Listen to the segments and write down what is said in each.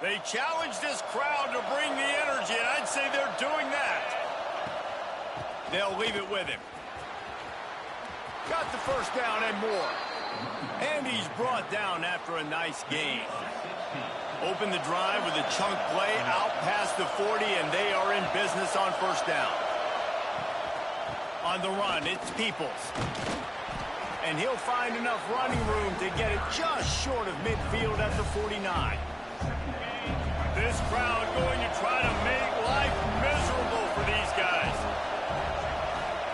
They challenge this crowd to bring the energy, and I'd say they're doing that. They'll leave it with him. Got the first down and more. And he's brought down after a nice gain. Open the drive with a chunk play out past the 40, and they are in business on first down. On the run, it's Peoples. And he'll find enough running room to get it just short of midfield at the 49. This crowd going to try to make life miserable for these guys.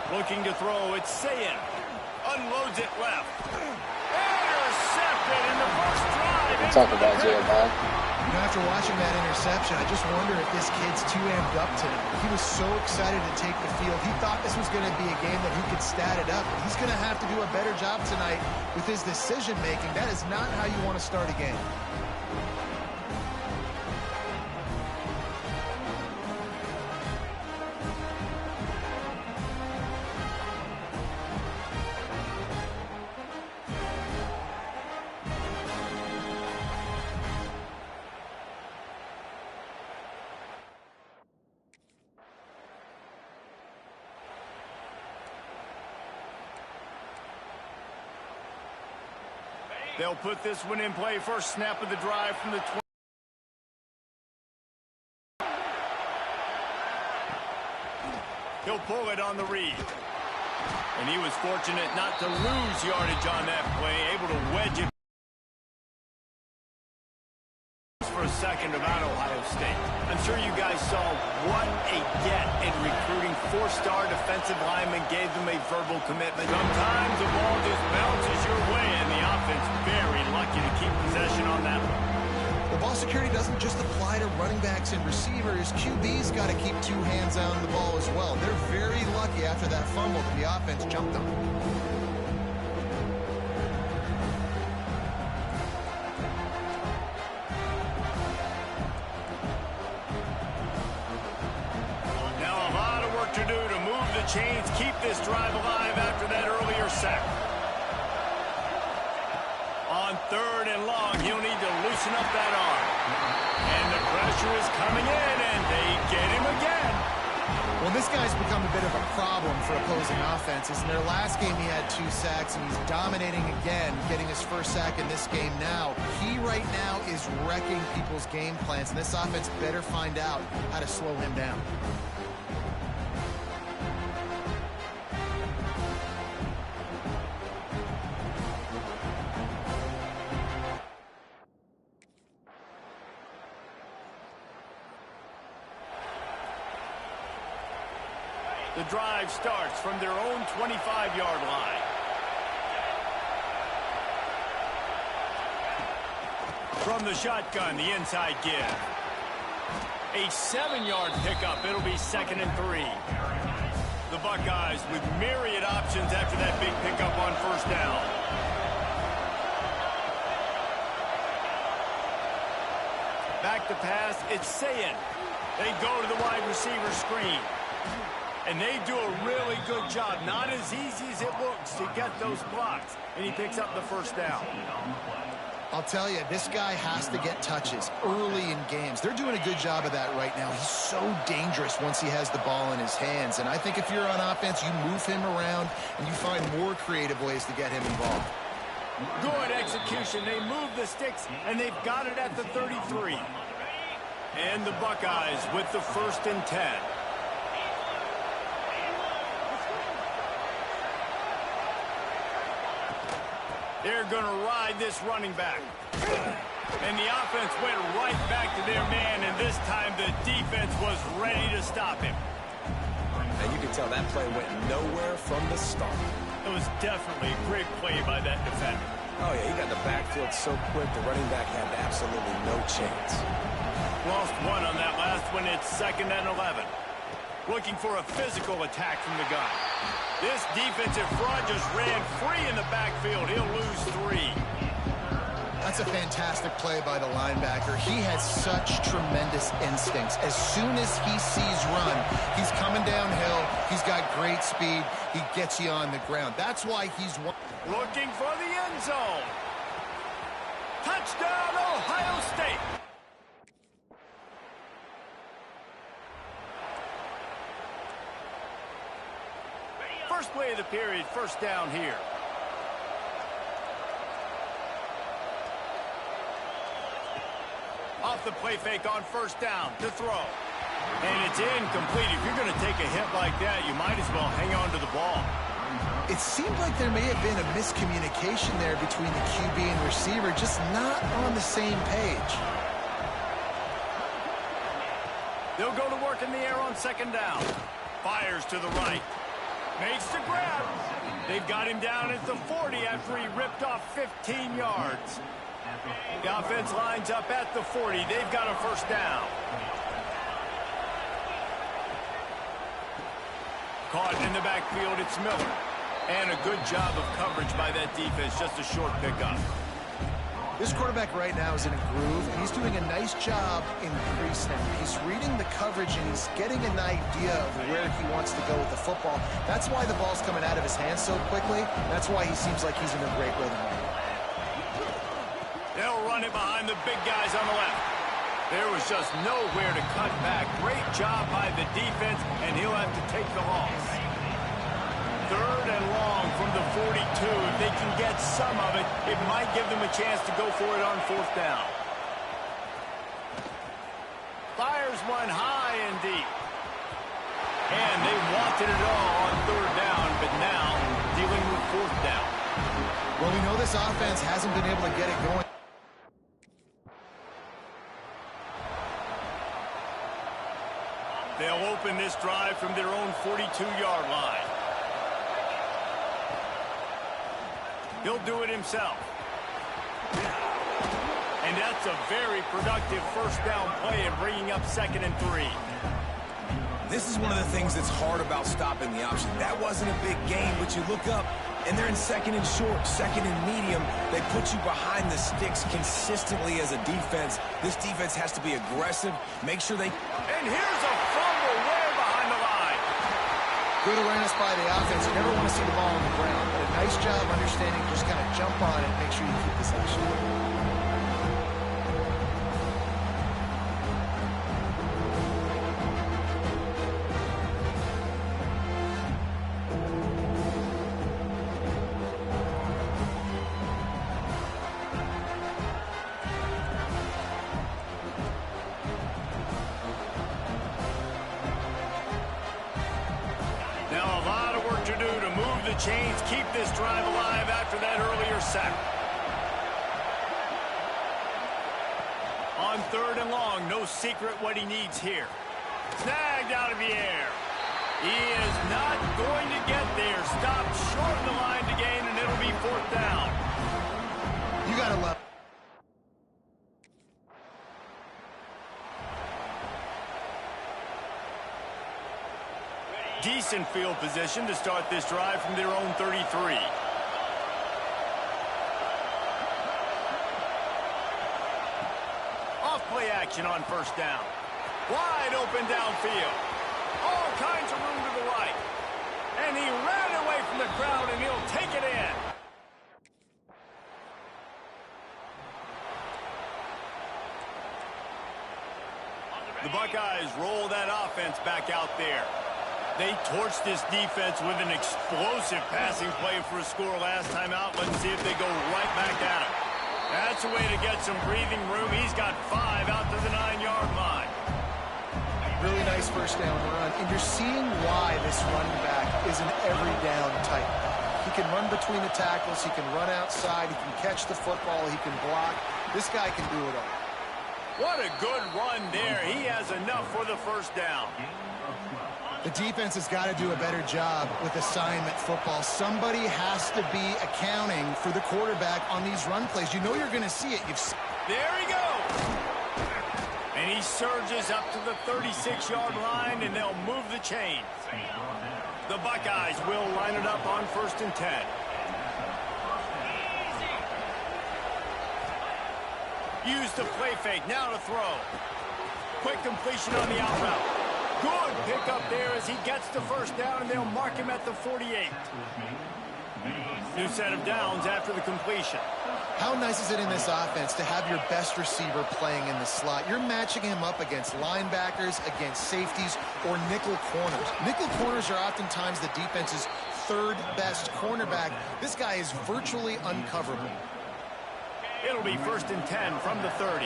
Looking to throw, it's Sayin. Unloads it left. Intercepted in the first drive. We'll talk about Jeremiah. You know, after watching that interception, I just wonder if this kid's too amped up tonight. He was so excited to take the field. He thought this was going to be a game that he could stat it up. But he's going to have to do a better job tonight with his decision-making. That is not how you want to start a game. They'll put this one in play. First snap of the drive from the 20. He'll pull it on the read. And he was fortunate not to lose yardage on that play, able to wedge it for a second about Ohio State. I'm sure you guys saw what a get in recruiting. Four-star defensive linemen gave them a verbal commitment. Sometimes the ball just bounces your way, and the offense very lucky to keep possession on that one. Well, ball security doesn't just apply to running backs and receivers. QB's got to keep two hands on the ball as well. They're very lucky after that fumble that the offense jumped them. To do to move the chains, keep this drive alive after that earlier sack. On third and long, he'll need to loosen up that arm. And the pressure is coming in, and they get him again. Well, this guy's become a bit of a problem for opposing offenses. In their last game, he had 2 sacks, and he's dominating again, getting his first sack in this game now. He right now is wrecking people's game plans, and this offense better find out how to slow him down. The drive starts from their own 25-yard line. From the shotgun, the inside give. A 7-yard pickup. It'll be 2nd and 3. The Buckeyes with myriad options after that big pickup on first down. Back to pass, it's Sayin. They go to the wide receiver screen. And they do a really good job. Not as easy as it looks to get those blocks. And he picks up the first down. I'll tell you, this guy has to get touches early in games. They're doing a good job of that right now. He's so dangerous once he has the ball in his hands. And I think if you're on offense, you move him around and you find more creative ways to get him involved. Good execution. They move the sticks, and they've got it at the 33. And the Buckeyes with the 1st and 10. They're going to ride this running back. And the offense went right back to their man, and this time the defense was ready to stop him. And you can tell that play went nowhere from the start. It was definitely a great play by that defender. Oh, yeah, he got the backfield so quick, the running back had absolutely no chance. Lost one on that last one. It's 2nd and 11. Looking for a physical attack from the gun. This defensive front just ran free in the backfield. He'll lose 3. That's a fantastic play by the linebacker. He has such tremendous instincts. As soon as he sees run, he's coming downhill. He's got great speed. He gets you on the ground. That's why he's looking for the end zone. Touchdown, Ohio State. First play of the period, first down here. Off the play fake on first down to throw. And it's incomplete. If you're going to take a hit like that, you might as well hang on to the ball. It seemed like there may have been a miscommunication there between the QB and receiver, just not on the same page. They'll go to work in the air on second down. Fires to the right. Makes the grab. They've got him down at the 40 after he ripped off 15 yards. The offense lines up at the 40. They've got a first down. Caught in the backfield, it's Miller. And a good job of coverage by that defense, just a short pickup. This quarterback right now is in a groove, and he's doing a nice job in crease now. He's reading the coverage, and he's getting an idea of where he wants to go with the football. That's why the ball's coming out of his hands so quickly. That's why he seems like he's in a great rhythm right now. They'll run it behind the big guys on the left. There was just nowhere to cut back. Great job by the defense, and he'll have to take the loss. Third and long from the 42. If they can get some of it, it might give them a chance to go for it on fourth down. Fires one high and deep. And they wanted it all on third down, but now dealing with fourth down. Well, we know this offense hasn't been able to get it going. They'll open this drive from their own 42-yard line. He'll do it himself. And that's a very productive first down play and bringing up 2nd and 3. This is one of the things that's hard about stopping the option. That wasn't a big gain, but you look up, and they're in 2nd and short, 2nd and medium. They put you behind the sticks consistently as a defense. This defense has to be aggressive. Make sure they... And here's a fumble way behind the line. Good awareness by the offense. You never want to see the ball on the ground, but a nice job understanding just kind of jump on it and make sure you keep possession. Chains keep this drive alive after that earlier sack. On third and long, no secret what he needs here. Snagged out of the air. He is not going to get there. Stopped short of the line to gain, and it'll be fourth down. You got to love. Decent field position to start this drive from their own 33. Off play action on first down. Wide open downfield. All kinds of room to the right. And he ran away from the crowd, and he'll take it in. The Buckeyes roll that offense back out there. They torched this defense with an explosive passing play for a score last time out. Let's see if they go right back at him. That's a way to get some breathing room. He's got 5 out to the 9-yard line. Really nice first down run. And you're seeing why this running back is an every down type. He can run between the tackles. He can run outside. He can catch the football. He can block. This guy can do it all. What a good run there. He has enough for the first down. The defense has got to do a better job with assignment football. Somebody has to be accounting for the quarterback on these run plays. You know you're going to see it. There he goes. And he surges up to the 36-yard line, and they'll move the chains. The Buckeyes will line it up on 1st and 10. Use the play fake. Now to throw. Quick completion on the out route. Good pickup there as he gets the first down, and they'll mark him at the 48. New set of downs after the completion. How nice is it in this offense to have your best receiver playing in the slot? You're matching him up against linebackers, against safeties, or nickel corners. Nickel corners are oftentimes the defense's third best cornerback. This guy is virtually uncoverable. It'll be 1st and 10 from the 30.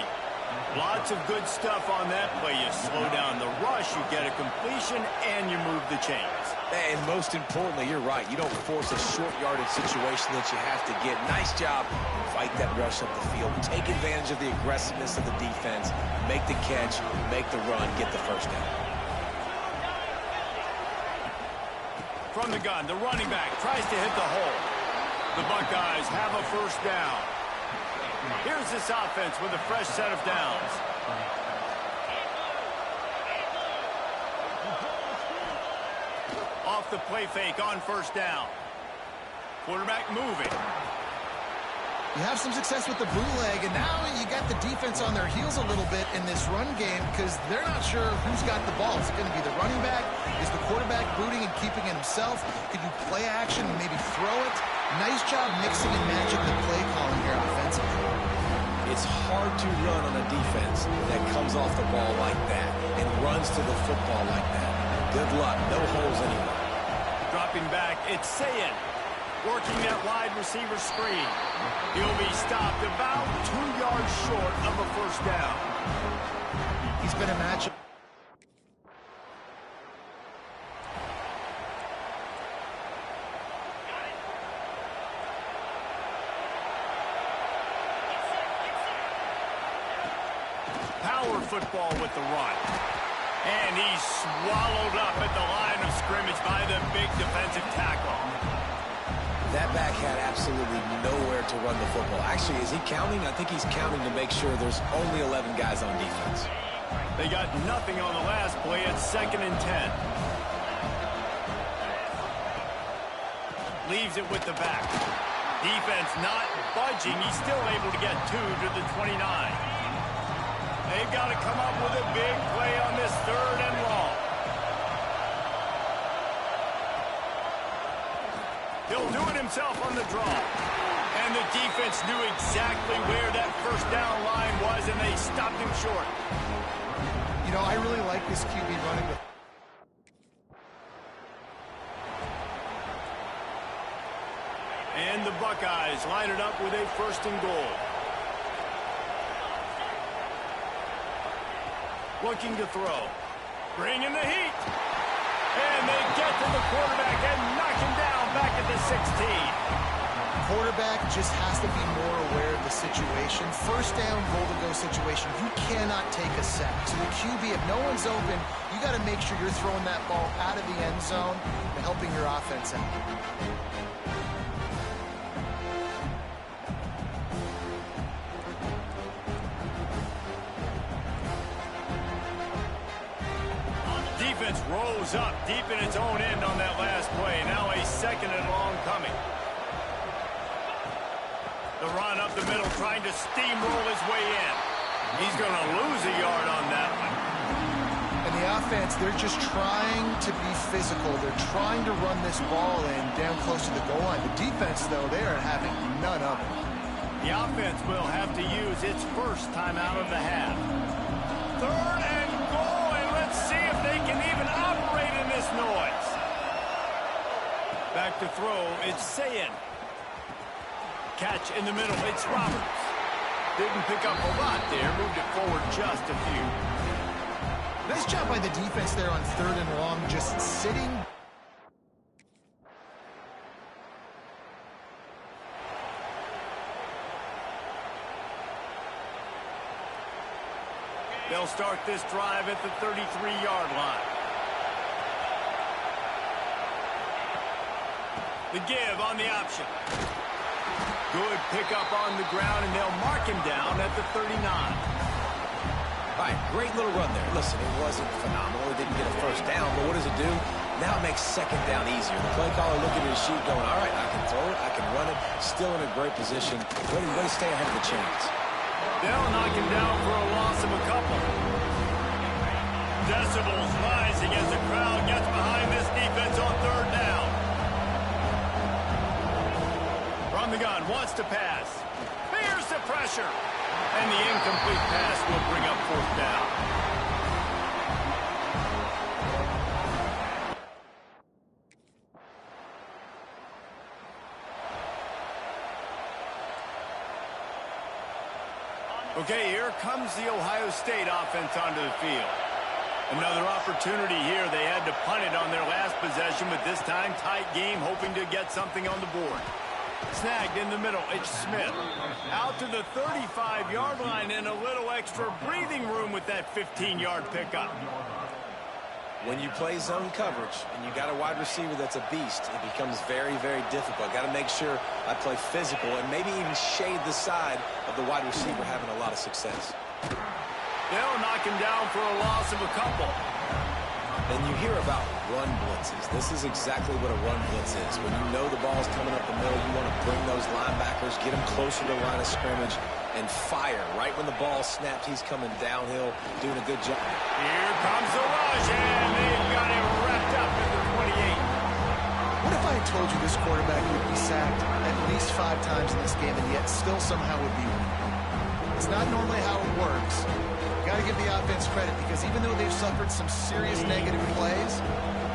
Lots of good stuff on that play. You slow down the rush, you get a completion, and you move the chains. And most importantly, you're right. You don't force a short yardage situation that you have to get. Nice job. Fight that rush up the field. Take advantage of the aggressiveness of the defense. Make the catch, make the run, get the first down. From the gun, the running back tries to hit the hole. The Buckeyes have a first down. Here's this offense with a fresh set of downs. Off the play fake on first down. Quarterback moving. You have some success with the bootleg, and now you got the defense on their heels a little bit in this run game because they're not sure who's got the ball. Is it going to be the running back? Is the quarterback booting and keeping it himself? Could you play action and maybe throw it? Nice job mixing and matching the play calling here offensively. It's hard to run on a defense that comes off the ball like that and runs to the football like that. Good luck. No holes anywhere. Dropping back, it's Sayin. Working that wide receiver screen. He'll be stopped about 2 yards short of a first down. He's been a matchup. Power football with the run. And he's swallowed up at the line of scrimmage by the big defensive tackle. That back had absolutely nowhere to run the football. Actually, is he counting? I think he's counting to make sure there's only 11 guys on defense. They got nothing on the last play. It's 2nd and 10. Leaves it with the back. Defense not budging. He's still able to get 2 to the 29. They've got to come up with a big play on this 3rd and long. He'll do it himself on the draw. And the defense knew exactly where that first down line was, and they stopped him short. You know, I really like this QB running with. And the Buckeyes line it up with a 1st and goal. Looking to throw. Bring in the heat. And they get to the quarterback and knock him down back at the 16. Quarterback just has to be more aware of the situation. First down, goal-to-go situation. You cannot take a sack. So the QB, if no one's open, you got to make sure you're throwing that ball out of the end zone and helping your offense out. Defense rose up deep in its own end on that last play. Now a 2nd and long coming. The run up the middle, trying to steamroll his way in. He's going to lose a yard on that one. And the offense, they're just trying to be physical. They're trying to run this ball in down close to the goal line. The defense, though, they are having none of it. The offense will have to use its first time out of the half. 3rd and goal, and let's see if they can even operate in this noise. Back to throw, it's Sayin. Catch in the middle, it's Roberts. Didn't pick up a lot there, moved it forward just a few. Nice job by the defense there on 3rd and long, just sitting. They'll start this drive at the 33-yard line. The give on the option. Good pickup on the ground, and they'll mark him down at the 39. All right, great little run there. Listen, it wasn't phenomenal. It didn't get a first down, but what does it do? Now it makes 2nd down easier. The play caller looking at his sheet going, all right, I can throw it, I can run it. Still in a great position. Ready to stay ahead of the chains. They'll knock him down for a loss of a couple. Decibels rising as the crowd gets behind this defense on 3rd down. From the gun, wants to pass. Fears the pressure. And the incomplete pass will bring up 4th down. Okay, here comes the Ohio State offense onto the field. Another opportunity here. They had to punt it on their last possession, but this time tight game, hoping to get something on the board. Snagged in the middle, it's Smith. Out to the 35-yard line and a little extra breathing room with that 15-yard pickup. When you play zone coverage and you got a wide receiver that's a beast, it becomes very, very difficult. Got to make sure I play physical and maybe even shade the side of the wide receiver having a lot of success. They'll knock him down for a loss of a couple. And you hear about run blitzes. This is exactly what a run blitz is. When you know the ball's coming up the middle, you want to bring those linebackers, get them closer to the line of scrimmage, and fire. Right when the ball snapped, he's coming downhill, doing a good job. Here comes the rush, and they've got him wrapped up at the 28. What if I had told you this quarterback would be sacked at least 5 times in this game and yet still somehow would be winning? It's not normally how it works. Got to give the offense credit because even though they've suffered some serious negative plays,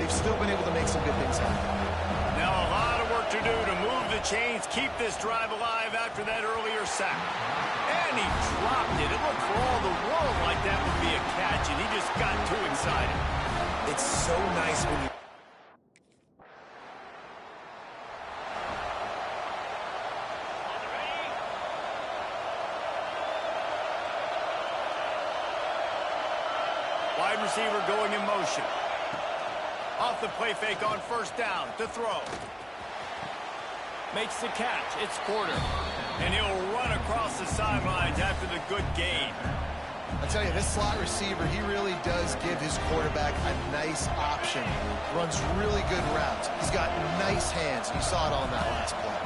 they've still been able to make some good things happen. Now a lot of work to do to move the chains, keep this drive alive after that earlier sack. And he dropped it. It looked for all the world like that would be a catch, and he just got too excited. It's so nice when you... Wide receiver going in motion. Off the play fake on first down to throw. Makes the catch. It's Porter. And he'll run across the sidelines after the good gain. I tell you, this slot receiver, he really does give his quarterback a nice option. Runs really good routes. He's got nice hands. You saw it on that last play.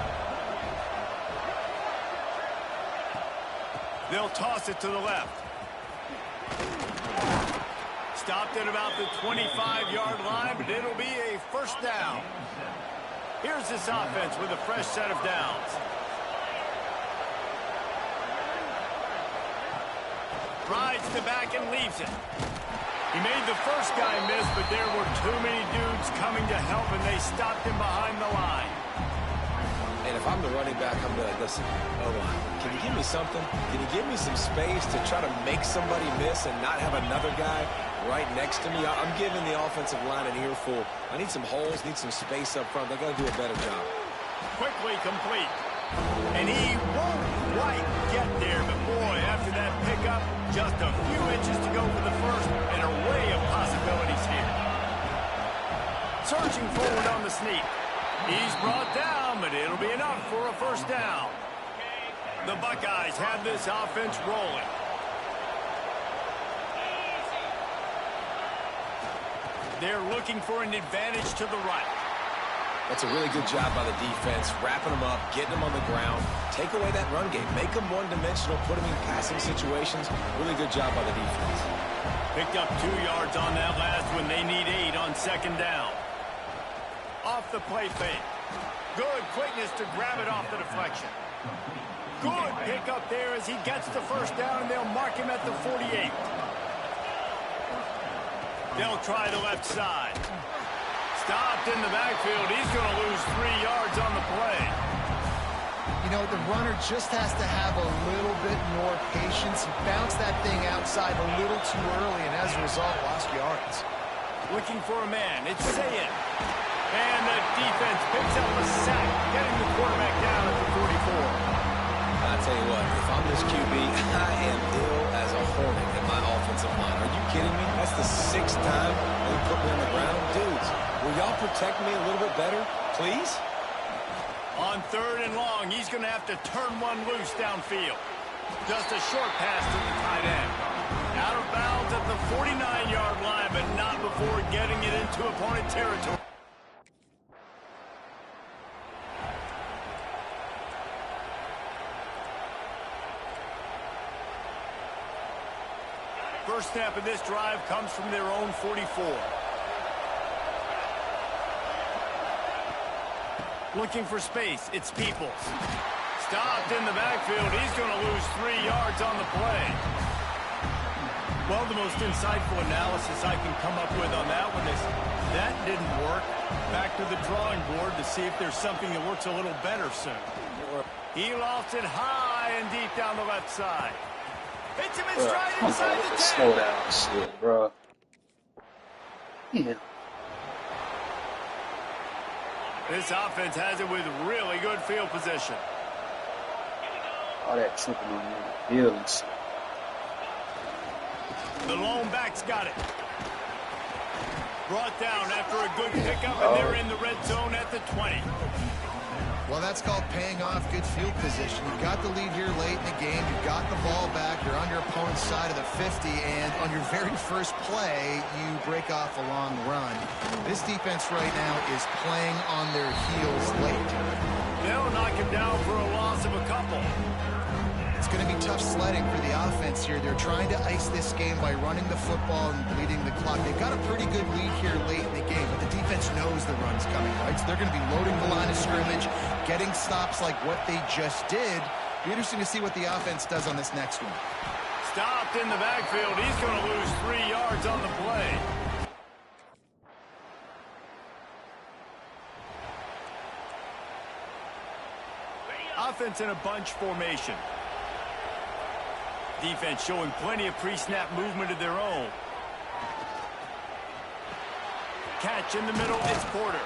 They'll toss it to the left. Stopped at about the 25-yard line, but it'll be a first down. Here's this offense with a fresh set of downs. Rides the back and leaves it. He made the first guy miss, but there were too many dudes coming to help, and they stopped him behind the line. And if I'm the running back, I'm going to, listen, O-line, can you give me something? Can you give me some space to try to make somebody miss and not have another guy right next to me? I'm giving the offensive line an earful. I need some holes, need some space up front. They got to do a better job. Quickly complete. And he won't quite get there, but boy, after that pickup, just a few inches to go for the first, an array of possibilities here. Surging forward on the sneak. He's brought down, but it'll be enough for a first down. The Buckeyes have this offense rolling. They're looking for an advantage to the right. That's a really good job by the defense, wrapping them up, getting them on the ground. Take away that run game. Make them one-dimensional, put them in passing situations. Really good job by the defense. Picked up 2 yards on that last one. They need 8 on second down. Off the play fake. Good quickness to grab it off the deflection. Good pickup there as he gets the first down, and they'll mark him at the 48. They'll try the left side. Stopped in the backfield. He's going to lose 3 yards on the play. You know, the runner just has to have a little bit more patience. He bounced that thing outside a little too early, and as a result, lost yards. Looking for a man. It's Sayin. And the defense picks up a sack, getting the quarterback down at the 44. I'll tell you what, if I'm this QB, I am ill as a hornet in my offensive line. Are you kidding me? That's the 6th time they put me on the ground. Dudes, will y'all protect me a little bit better, please? On 3rd and long, he's going to have to turn one loose downfield. Just a short pass to the tight end. Out of bounds at the 49-yard line, but not before getting it into opponent territory. First snap of this drive comes from their own 44. Looking for space, it's Peoples. Stopped in the backfield. He's going to lose 3 yards on the play. Well, the most insightful analysis I can come up with on that one is that didn't work. Back to the drawing board to see if there's something that works a little better soon. He lofts it high and deep down the left side. Hits him in Bro, stride come inside on, the just 10. slow down, shit, bro. Yeah. This offense has it with really good field position. All that tripping on the field and shit. The lone back's got it. Brought down after a good pickup, and they're in the red zone at the 20. Well, that's called paying off good field position. You've got the lead here late in the game. You've got the ball back. You're on your opponent's side of the 50, and on your very first play, you break off a long run. This defense right now is playing on their heels late. They'll knock him down for a loss of a couple. It's going to be tough sledding for the offense here. They're trying to ice this game by running the football and bleeding the clock. They've got a pretty good lead here late in the game, but the defense knows the run's coming, right? So they're going to be loading the line of scrimmage, getting stops like what they just did. Be interesting to see what the offense does on this next one. Stopped in the backfield. He's going to lose 3 yards on the play. Offense in a bunch formation. Defense showing plenty of pre-snap movement of their own. Catch in the middle, it's Porter.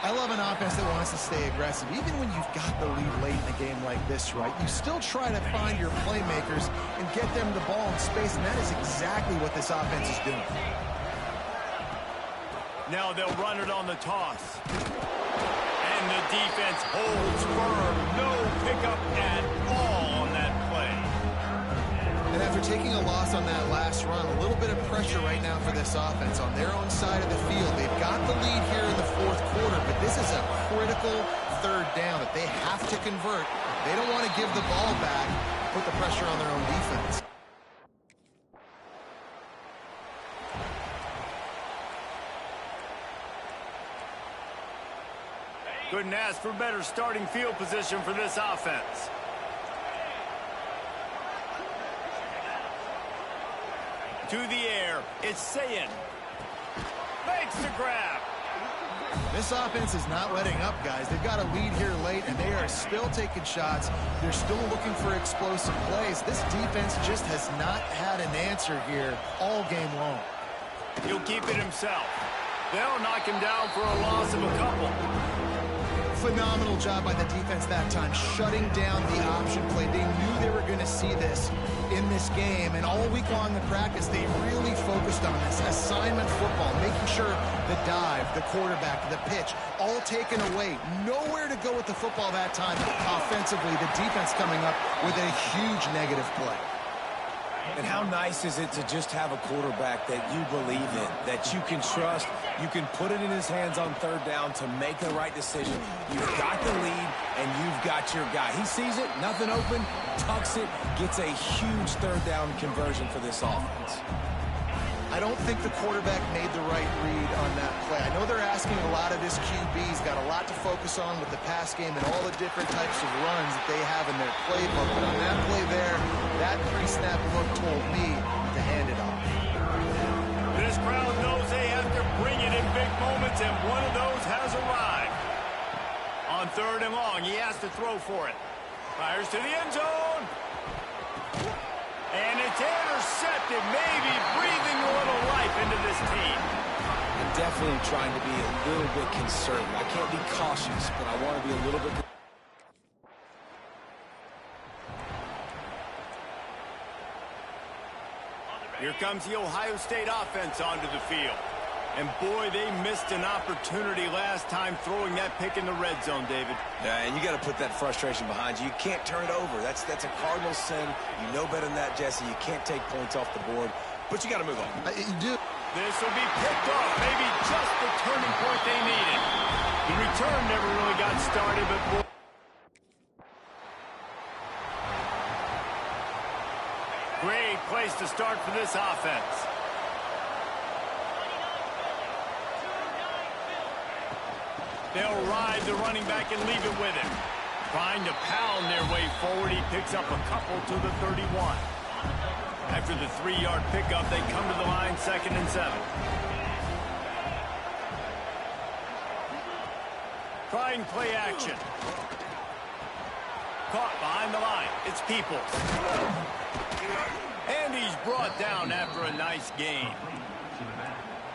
I love an offense that wants to stay aggressive. Even when you've got the lead late in a game like this, right, you still try to find your playmakers and get them the ball in space, and that is exactly what this offense is doing. Now they'll run it on the toss. And the defense holds firm. No pickup at all on that play. And after taking a loss on that last run, a little bit of pressure right now for this offense on their own side of the field. They've got the lead here in the fourth quarter, but this is a critical third down that they have to convert. They don't want to give the ball back, put the pressure on their own defense. Couldn't ask for better starting field position for this offense. To the air, it's Sayin. Makes the grab. This offense is not letting up, guys. They've got a lead here late, and they are still taking shots. They're still looking for explosive plays. This defense just has not had an answer here all game long. He'll keep it himself. They'll knock him down for a loss of a couple. Phenomenal job by the defense that time, shutting down the option play. They knew they were going to see this in this game, and all week long in practice, they really focused on this assignment football, making sure the dive, the quarterback, the pitch, all taken away. Nowhere to go with the football that time offensively. The defense coming up with a huge negative play. And how nice is it to just have a quarterback that you believe in, that you can trust, you can put it in his hands on third down to make the right decision. You've got the lead, and you've got your guy. He sees it, nothing open, tucks it, gets a huge third down conversion for this offense. I don't think the quarterback made the right read on that play. I know they're asking a lot of his QBs, got a lot to focus on with the pass game and all the different types of runs that they have in their playbook. But on that play there, that pre-snap look told me to hand it off. This crowd knows they have to bring it in big moments, and one of those has arrived. On third and long, he has to throw for it. Fires to the end zone. And it's intercepted, maybe breathing a little life into this team. I'm definitely trying to be a little bit conservative. I can't be cautious, but I want to be a little bit. Here comes the Ohio State offense onto the field. And boy, they missed an opportunity last time throwing that pick in the red zone, David. Yeah, and you got to put that frustration behind you. You can't turn it over. That's a cardinal sin. You know better than that, Jesse. You can't take points off the board, but you got to move on. You do. This will be picked off, maybe just the turning point they needed. The return never really got started, but boy. Great place to start for this offense. They'll ride the running back and leave it with him. Trying to pound their way forward, he picks up a couple to the 31. After the 3-yard pickup, they come to the line, 2nd and 7. Trying play action. Caught behind the line. It's Peoples. And he's brought down after a nice gain.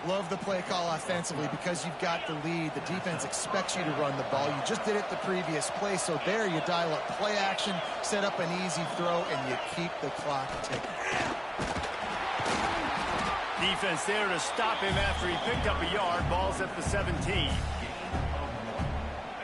Love the play call offensively because you've got the lead. The defense expects you to run the ball. You just did it the previous play, so there you dial up play action, set up an easy throw, and you keep the clock ticking. Defense there to stop him after he picked up a yard. Ball's at the 17.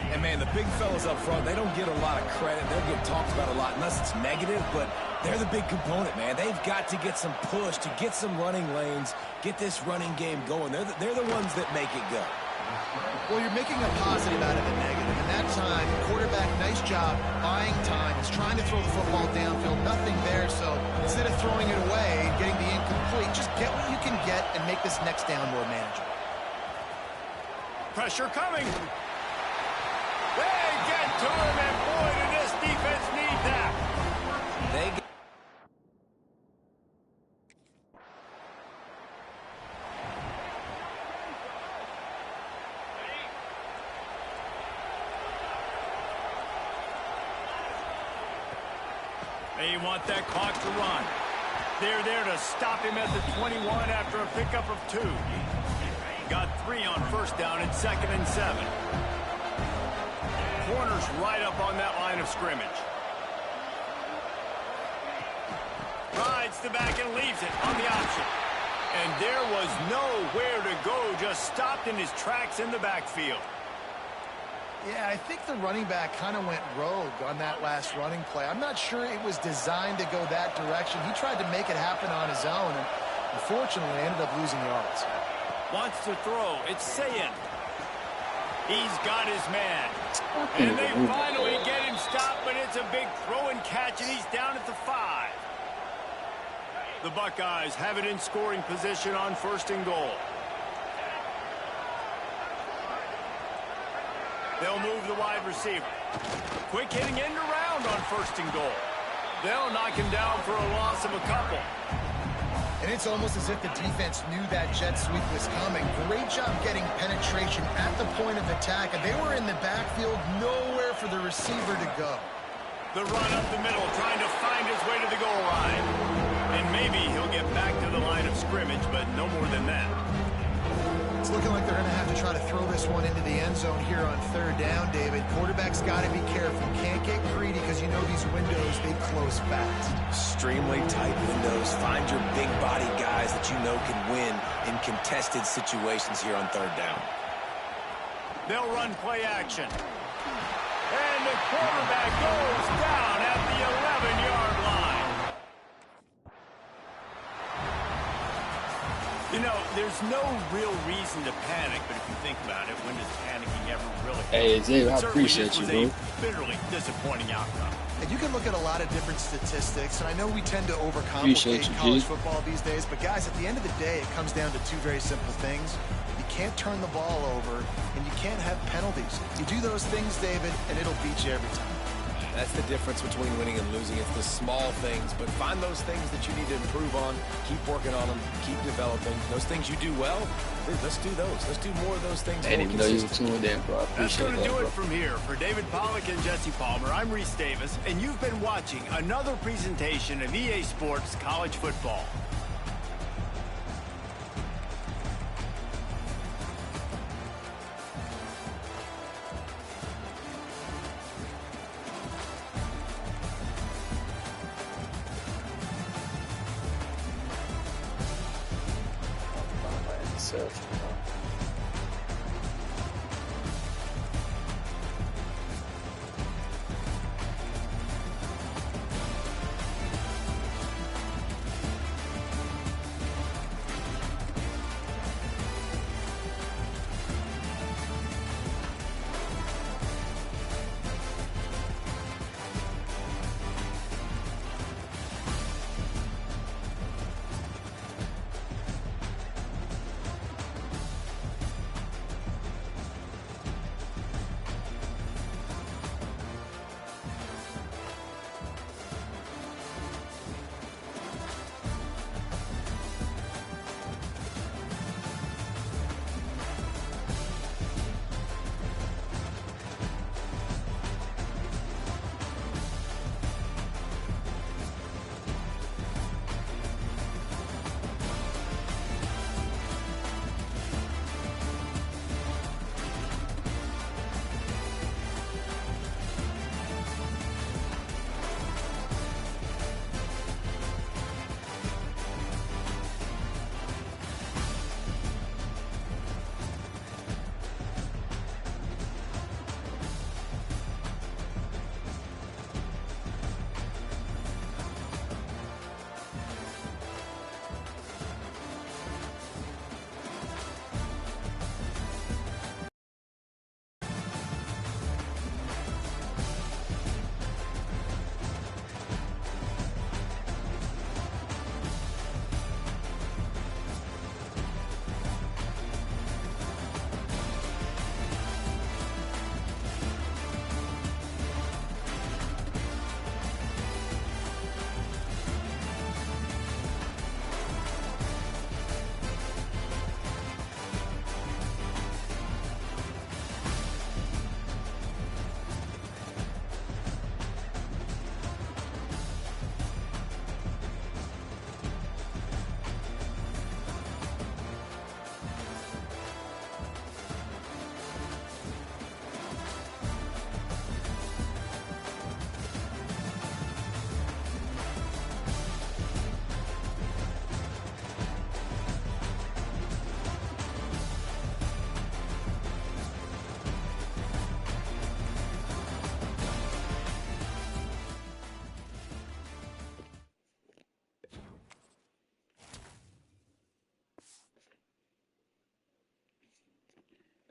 And, man, the big fellas up front, they don't get a lot of credit. They'll get talked about a lot unless it's negative, but they're the big component, man. They've got to get some push, to get some running lanes, get this running game going. They're the ones that make it go. Well, you're making a positive out of a negative. And that time, quarterback, nice job buying time. He's trying to throw the football downfield. Nothing there, so instead of throwing it away and getting the incomplete, just get what you can get and make this next down more manageable. Pressure coming. They get to him, and boy, did this defense need that. They want that clock to run. They're there to stop him at the 21 after a pickup of 2. Got 3 on first down and 2nd and 7. Corner's right up on that line of scrimmage. Rides the back and leaves it on the option. And there was nowhere to go, just stopped in his tracks in the backfield. Yeah, I think the running back kind of went rogue on that last running play. I'm not sure it was designed to go that direction. He tried to make it happen on his own, and unfortunately ended up losing yards. Wants to throw. It's Sayin. He's got his man. And they finally get him stopped, but it's a big throw and catch, and he's down at the 5. The Buckeyes have it in scoring position on 1st and goal. They'll move the wide receiver. Quick hitting end around on 1st and goal. They'll knock him down for a loss of a couple. And it's almost as if the defense knew that jet sweep was coming. Great job getting penetration at the point of attack. And they were in the backfield, nowhere for the receiver to go. The run up the middle, trying to find his way to the goal line. And maybe he'll get back to the line of scrimmage, but no more than that. It's looking like they're going to have to try to throw this one into the end zone here on 3rd down, David. Quarterback's got to be careful. Can't get greedy because you know these windows, they close fast. Extremely tight windows. Find your big body guys that you know can win in contested situations here on 3rd down. They'll run play action. And the quarterback goes down at the 11-yard line. You know, there's no real reason to panic, but if you think about it, when does panicking ever really happen? Hey, Zay, I appreciate you, bro. It was a bitterly disappointing outcome. And you can look at a lot of different statistics, and I know we tend to overcomplicate college football these days, but guys, at the end of the day, it comes down to 2 very simple things. You can't turn the ball over, and you can't have penalties. You do those things, David, and it'll beat you every time. That's the difference between winning and losing. It's the small things, but find those things that you need to improve on. Keep working on them. Keep developing. Those things you do well, let's do those. Let's do more of those things. I didn't even know you were tuned in, bro. I That's appreciate going to do bro. it from here. For David Pollack and Jesse Palmer, I'm Reese Davis, and you've been watching another presentation of EA Sports College Football.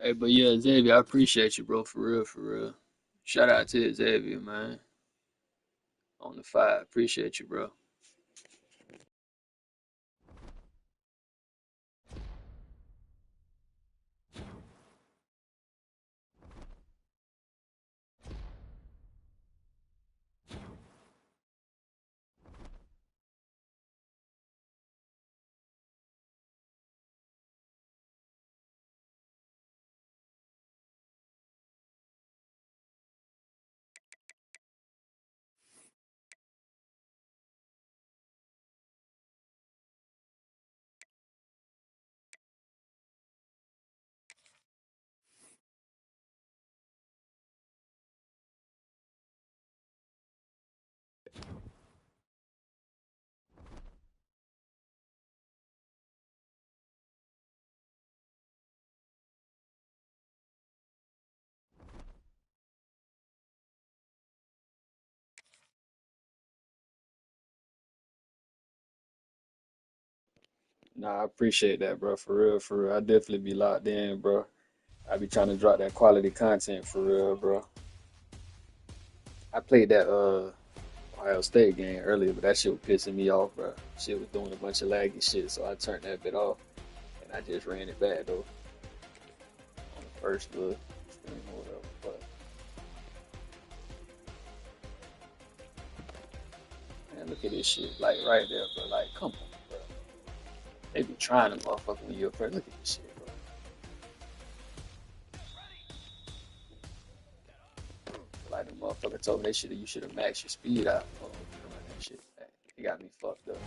Hey, but yeah, Xavier, I appreciate you, bro, for real, for real. Shout out to Xavier, man, on the five. Appreciate you, bro. Nah, I appreciate that, bro, for real, for real. I definitely be locked in, bro. I be trying to drop that quality content for real, bro. I played that Ohio State game earlier, but that shit was pissing me off, bro. Shit was doing a bunch of laggy shit, so I turned that bit off, and I just ran it back though on the first little stream or whatever. But man, look at this shit, like right there, bro. Like, come on, bro. They be trying to motherfucker when you're first. Look at this shit, bro. Like the motherfucker told me you should have maxed your speed out. Oh, that shit, man, it got me fucked up.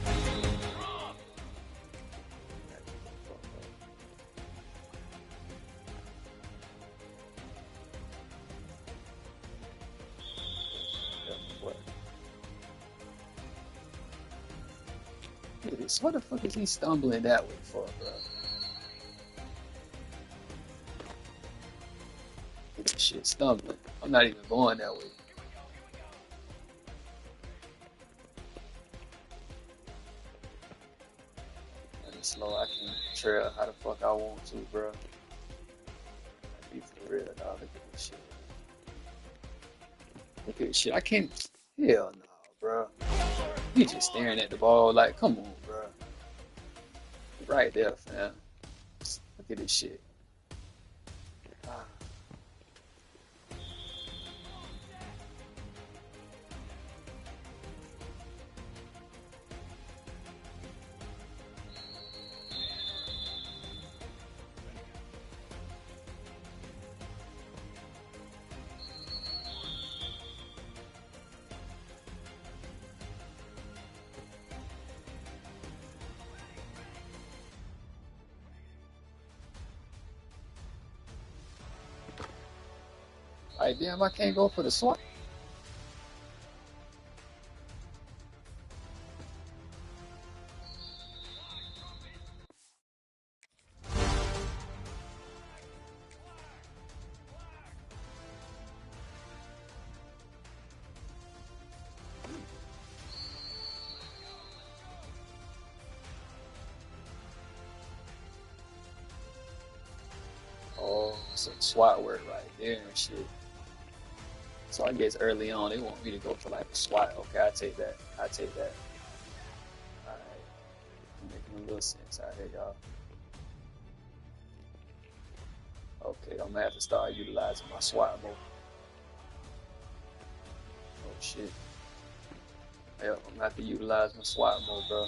What the fuck is he stumbling that way for, bro? This shit stumbling. I'm not even going that way. And it's slow. I can trail how the fuck I want to, bro. I be for real, dog. Look at this shit. Look at this shit. I can't. Hell no, bro. You just staring at the ball like, come on, bro. Right there, fam. Look at this shit. Ah. Like, damn, I can't go for the swat. Oh, some SWAT work right there and shit. So I guess early on they want me to go for like a SWAT. Okay, I take that. I take that. Alright. Making a little sense out here, y'all. Okay, I'm gonna have to start utilizing my SWAT more. Oh shit. Yep, I'm gonna have to utilize my SWAT more, bro.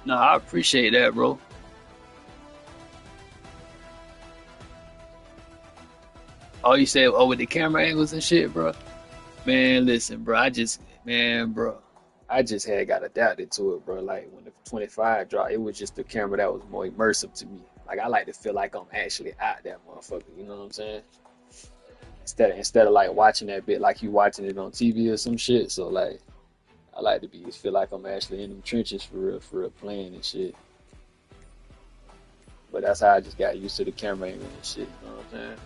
Nah, I appreciate that, bro. Oh, you said, oh, with the camera angles and shit, bro. Man, listen, bro. Bro. I just had got adapted to it, bro. Like when the 25 dropped, it was just the camera that was more immersive to me. Like I like to feel like I'm actually at that motherfucker. You know what I'm saying? Instead of like watching that bit like you watching it on TV or some shit. So like I like to be feel like I'm actually in them trenches for real, playing and shit. But that's how I just got used to the camera angle and shit. You know what I'm saying?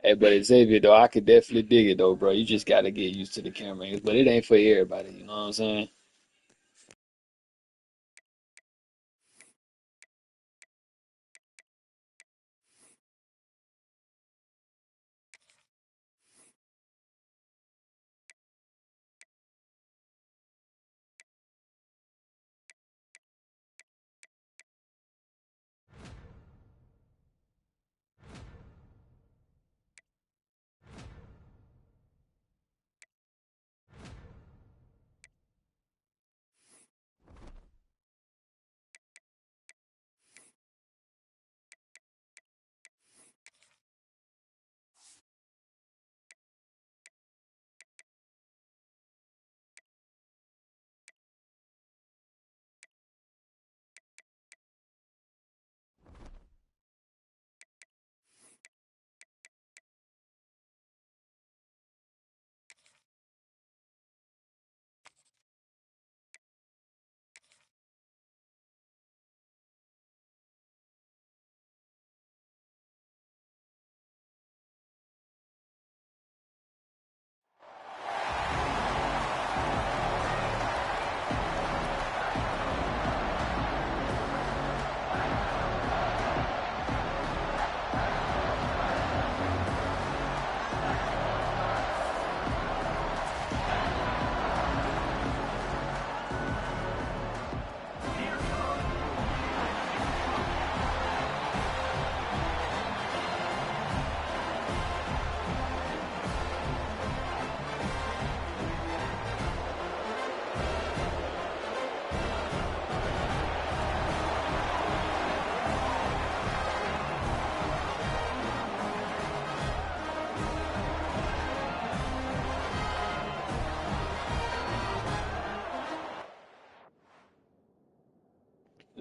Hey, but Xavier though, I could definitely dig it though, bro. You just gotta get used to the camera angles, but it ain't for everybody. You know what I'm saying?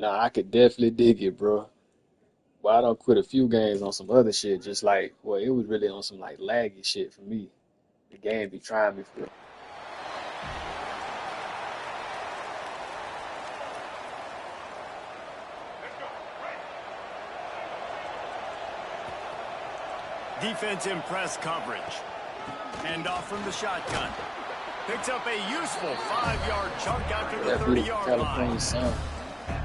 Nah, I could definitely dig it, bro. Well, I don't quit a few games on some other shit, just like, well, it was really on some like laggy shit for me. The game be trying me for real. Defense in press coverage. Hand off from the shotgun. Picks up a useful 5-yard chunk after the 30-yard line.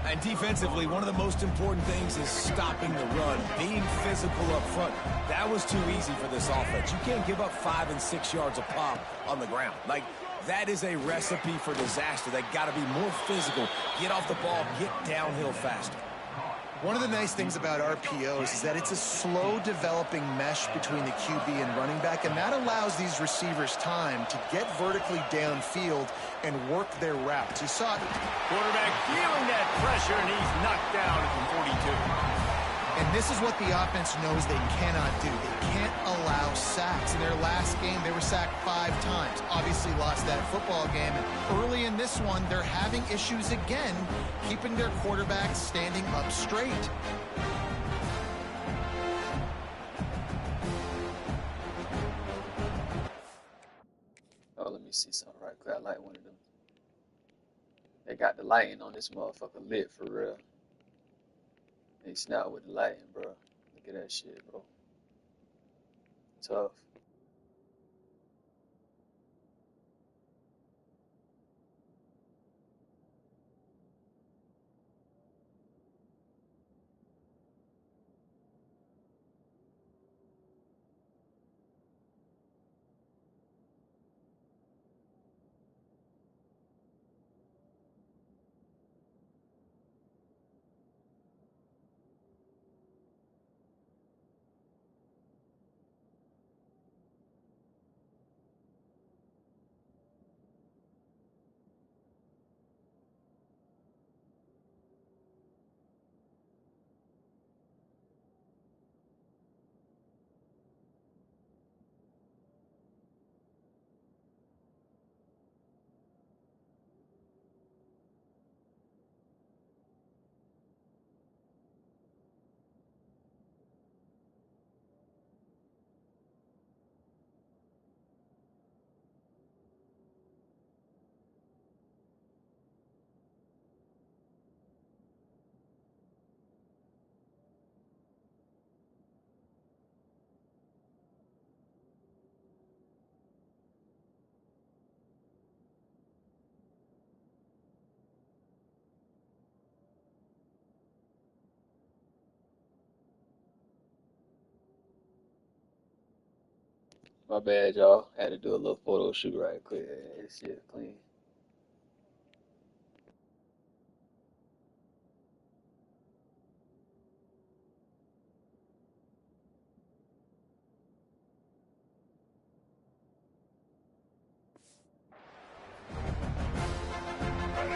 And defensively, one of the most important things is stopping the run, being physical up front. That was too easy for this offense. You can't give up 5 and 6 yards a pop on the ground. Like, that is a recipe for disaster. They got to be more physical, get off the ball, get downhill faster. One of the nice things about RPOs is that it's a slow developing mesh between the QB and running back, and that allows these receivers time to get vertically downfield and work their routes. You saw it. Quarterback feeling that pressure, and he's knocked down at the 42. And this is what the offense knows they cannot do. They can't allow sacks. In their last game, they were sacked 5 times. Obviously lost that football game. And early in this one, they're having issues again, keeping their quarterback standing up straight. Oh, let me see something right quick. I like one of them. They got the lighting on this motherfucker lit for real. They snap with the lighting, bro. Look at that shit, bro. Tough. My bad, y'all. Had to do a little photo shoot right quick. This shit clean.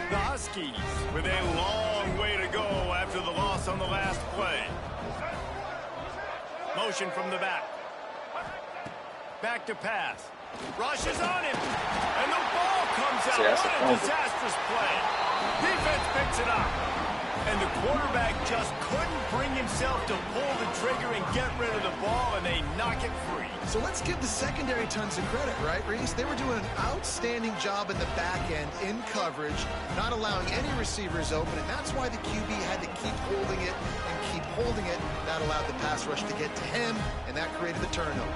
The Huskies with a long way to go after the loss on the last play. Motion from the back. Back to pass. Rushes on him. And the ball comes out. What a disastrous play. Defense picks it up. And the quarterback just couldn't bring himself to pull the trigger and get rid of the ball, and they knock it free. So let's give the secondary tons of credit, right, Reese? They were doing an outstanding job in the back end in coverage, not allowing any receivers open, and that's why the QB had to keep holding it and keep holding it. That allowed the pass rush to get to him, and that created the turnover.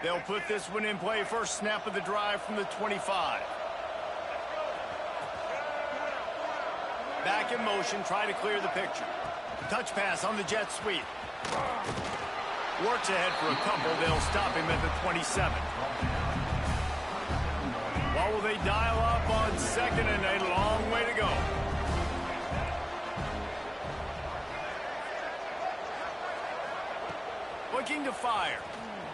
They'll put this one in play. First snap of the drive from the 25. Back in motion, try to clear the picture. Touch pass on the jet sweep. Works ahead for a couple. They'll stop him at the 27. What will they dial up on second and a long way to go? Looking to fire.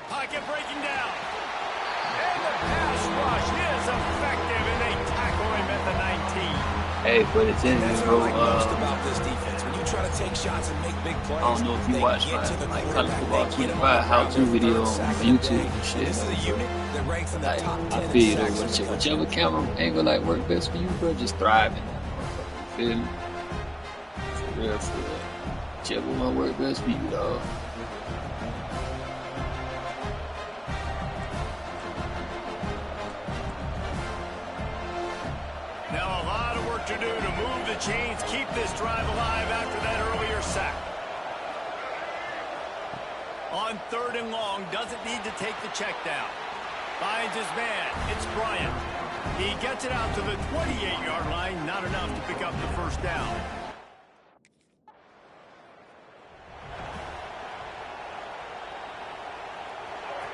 Pocket breaking down. And the pass rush is effective, and they tackle him at the 19. Hey, but it's in That's there, what I bro. like most about this defense. When you try to take shots and make big plays, I don't know if you they watch get my to the like College quarterback, Football they get him on 25 the ground, how-to their video third on sack of the YouTube day. and shit, This is a though, bro. unit that ranks in the Like, top I 10 in feel though, sacks in the country. whichever camera angle like work best for you, bro, just thrive in that motherfucker. You feel me? For real, for real. Whichever one work best for you, dog. Now a lot of work to do to move the chains, keep this drive alive after that earlier sack. On 3rd and long, doesn't need to take the check down. Finds his man. It's Bryant. He gets it out to the 28-yard line. Not enough to pick up the first down.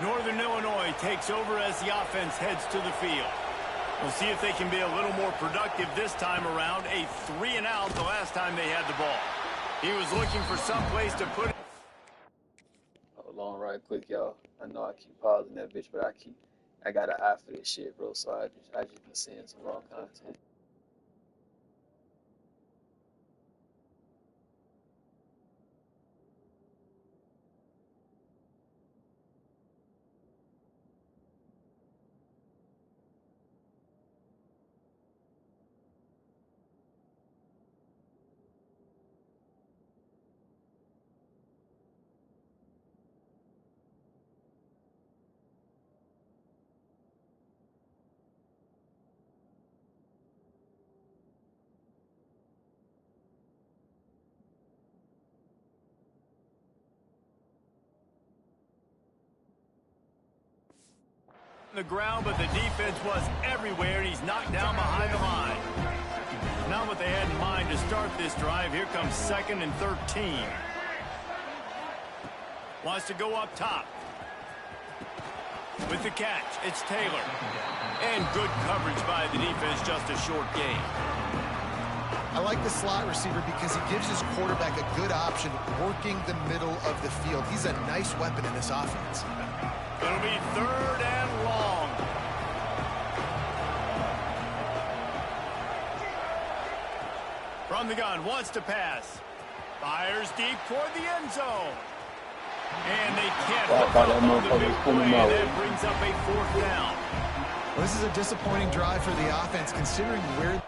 Northern Illinois takes over as the offense heads to the field. We'll see if they can be a little more productive this time around. A 3-and-out the last time they had the ball. He was looking for some place to put it. Hold on right quick, y'all. I know I keep pausing that bitch, but I got an eye for this shit, bro, so I just be seeing some raw content. The ground, but the defense was everywhere, and he's knocked down behind the line. Not what they had in mind to start this drive. Here comes 2nd and 13. Wants to go up top. With the catch, it's Taylor. And good coverage by the defense, just a short gain. I like the slot receiver because he gives his quarterback a good option working the middle of the field. He's a nice weapon in this offense. It'll be 3rd and long. From the gun, wants to pass. Fires deep toward the end zone. And they can't hook up on the big play. That brings up a 4th down. Well, this is a disappointing drive for the offense considering where...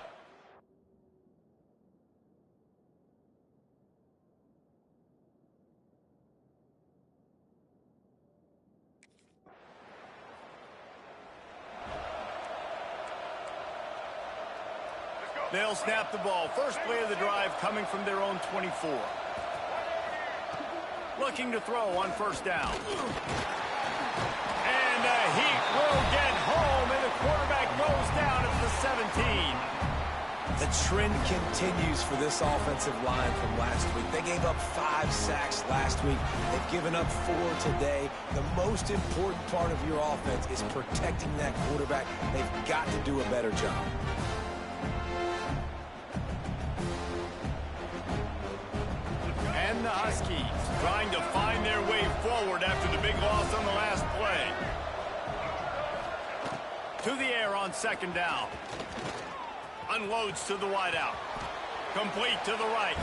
They'll snap the ball. First play of the drive coming from their own 24. Looking to throw on 1st down. And he will get home, and the quarterback goes down at the 17. The trend continues for this offensive line from last week. They gave up 5 sacks last week. They've given up 4 today. The most important part of your offense is protecting that quarterback. They've got to do a better job. And the Huskies trying to find their way forward after the big loss on the last play. To the air on 2nd down. Unloads to the wideout. Complete to the right.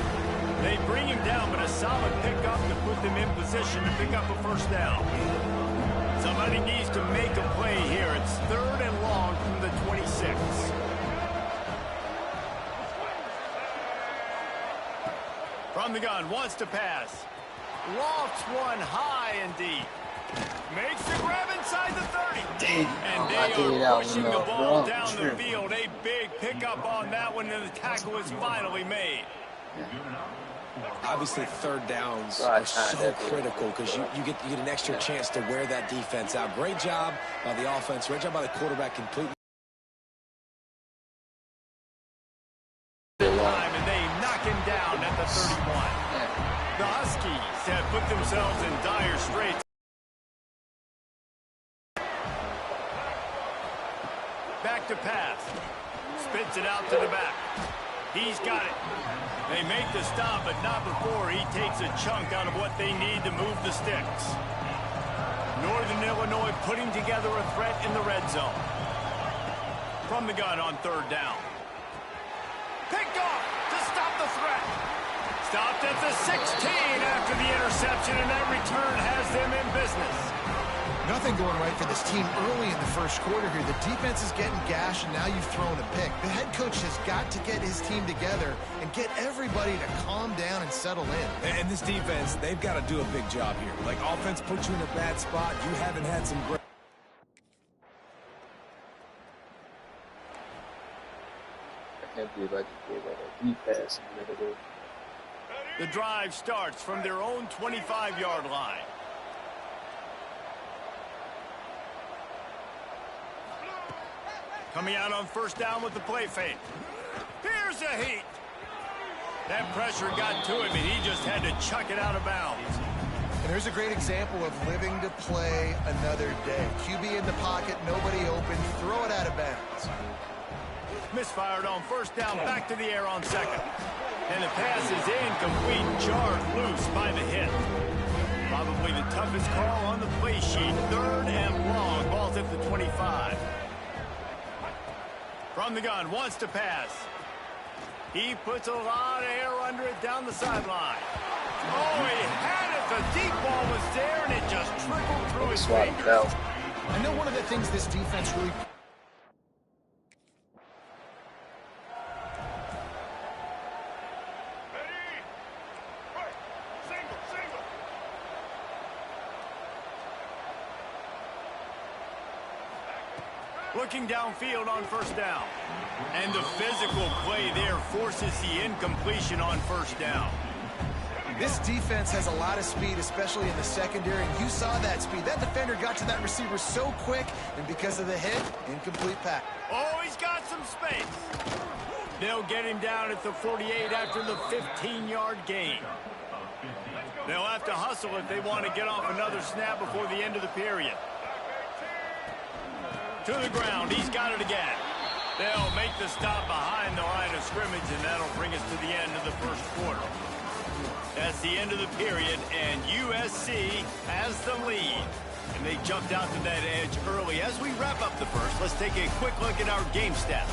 They bring him down, but a solid pickup to put them in position to pick up a 1st down. Somebody needs to make a play here. It's 3rd and long from the 26. From the gun, wants to pass. Lofts one high and deep. Makes the grab inside the 30. Damn, And they are pushing the ball down the field. A big pickup on that one, and the tackle is finally made. Obviously, 3rd downs are so critical because you get an extra chance to wear that defense out. Great job by the offense. Great job by the quarterback completely. And they knock him down at the 31. The Huskies have put themselves in dire straits. Back to pass. Spits it out to the back. He's got it. They make the stop, but not before he takes a chunk out of what they need to move the sticks. Northern Illinois putting together a threat in the red zone. From the gun on 3rd down. threat. Stopped at the 16 after the interception, and that return has them in business. Nothing going right for this team early in the first quarter here. The defense is getting gashed, and now you've thrown a pick. The head coach has got to get his team together and get everybody to calm down and settle in. And this defense, they've got to do a big job here. Like, offense puts you in a bad spot. You haven't had some great... I can't believe I just gave that a deep pass in the middle. The drive starts from their own 25-yard line. Coming out on first down with the play fake. Here's a heat. That pressure got to him, and he just had to chuck it out of bounds. And there's a great example of living to play another day. QB in the pocket, nobody open, throw it out of bounds. Misfired on first down, back to the air on second. And the pass is incomplete, jarred loose by the hit. Probably the toughest call on the play sheet. Third and long, ball's at the 25. From the gun, wants to pass. He puts a lot of air under it down the sideline. Oh, he had it. The deep ball was there, and it just trickled through his fingers. I know one of the things this defense really... Looking downfield on first down. And the physical play there forces the incompletion on first down. This defense has a lot of speed, especially in the secondary, and you saw that speed. That defender got to that receiver so quick, and because of the hit, incomplete pass. Oh, he's got some space. They'll get him down at the 48 after the 15-yard gain. They'll have to hustle if they want to get off another snap before the end of the period. To the ground, he's got it again. They'll make the stop behind the line of scrimmage, and that'll bring us to the end of the first quarter. That's the end of the period, and USC has the lead. And they jumped out to that edge early. As we wrap up the first, let's take a quick look at our game stats.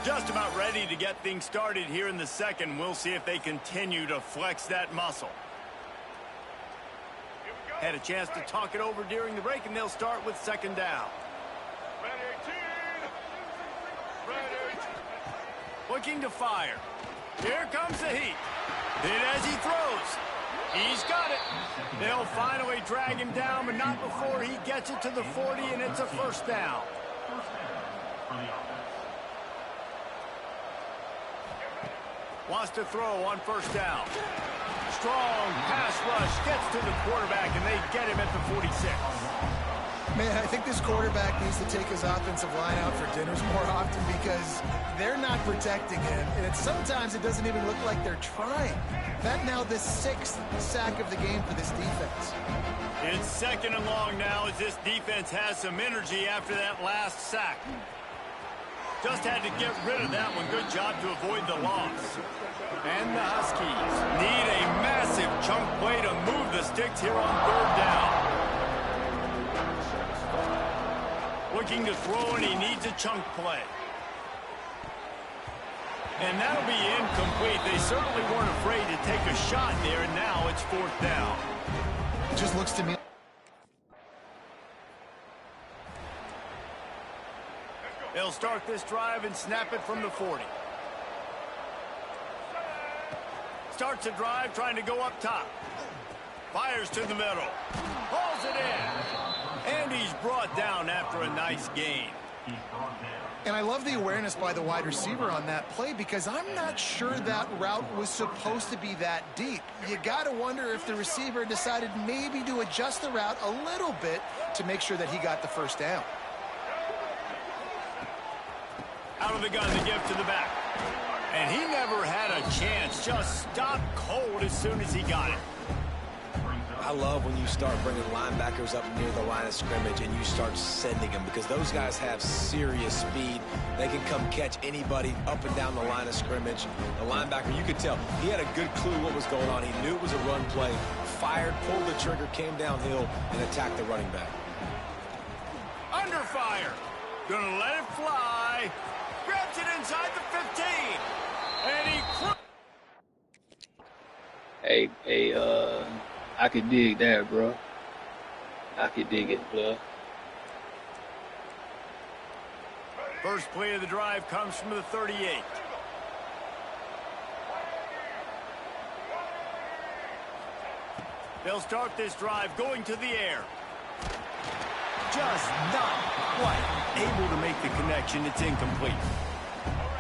Just about ready to get things started here in the second. We'll see if they continue to flex that muscle. Had a chance to talk it over during the break, and they'll start with second down. Looking to fire. Here comes the heat. Hit as he throws. He's got it. They'll finally drag him down, but not before he gets it to the 40, and it's a first down. Wants to throw on first down. Strong pass rush gets to the quarterback, and they get him at the 46. Man, I think this quarterback needs to take his offensive line out for dinners more often because they're not protecting him, and sometimes it doesn't even look like they're trying. That now the 6th sack of the game for this defense. It's second and long now as this defense has some energy after that last sack. Just had to get rid of that one. Good job to avoid the loss. And the Huskies need a massive chunk play to move the sticks here on third down. Looking to throw, and he needs a chunk play. And that'll be incomplete. They certainly weren't afraid to take a shot there, and now it's fourth down. It just looks to me. They'll start this drive and snap it from the 40. Starts a drive trying to go up top. Fires to the middle. Pulls it in. And he's brought down after a nice gain. And I love the awareness by the wide receiver on that play because I'm not sure that route was supposed to be that deep. You got to wonder if the receiver decided maybe to adjust the route a little bit to make sure that he got the first down. Out of the gun to give to the back. And he never had a chance. Just stopped cold as soon as he got it. I love when you start bringing linebackers up near the line of scrimmage and you start sending them because those guys have serious speed. They can come catch anybody up and down the line of scrimmage. The linebacker, you could tell, he had a good clue what was going on. He knew it was a run play, fired, pulled the trigger, came downhill, and attacked the running back. Under fire. Gonna let it fly. Grabs it inside the 15. And he I could dig that, bro. I could dig it, bro. First play of the drive comes from the 38. They'll start this drive going to the air. Just not quite able to make the connection. It's incomplete.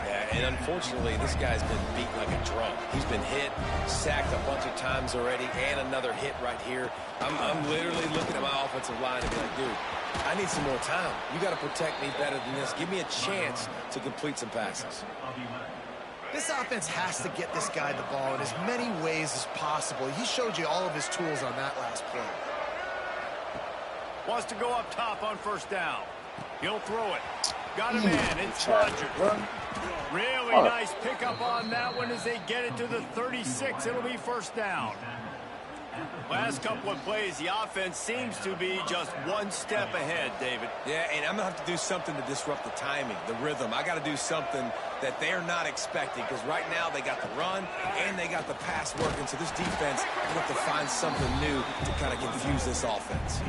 Yeah, and unfortunately, this guy's been beat like a drum. He's been hit, sacked a bunch of times already, and another hit right here. I'm literally looking at my offensive line and be like, dude, I need some more time. You got to protect me better than this. Give me a chance to complete some passes. This offense has to get this guy the ball in as many ways as possible. He showed you all of his tools on that last play. Wants to go up top on first down. He'll throw it. Got a man. It's Trojans. Really nice pickup on that one as they get it to the 36. It'll be first down. Last couple of plays, the offense seems to be just one step ahead, David. Yeah, and I'm going to have to do something to disrupt the timing, the rhythm. I got to do something that they're not expecting, because right now they got the run and they got the pass working. So this defense will have to find something new to kind of confuse this offense.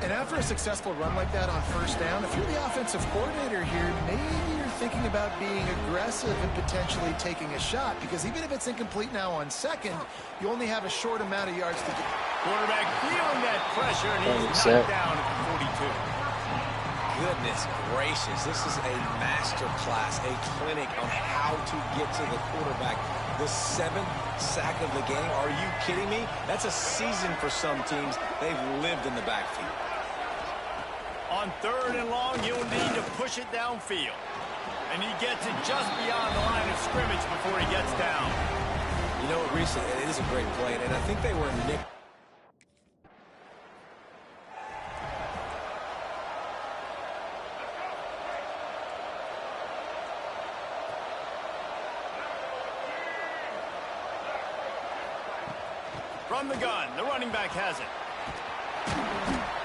And after a successful run like that on first down, if you're the offensive coordinator here, maybe you're thinking about being aggressive and potentially taking a shot, because even if it's incomplete now on second, you only have a short amount of yards to get. Quarterback feeling that pressure, and he's knocked down at the 42. Goodness gracious, this is a master class, a clinic on how to get to the quarterback. The 7th sack of the game. Are you kidding me? That's a season for some teams. They've lived in the backfield. On third and long, you'll need to push it downfield. And he gets it just beyond the line of scrimmage before he gets down. You know what, Reese, it is a great play, and I think they were nicked. From the gun, the running back has it.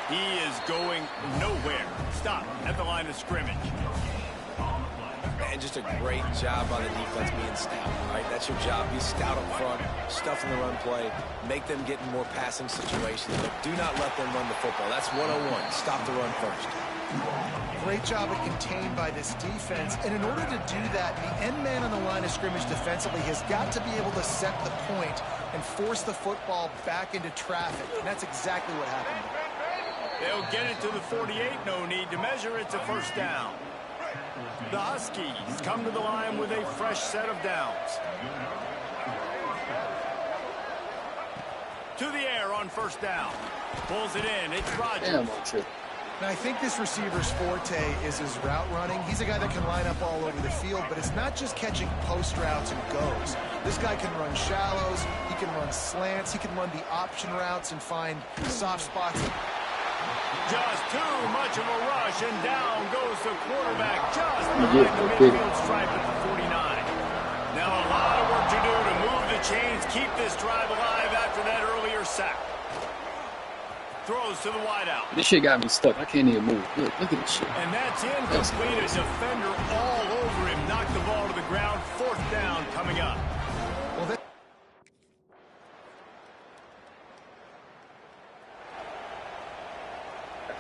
He is going nowhere. Stop at the line of scrimmage. And just a great job by the defense being stout, right? That's your job. Be stout up front, stuff in the run play, make them get in more passing situations, but do not let them run the football. That's 101. Stop the run first. Great job at contained by this defense. And in order to do that, the end man on the line of scrimmage defensively has got to be able to set the point and force the football back into traffic. And that's exactly what happened. They'll get it to the 48. No need to measure. It's a first down. The Huskies come to the line with a fresh set of downs. To the air on first down. Pulls it in. It's Rogers. Now, I think this receiver's forte is his route running. He's a guy that can line up all over the field, but it's not just catching post routes and goes. This guy can run shallows, he can run slants, he can run the option routes and find soft spots. Just too much of a rush, and down goes the quarterback just behind the midfield stripe at the 49. Now a lot of work to do to move the chains, keep this drive alive after that earlier sack. Throws to the wideout. This shit got me stuck. I can't even move. Look at this shit. And that's incomplete. A defender all over him. Knocked the ball to the ground. Fourth down coming up. Well,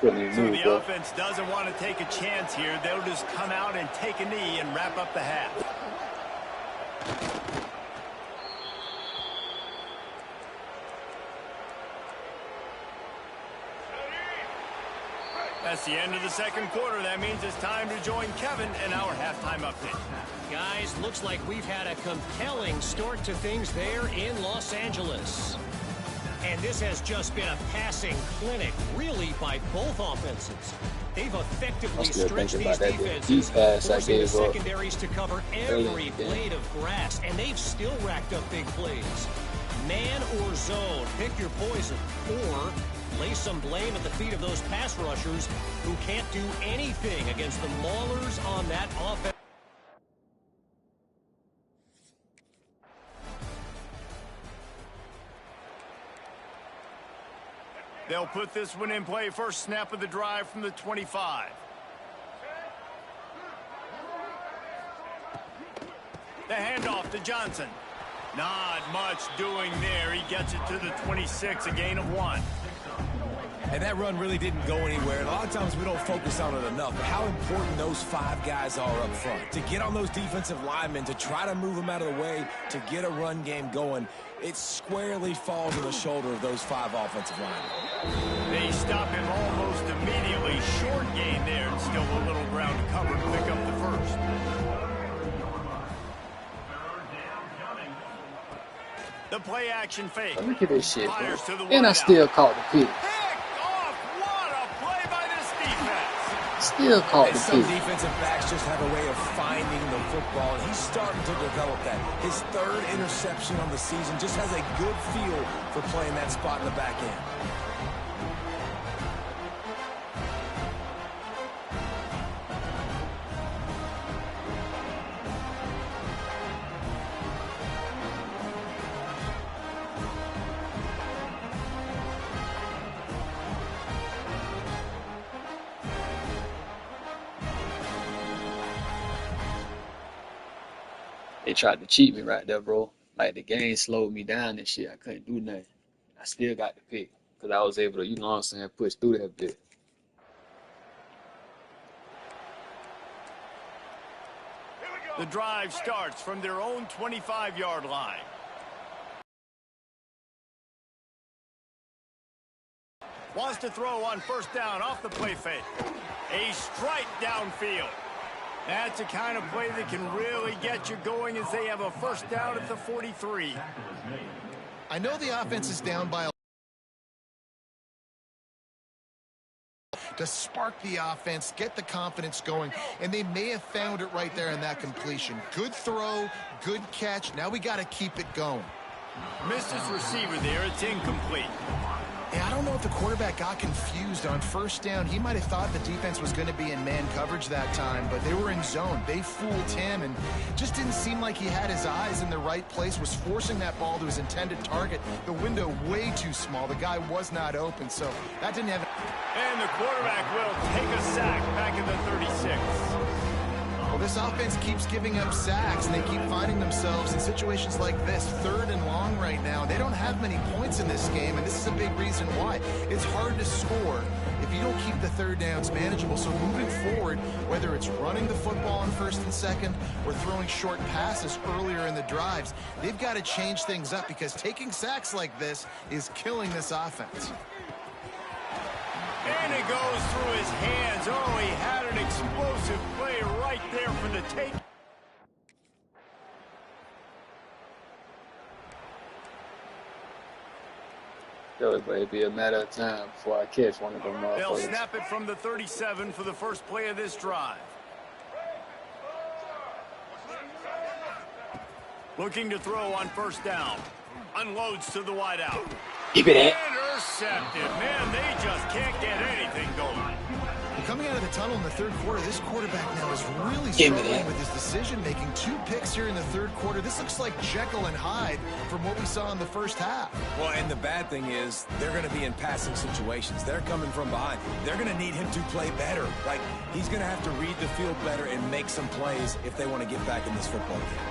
So the offense doesn't want to take a chance here. They'll just come out and take a knee and wrap up the half. That's the end of the second quarter. That means it's time to join Kevin in our halftime update. Guys, looks like we've had a compelling start to things there in Los Angeles. And this has just been a passing clinic, really, by both offenses. They've effectively stretched these defenses, forcing the secondaries to cover every blade of grass, and they've still racked up big plays. Man or zone, pick your poison, or lay some blame at the feet of those pass rushers who can't do anything against the maulers on that offense. They'll put this one in play. First snap of the drive from the 25. The handoff to Johnson. Not much doing there. He gets it to the 26, a gain of 1. And that run really didn't go anywhere. And a lot of times we don't focus on it enough. But how important those 5 guys are up front. To get on those defensive linemen, to try to move them out of the way, to get a run game going, it squarely falls on the shoulder of those 5 offensive linemen. They stop him almost immediately. Short gain there, and still a little ground to cover to pick up the first. The play action fake. Oh, look at this shit, bro. And And I still caught the pick. What a play by this defense. Still caught And the some pick. defensive backs just have a way of finding the football, and he's starting to develop that. His 3rd interception on the season, just has a good feel for playing that spot in the back end. They tried to cheat me right there, bro. Like, the game slowed me down and shit. I couldn't do nothing. I still got the pick because I was able to, you know what I'm saying, push through that bit. The drive starts from their own 25-yard line. Wants to throw on first down off the play fake. A strike downfield. That's the kind of play that can really get you going as they have a first down at the 43. I know the offense is down by a to spark the offense, get the confidence going, and they may have found it right there in that completion. Good throw, good catch. Now we got to keep it going. Missed his receiver there. It's incomplete. And I don't know if the quarterback got confused on first down. He might have thought the defense was going to be in man coverage that time, but they were in zone. They fooled him and just didn't seem like he had his eyes in the right place, was forcing that ball to his intended target. The window way too small. The guy was not open, so that didn't have... And the quarterback will take a sack back at the 36. Well, this offense keeps giving up sacks, and they keep finding themselves in situations like this, 3rd and long right now. They don't have many points in this game, and this is a big reason why. It's hard to score if you don't keep the 3rd downs manageable. So moving forward, whether it's running the football on 1st and 2nd or throwing short passes earlier in the drives, they've got to change things up because taking sacks like this is killing this offense. And it goes through his hands. Oh, he had an explosive play right there for the take. It'll be a matter of time before I catch one of them motherfuckers. They'll snap it from the 37 for the first play of this drive. Looking to throw on first down. Unloads to the wideout. Keep it in. Intercepted. Man, they just can't get anything going. Coming out of the tunnel in the 3rd quarter, this quarterback now is really struggling with his decision-making. 2 picks here in the 3rd quarter. This looks like Jekyll and Hyde from what we saw in the first half. Well, and the bad thing is they're going to be in passing situations. They're coming from behind. They're going to need him to play better. Like, he's going to have to read the field better and make some plays if they want to get back in this football game.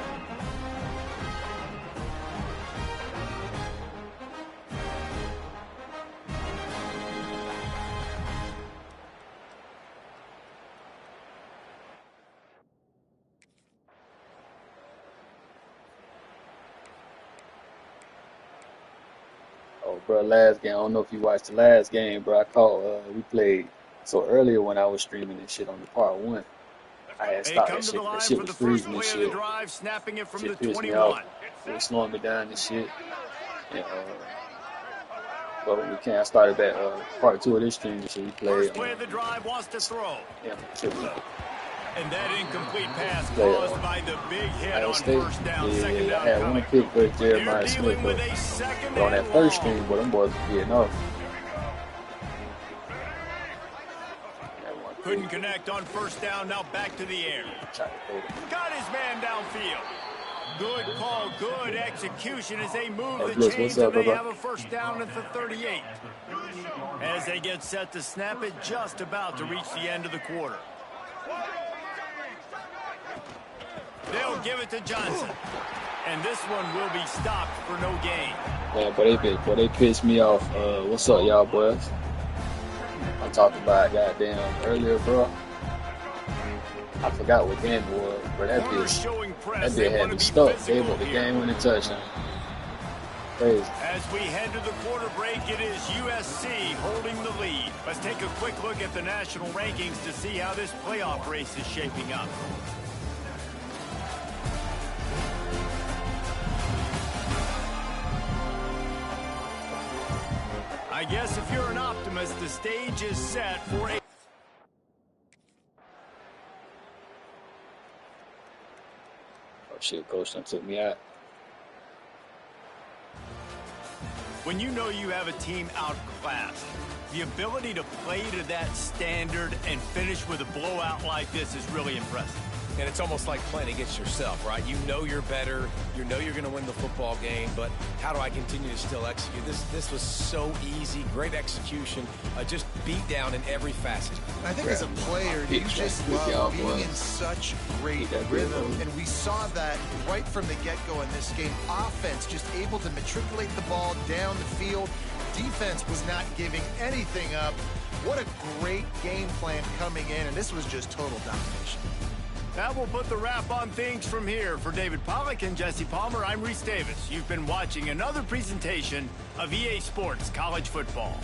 Bro, last game, I don't know if you watched the last game, bro. I caught, we played so earlier when I was streaming this shit on the part 1. I had stopped that shit. That shit was freezing and shit. Snapping it from Shit the pissed 21. me off. It was slowing me down and shit. And, but when we came, I started back part 2 of this stream and shit. We played. First play of the drive wants to throw. Yeah, And that incomplete pass caused by the big hit on first down, second down. I had one pick for Jeremiah Smith, but on that first stream, but them boys were getting off. Couldn't connect on first down, now back to the air. Got his man downfield. Good call, good execution as they move the chains and they have a first down at the 38. As they get set to snap it, just about to reach the end of the quarter. They'll give it to Johnson. And this one will be stopped for no gain. Man, but they pissed me off. What's up, y'all boys? I talked about goddamn earlier, bro. I forgot what game it was, but that bitch had me stuck. Gave up the game-winning touchdown. Crazy. As we head to the quarter break, it is USC holding the lead. Let's take a quick look at the national rankings to see how this playoff race is shaping up. I guess if you're an optimist, the stage is set for a... Oh shit, coach done took me out. When you know you have a team outclassed, the ability to play to that standard and finish with a blowout like this is really impressive. And it's almost like playing against yourself, right? You know you're better. You know you're going to win the football game, but how do I continue to still execute? This was so easy. Great execution. Just beat down in every facet. I think as a player, you just love being in such great rhythm. And we saw that right from the get-go in this game. Offense just able to matriculate the ball down the field. Defense was not giving anything up. What a great game plan coming in, and this was just total domination. That will put the wrap on things from here. For David Pollack and Jesse Palmer, I'm Reese Davis. You've been watching another presentation of EA Sports College Football.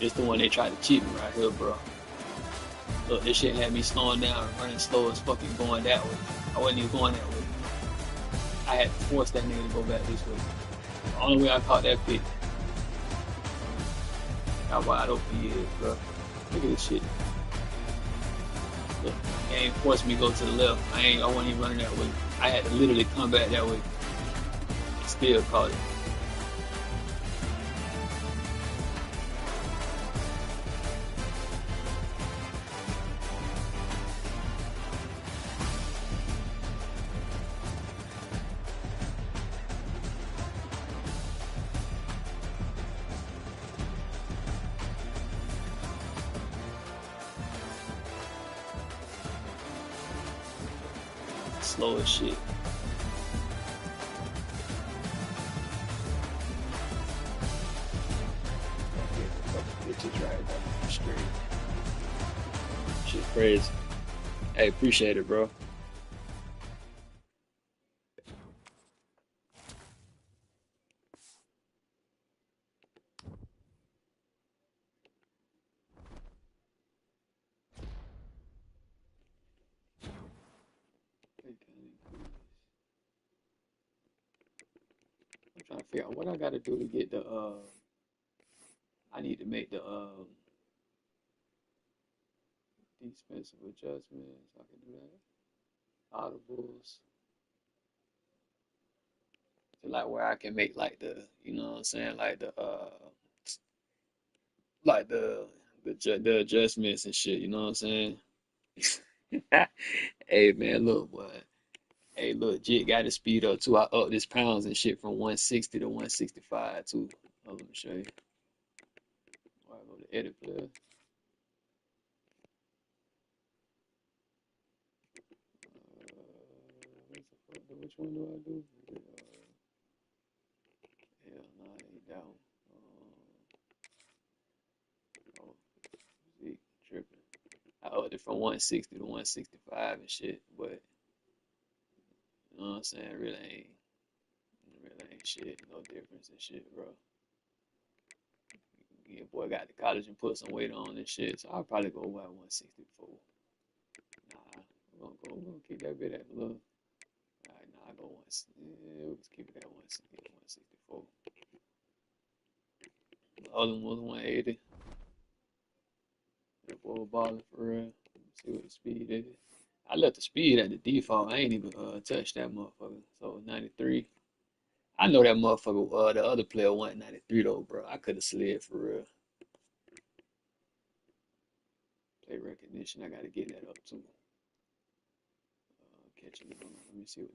It's the one they tried to cheat me right here, bro. Look, this shit had me slowing down and running slow as fucking going that way. I wasn't even going that way. I had to force that nigga to go back this way. The only way I caught that pick. How wide open he is, bro. Look at this shit. Look, he ain't forced me to go to the left. I wasn't even running that way. I had to literally come back that way. And still caught it. Slow as shit. Bitches right down the street. Shit crazy. Hey, appreciate it, bro. I'm trying to figure out what I gotta do to get the I need to make the defensive adjustments. I can do that. Audibles. So like where I can make like the, you know what I'm saying, like the adjustments and shit, you know what I'm saying? Hey man, look boy. Hey, look, Jit got his speed up too. I upped his pounds and shit from 160 to 165 too. Hold on, let me show you. I go to edit player. Which one do I do? Hell no, I ain't that one. Oh, see, tripping. I upped it from 160 to 165 and shit, but you know what I'm saying? Really ain't shit, no difference and shit, bro. Yeah, boy got to college and put some weight on and shit. So I'll probably go about 164. Nah, we're gonna keep that bit at low. Alright, nah, I go we'll just keep it at 164. The other one was 180. That boy was balling for real. Let's see what the speed is. I left the speed at the default. I ain't even touched that motherfucker. So 93. I know that motherfucker, the other player went 93 though, bro. I could have slid for real. Play recognition, I gotta get that up too. Catching it on. Let me see what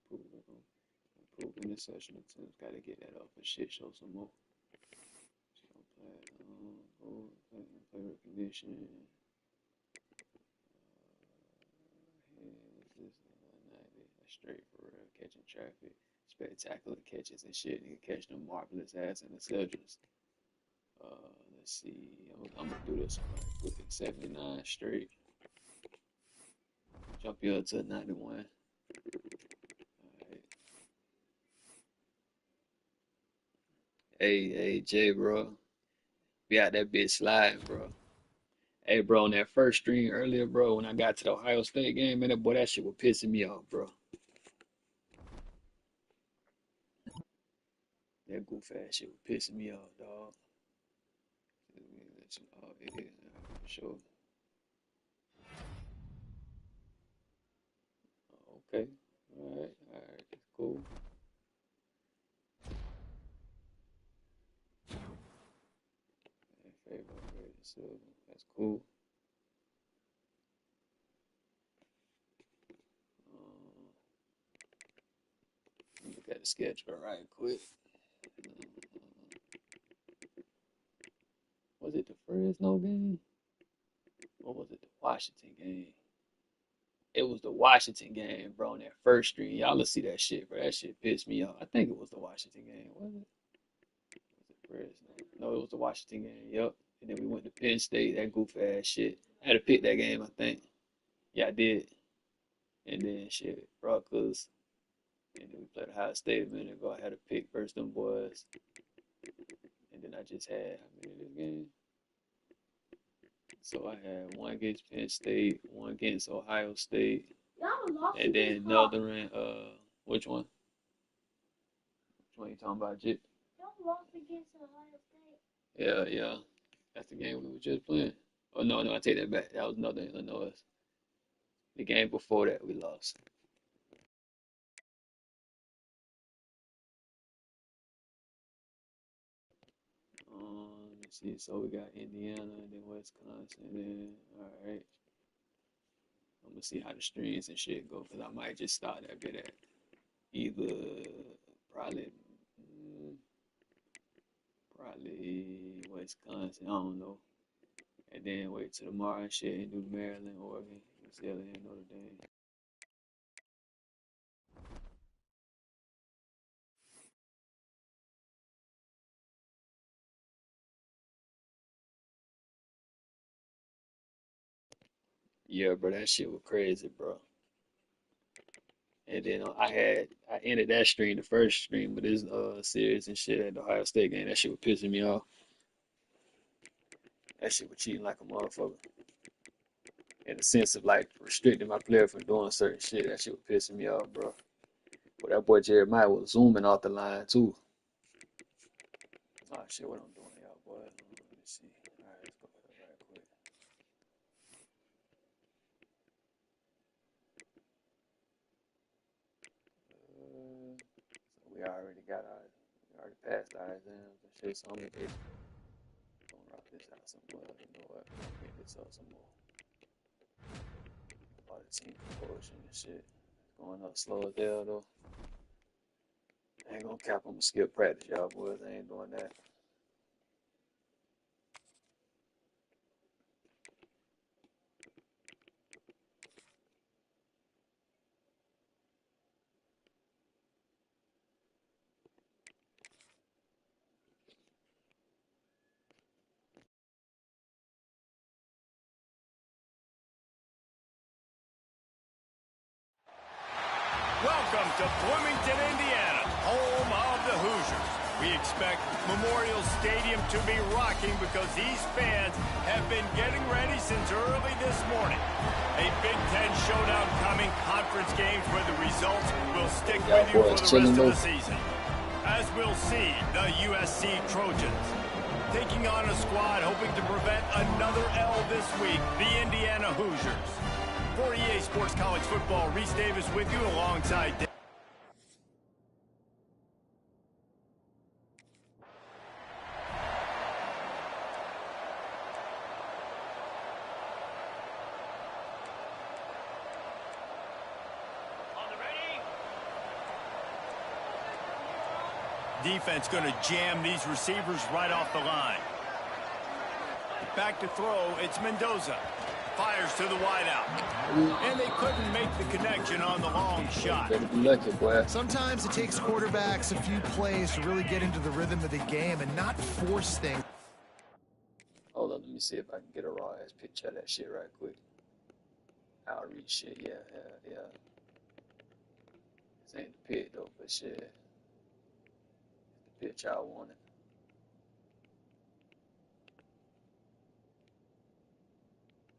the improve interception attempts. Gotta get that up and shit. Show some more. Play recognition. That's straight for real. Catching traffic. Spectacular catches and shit. You can catch them marvelous ass interceptions. Let's see. I'm gonna do this one right quick. 79 straight. Jump you up to 91. Alright. Hey, Jay, bro. Be out that bitch sliding, bro. Hey, bro, on that first stream earlier, bro, when I got to the Ohio State game, man, boy, that shit was pissing me off, bro. That goof ass shit was pissing me off, dog. Yeah, for sure. Okay. Alright, that's cool. That's cool. Look at the schedule right quick. Was it the Fresno game? Or was it the Washington game? It was the Washington game, bro, on that first stream. Y'all will see that shit, bro. That shit pissed me off. I think it was the Washington game, was it? Was it Fresno? No, it was the Washington game, yep. And then we went to Penn State, that goof ass shit. I had to pick that game, I think. Yeah, I did. And then shit, Rutgers. And then we played Ohio State a minute ago. I had to pick first them boys. And then I just had, how many of this game? So I had one against Penn State, one against Ohio State, and then another in, which one? Which one you talking about, Jit? Y'all lost against Ohio State. Yeah. That's the game we were just playing. Oh, no, I take that back. That was another Illinois. The game before that, we lost. Let me see. So we got Indiana and then Wisconsin. And then, all right. I'm going to see how the streams and shit go because I might just start that bit at either probably Wisconsin. I don't know. And then wait till tomorrow and shit and do Maryland, Oregon, UCLA, and Notre Dame. Yeah, bro, that shit was crazy, bro. And then I ended that stream, the first stream with this series and shit at the Ohio State game. That shit was pissing me off. That shit was cheating like a motherfucker. In the sense of like restricting my player from doing certain shit. That shit was pissing me off, bro. But that boy Jeremiah was zooming off the line too. Oh shit, what I'm doing, y'all, boy. Let me see. Alright, let's go right quick. So we already passed our exams and shit, so I'm gonna rock this out some more. You know what? Get this up some more. All the team composure and shit. It's going up slow as hell though. I ain't gonna cap, I'm gonna skip practice, y'all boys. I ain't doing that. Welcome to Bloomington, Indiana, home of the Hoosiers. We expect Memorial Stadium to be rocking because these fans have been getting ready since early this morning. A Big Ten showdown coming, conference games where the results will stick with you for the rest of the season. As we'll see, the USC Trojans taking on a squad hoping to prevent another L this week, the Indiana Hoosiers. For EA Sports College Football, Reese Davis with you alongside Dave. Defense going to jam these receivers right off the line. Back to throw, it's Mendoza. Fires to the wideout. And they couldn't make the connection on the long shot. Sometimes it takes quarterbacks a few plays to really get into the rhythm of the game and not force things. Hold on, let me see if I can get a raw ass picture of that shit right quick. Outreach shit, yeah. This ain't the pit though, but shit. Pitch I wanted.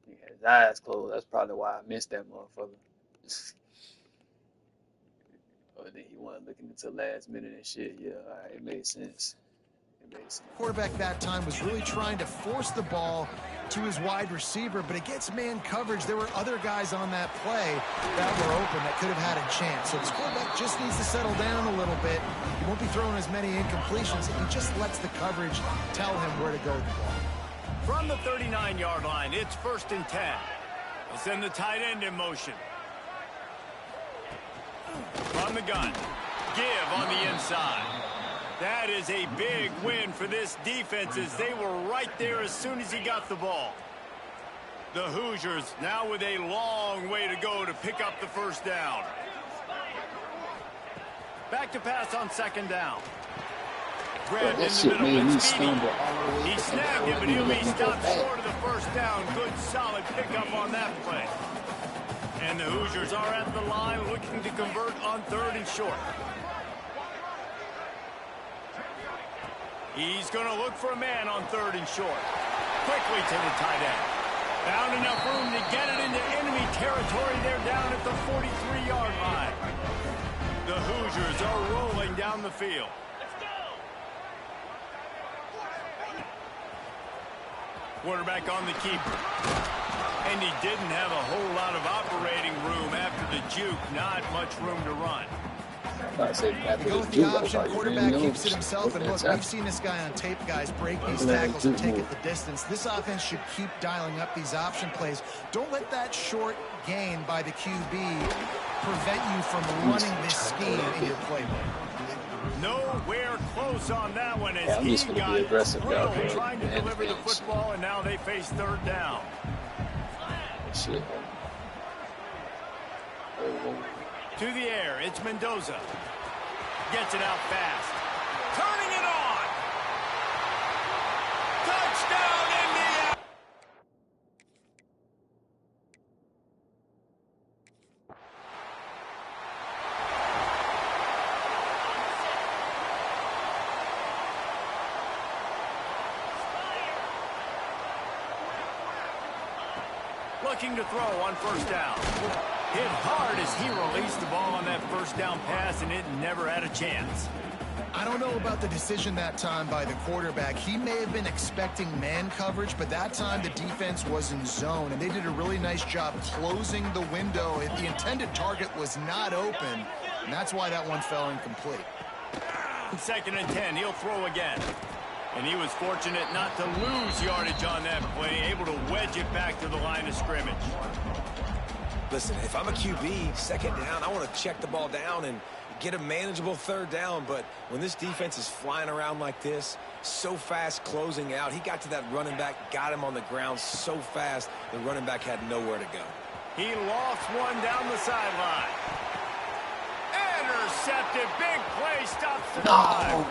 He had his eyes closed. That's probably why I missed that motherfucker. But then he wasn't looking until last minute and shit. Yeah, all right, it made sense. Quarterback that time was really trying to force the ball to his wide receiver, but against man coverage, there were other guys on that play that were open that could have had a chance. So this quarterback just needs to settle down a little bit. He won't be throwing as many incompletions if he just lets the coverage tell him where to go with the ball. From the 39-yard line, it's 1st and 10. They'll send the tight end in motion. From the gun, give on the inside. That is a big win for this defense as they were right there as soon as he got the ball. The Hoosiers now with a long way to go to pick up the first down. Back to pass on 2nd down. Grab in the middle with Speedy. He snagged it, but he'll be stopped short of the first down. Good, solid pickup on that play. And the Hoosiers are at the line looking to convert on 3rd and short. He's going to look for a man on 3rd and short. Quickly to the tight end. Found enough room to get it into enemy territory. They're down at the 43-yard line. The Hoosiers are rolling down the field. Quarterback on the keeper. And he didn't have a whole lot of operating room after the juke. Not much room to run. Go with the option, quarterback keeps it himself, and look, we've seen this guy on tape, guys, break these tackles and take it the distance. This offense should keep dialing up these option plays. Don't let that short gain by the QB prevent you from running this scheme in your playbook. Nowhere close on that one as he got thrilled trying to deliver the football, and now they face 3rd down. Shit. To the air, it's Mendoza. Gets it out fast. Turning it on. Touchdown, Indiana! Looking to throw on 1st down. Hit hard as he released the ball on that 1st down pass, and it never had a chance. I don't know about the decision that time by the quarterback. He may have been expecting man coverage, but that time the defense was in zone, and they did a really nice job closing the window. The intended target was not open, and that's why that one fell incomplete. 2nd and 10, he'll throw again. And he was fortunate not to lose yardage on that play, able to wedge it back to the line of scrimmage. Listen, if I'm a QB, 2nd down, I want to check the ball down and get a manageable 3rd down. But when this defense is flying around like this, so fast closing out, he got to that running back, got him on the ground so fast, the running back had nowhere to go. He lost one down the sideline. Intercepted. Big play. Stops the drive.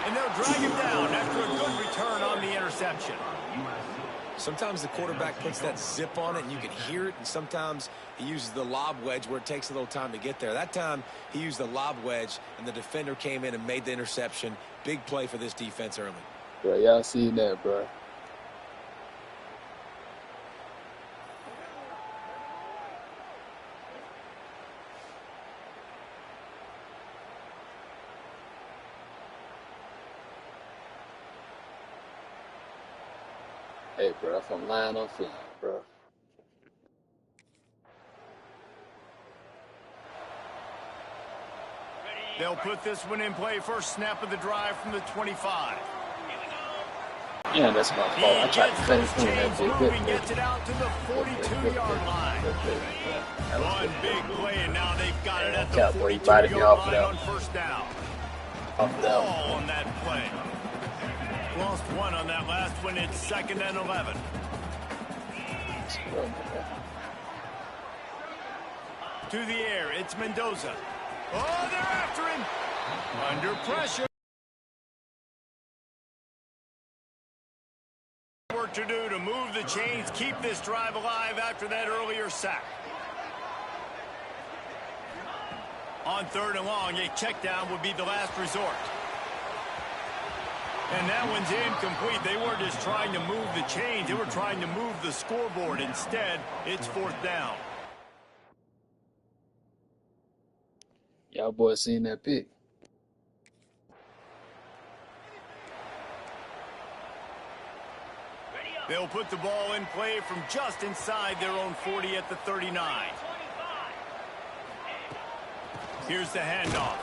And they'll drag him down after a good return on the interception. Sometimes the quarterback puts that zip on it and you can hear it, and sometimes he uses the lob wedge where it takes a little time to get there. That time he used the lob wedge and the defender came in and made the interception. Big play for this defense early. Bro, y'all seen that, bro. Hey, bro, if I'm lying, I'm flying, bro. They'll put this one in play. First snap of the drive from the 25. Yeah, that's my fault. I tried to cut it through that big moving, gets it out to the 42-yard line. One big play, and now they've got it at the 42-yard line on first down. Ball on that play. Lost one on that last one. It's 2nd and 11. To the air, it's Mendoza. Oh, they're after him. Under pressure. Work to do to move the chains, keep this drive alive after that earlier sack. On 3rd and long, a check down would be the last resort. And that one's incomplete. They weren't just trying to move the chains. They were trying to move the scoreboard. Instead, it's 4th down. Y'all boys seen that pick. They'll put the ball in play from just inside their own 40 at the 39. Here's the handoff.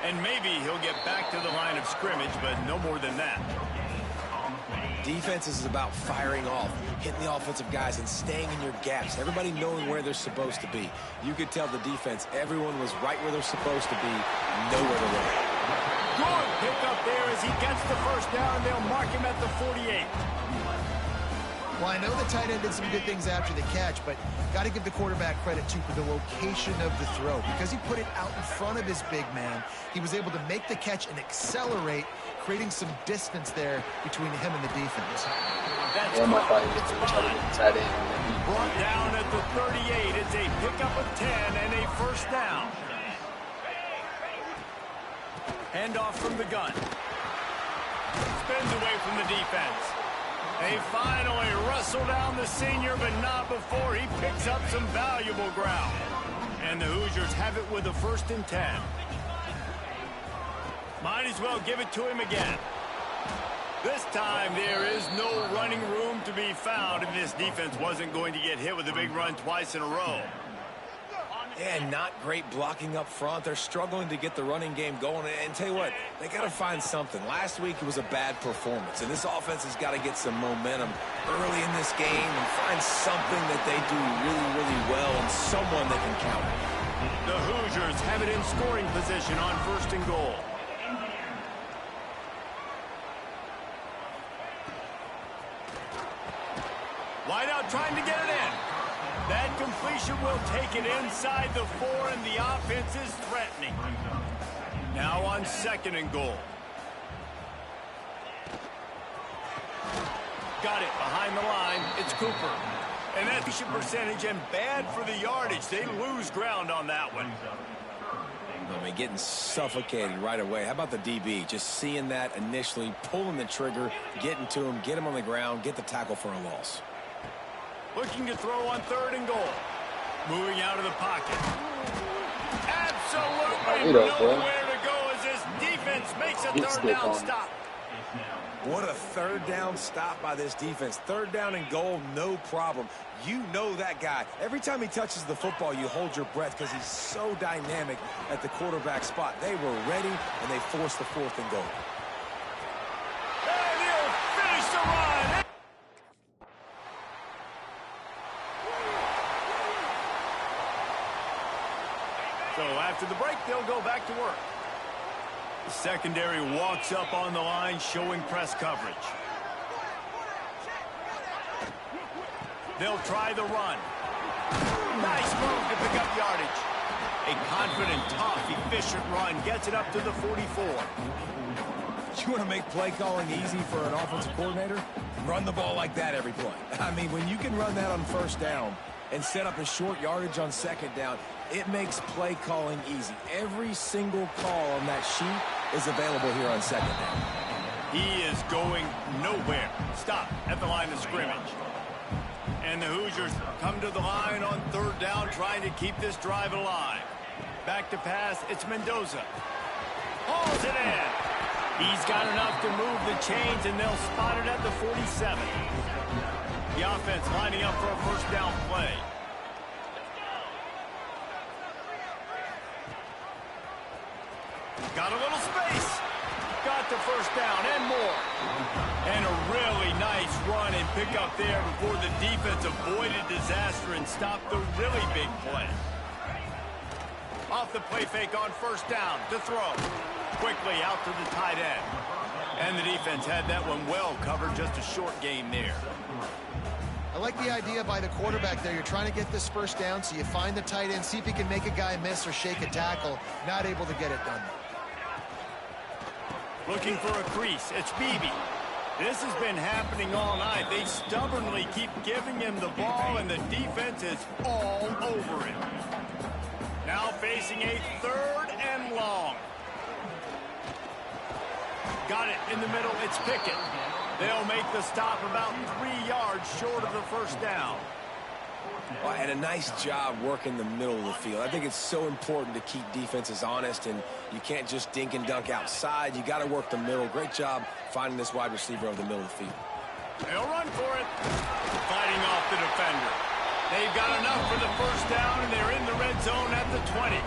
And maybe he'll get back to the line of scrimmage, but no more than that. Defense is about firing off, hitting the offensive guys, and staying in your gaps. Everybody knowing where they're supposed to be. You could tell the defense, everyone was right where they're supposed to be, nowhere to run. Good pick up there as he gets the first down. They'll mark him at the 48. Well, I know the tight end did some good things after the catch, but got to give the quarterback credit, too, for the location of the throw. Because he put it out in front of his big man, he was able to make the catch and accelerate, creating some distance there between him and the defense. That's Brought down at the 38. It's a pickup of 10 and a first down. Handoff from the gun. Spins away from the defense. They finally wrestle down the senior, but not before he picks up some valuable ground. And the Hoosiers have it with a 1st and 10. Might as well give it to him again. This time there is no running room to be found, and this defense wasn't going to get hit with a big run twice in a row. Yeah, not great blocking up front. They're struggling to get the running game going. And tell you what, they got to find something. Last week it was a bad performance, and this offense has got to get some momentum early in this game and find something that they do really, really well and someone they can count on. The Hoosiers have it in scoring position on 1st and goal. Wide out trying to get it in. That completion will take it inside the 4, and the offense is threatening. Now on 2nd and goal. Got it behind the line. It's Cooper. And that percentage and bad for the yardage. They lose ground on that one. I mean, getting suffocated right away. How about the DB? Just seeing that initially, pulling the trigger, getting to him, get him on the ground, get the tackle for a loss. Looking to throw on 3rd and goal. Moving out of the pocket. Absolutely nowhere to go as this defense makes a 3rd down stop. What a 3rd down stop by this defense. 3rd down and goal, no problem. You know that guy. Every time he touches the football, you hold your breath because he's so dynamic at the quarterback spot. They were ready, and they forced the 4th and goal. And he'll finish the run. So after the break, they'll go back to work. The secondary walks up on the line, showing press coverage. They'll try the run. Nice move to pick up yardage. A confident, tough, efficient run gets it up to the 44. You want to make play calling easy for an offensive coordinator? Run the ball like that every play. I mean, when you can run that on first down and set up a short yardage on second down, it makes play calling easy. Every single call on that sheet is available here on second down. He is going nowhere. Stop at the line of scrimmage. And the Hoosiers come to the line on third down, trying to keep this drive alive. Back to pass, it's Mendoza. Hauls it in. He's got enough to move the chains, and they'll spot it at the 47. The offense lining up for a first down play. Got a little space. Got the first down and more. And a really nice run and pick up there before the defense avoided disaster and stopped the really big play. Off the play fake on first down to throw. Quickly out to the tight end. And the defense had that one well covered, just a short gain there. I like the idea by the quarterback there. You're trying to get this first down, so you find the tight end, see if he can make a guy miss or shake a tackle. Not able to get it done. Looking for a crease. It's Beebe. This has been happening all night. They stubbornly keep giving him the ball, and the defense is all over it. Now facing a third and long. Got it in the middle. It's Pickett. They'll make the stop about 3 yards short of the first down. Well, and a nice job working the middle of the field. I think it's so important to keep defenses honest, and you can't just dink and dunk outside. You got to work the middle. Great job finding this wide receiver over the middle of the field. They'll run for it. Fighting off the defender. They've got enough for the first down, and they're in the red zone at the 20.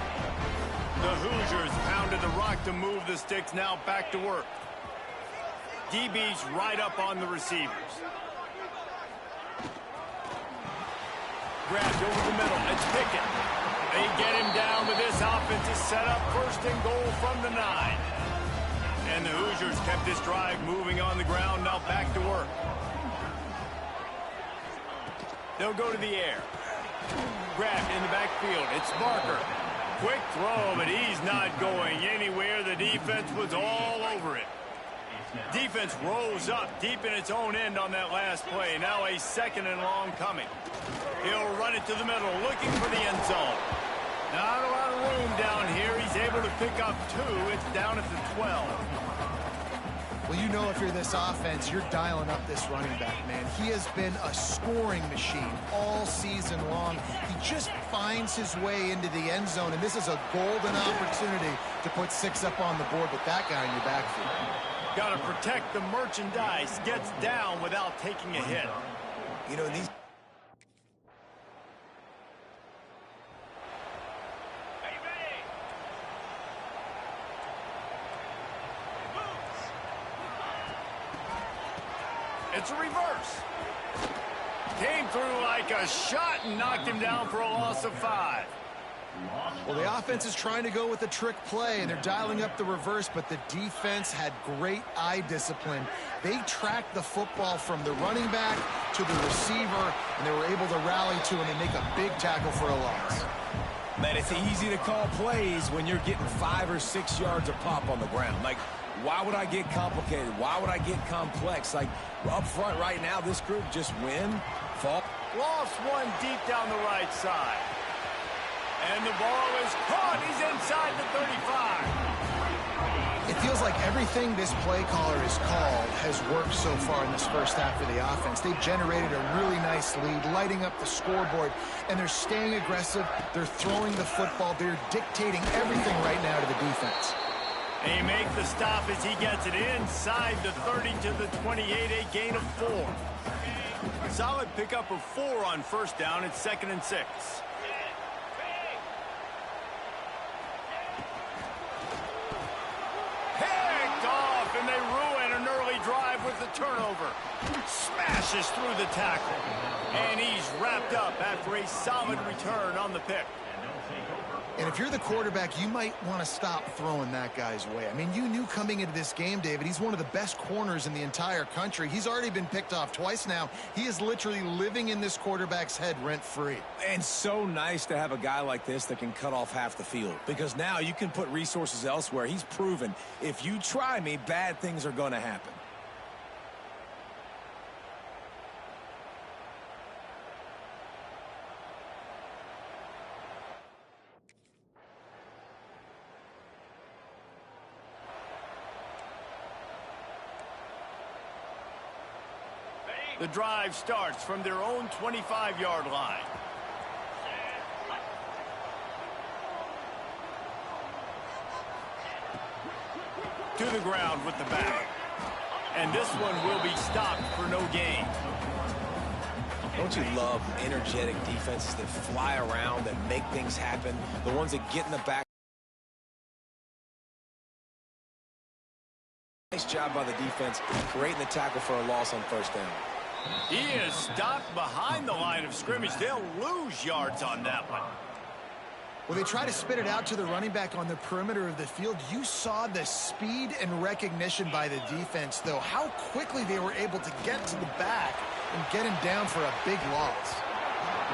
The Hoosiers pounded the rock to move the sticks. Now back to work. DB's right up on the receivers. Grabbed over the middle. It's Pickett. They get him down, but this offense is set up first and goal from the 9. And the Hoosiers kept this drive moving on the ground. Now back to work. They'll go to the air. Grabbed in the backfield. It's Barker. Quick throw, but he's not going anywhere. The defense was all over it. Defense rose up deep in its own end on that last play. Now a second and long coming. He'll run it to the middle, looking for the end zone. Not a lot of room down here. He's able to pick up 2. It's down at the 12. Well, you know if you're this offense, you're dialing up this running back, man. He has been a scoring machine all season long. He just finds his way into the end zone, and this is a golden opportunity to put 6 up on the board with that guy in your backfield. Got to protect the merchandise. Gets down without taking a hit. You know, these... It's a reverse. Came through like a shot and knocked him down for a loss of 5. Well, the offense is trying to go with a trick play, and they're dialing up the reverse, but the defense had great eye discipline. They tracked the football from the running back to the receiver, and they were able to rally to him and make a big tackle for a loss. Man, it's easy to call plays when you're getting 5 or 6 yards of pop on the ground. Like, why would I get complicated? Why would I get complex? Like, up front right now, this group just win, fall. Lost one deep down the right side. And the ball is caught. He's inside the 35. It feels like everything this play caller has called has worked so far in this first half for the offense. They've generated a really nice lead, lighting up the scoreboard, and they're staying aggressive. They're throwing the football. They're dictating everything right now to the defense. They make the stop as he gets it inside the 30 to the 28, a gain of 4. Solid pickup of 4 on first down. It's 2nd and 6. Picked off, and they ruin an early drive with the turnover. Smashes through the tackle. And he's wrapped up after a solid return on the pick. And if you're the quarterback, you might want to stop throwing that guy's way. I mean, you knew coming into this game, David, he's one of the best corners in the entire country. He's already been picked off twice now. He is literally living in this quarterback's head rent-free. And so nice to have a guy like this that can cut off half the field, because now you can put resources elsewhere. He's proven if you try me, bad things are going to happen. The drive starts from their own 25-yard line. To the ground with the back. And this one will be stopped for no gain. Don't you love energetic defenses that fly around, that make things happen? The ones that get in the back. Nice job by the defense, creating the tackle for a loss on first down. He is stopped behind the line of scrimmage. They'll lose yards on that one. Well, they try to spit it out to the running back on the perimeter of the field. You saw the speed and recognition by the defense, though, how quickly they were able to get to the back and get him down for a big loss.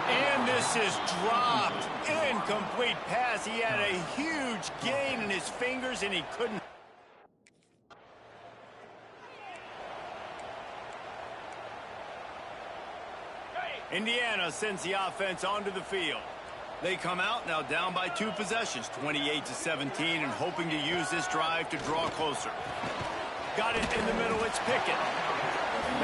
And this is dropped. Incomplete pass. He had a huge gain in his fingers, and he couldn't. Indiana sends the offense onto the field. They come out now down by 2 possessions, 28-17, and hoping to use this drive to draw closer. Got it in the middle. It's Pickett.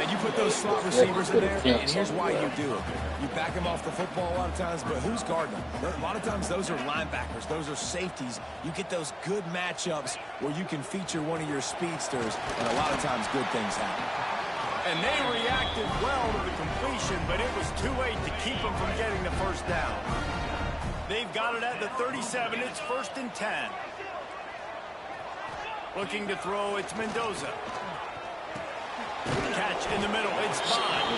Man, you put those slot receivers in there, and here's why you do it. You back them off the football a lot of times, but who's guarding them? A lot of times those are linebackers. Those are safeties. You get those good matchups where you can feature one of your speedsters, and a lot of times good things happen. And they reacted well to the completion, but it was too late to keep them from getting the first down. They've got it at the 37. It's 1st and 10. Looking to throw, it's Mendoza. Catch in the middle, it's Bond.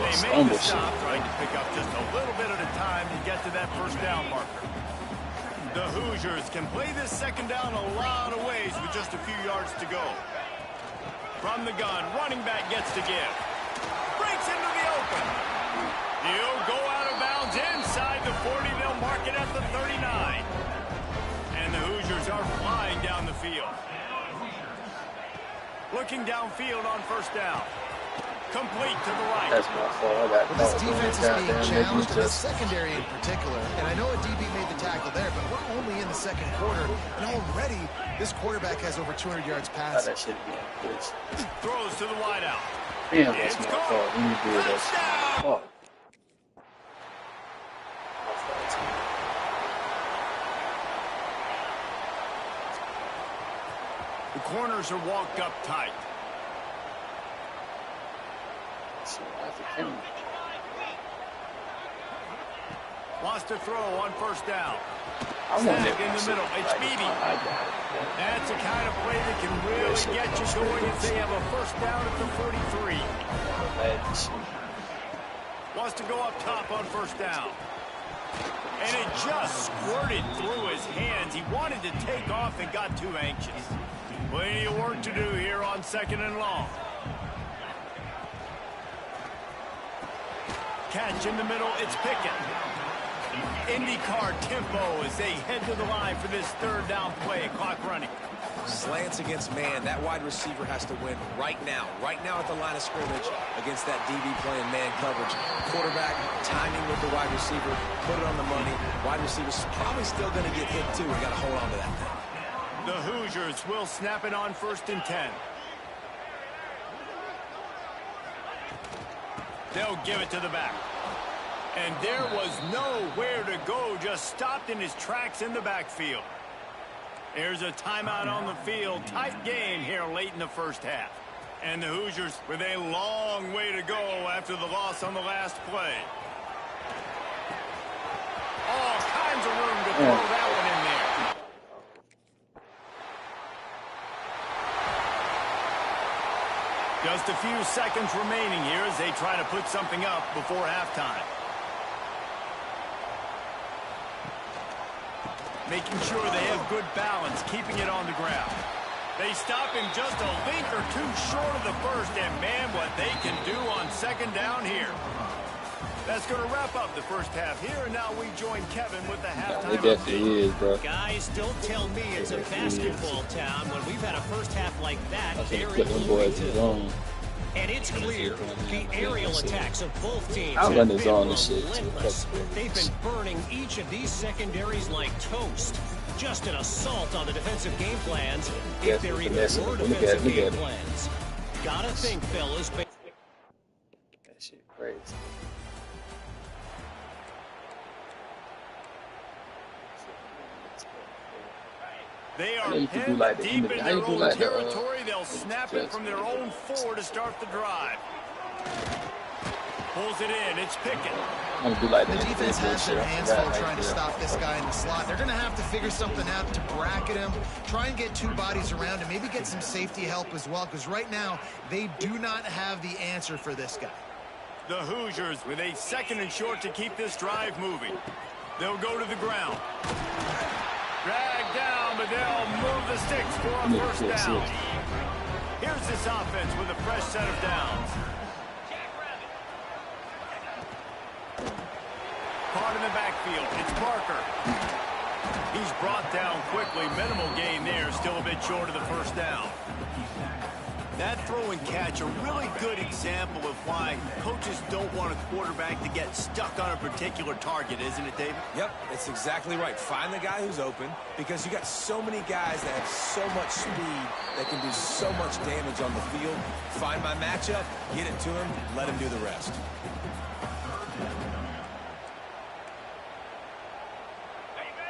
They made the stop, trying to pick up just a little bit at a time to get to that first down marker. The Hoosiers can play this second down a lot of ways with just a few yards to go. From the gun, running back gets to give. Breaks into the open. He'll go out of bounds inside the 40. They'll mark it at the 39. And the Hoosiers are flying down the field. Looking downfield on first down. Complete to the right. That's my fault. Well, this defense is being challenged in the secondary in particular. And I know a DB made the tackle there, but we're only in the second quarter. And already, this quarterback has over 200 yards passing. That should be good. Throws to the wideout. Damn, that's my fault. You need to do this. Fuck. The corners are walked up tight. Wants to throw on first down. Snap in the middle. It's Beatty. That's the kind of play that can really get you going if they have a first down at the 43. Wants to go up top on first down. And it just squirted through his hands. He wanted to take off and got too anxious. Plenty of work to do here on 2nd and long. Catch in the middle, it's Pickett. IndyCar tempo as they head to the line for this 3rd down play, clock running. Slants against man, that wide receiver has to win right now at the line of scrimmage against that DB playing man coverage. Quarterback, timing with the wide receiver, put it on the money. Wide receiver's probably still going to get hit too. We got to hold on to that thing. The Hoosiers will snap it on 1st and 10. They'll give it to the back. And there was nowhere to go, just stopped in his tracks in the backfield. There's a timeout on the field. Tight game here late in the first half. And the Hoosiers with a long way to go after the loss on the last play. All kinds of room to throw that one in there. Just a few seconds remaining here as they try to put something up before halftime. Making sure they have good balance, keeping it on the ground. They stop him just a link or two short of the first, and man, what they can do on second down here. That's going to wrap up the first half here, and now we join Kevin with the halftime. It definitely is, bro. Guys, don't tell me it's a basketball town when we've had a first half like that. They're in Bloomington. And it's clear the aerial attacks of both teams I'll have run this been on this shit. relentless. They've been burning each of these secondaries like toast. Just an assault on the defensive game plans, if there even were defensive game plans. Gotta think, fellas. That shit crazy. They are pinned like deep in their own territory. They'll snap it from their own 4 to start the drive. Pulls it in. It's Pickett. The defense has their hands full trying to stop this guy in the slot. They're going to have to figure something out to bracket him, try and get 2 bodies around him, maybe get some safety help as well, because right now they do not have the answer for this guy. The Hoosiers with a 2nd and short to keep this drive moving. They'll go to the ground. Drag down, but they'll move the sticks for a first down. Here's this offense with a fresh set of downs. Caught in the backfield. It's Parker. He's brought down quickly. Minimal gain there. Still a bit short of the first down. That throw and catch, a really good example of why coaches don't want a quarterback to get stuck on a particular target, isn't it, David? Yep, it's exactly right. Find the guy who's open, because you got so many guys that have so much speed that can do so much damage on the field. Find my matchup, get it to him, let him do the rest.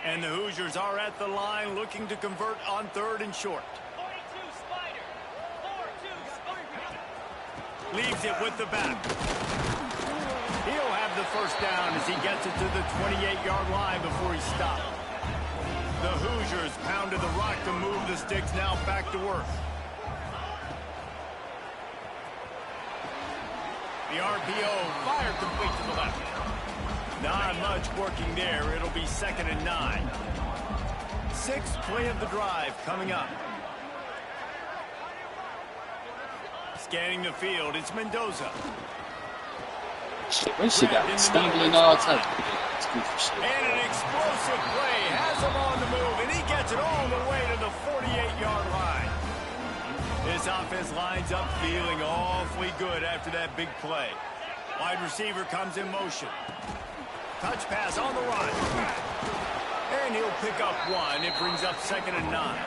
And the Hoosiers are at the line looking to convert on 3rd and short. Leaves it with the back. He'll have the first down as he gets it to the 28-yard line before he stopped. The Hoosiers pounded the rock to move the sticks, now back to work. The RPO fired complete to the left. Not much working there. It'll be 2nd and 9. 6th play of the drive coming up. Scanning the field, it's Mendoza. Shit, she got stumbling all time. And an explosive play has him on the move, and he gets it all the way to the 48-yard line. This offense lines up feeling awfully good after that big play. Wide receiver comes in motion. Touch pass on the run. And he'll pick up 1. It brings up 2nd and 9.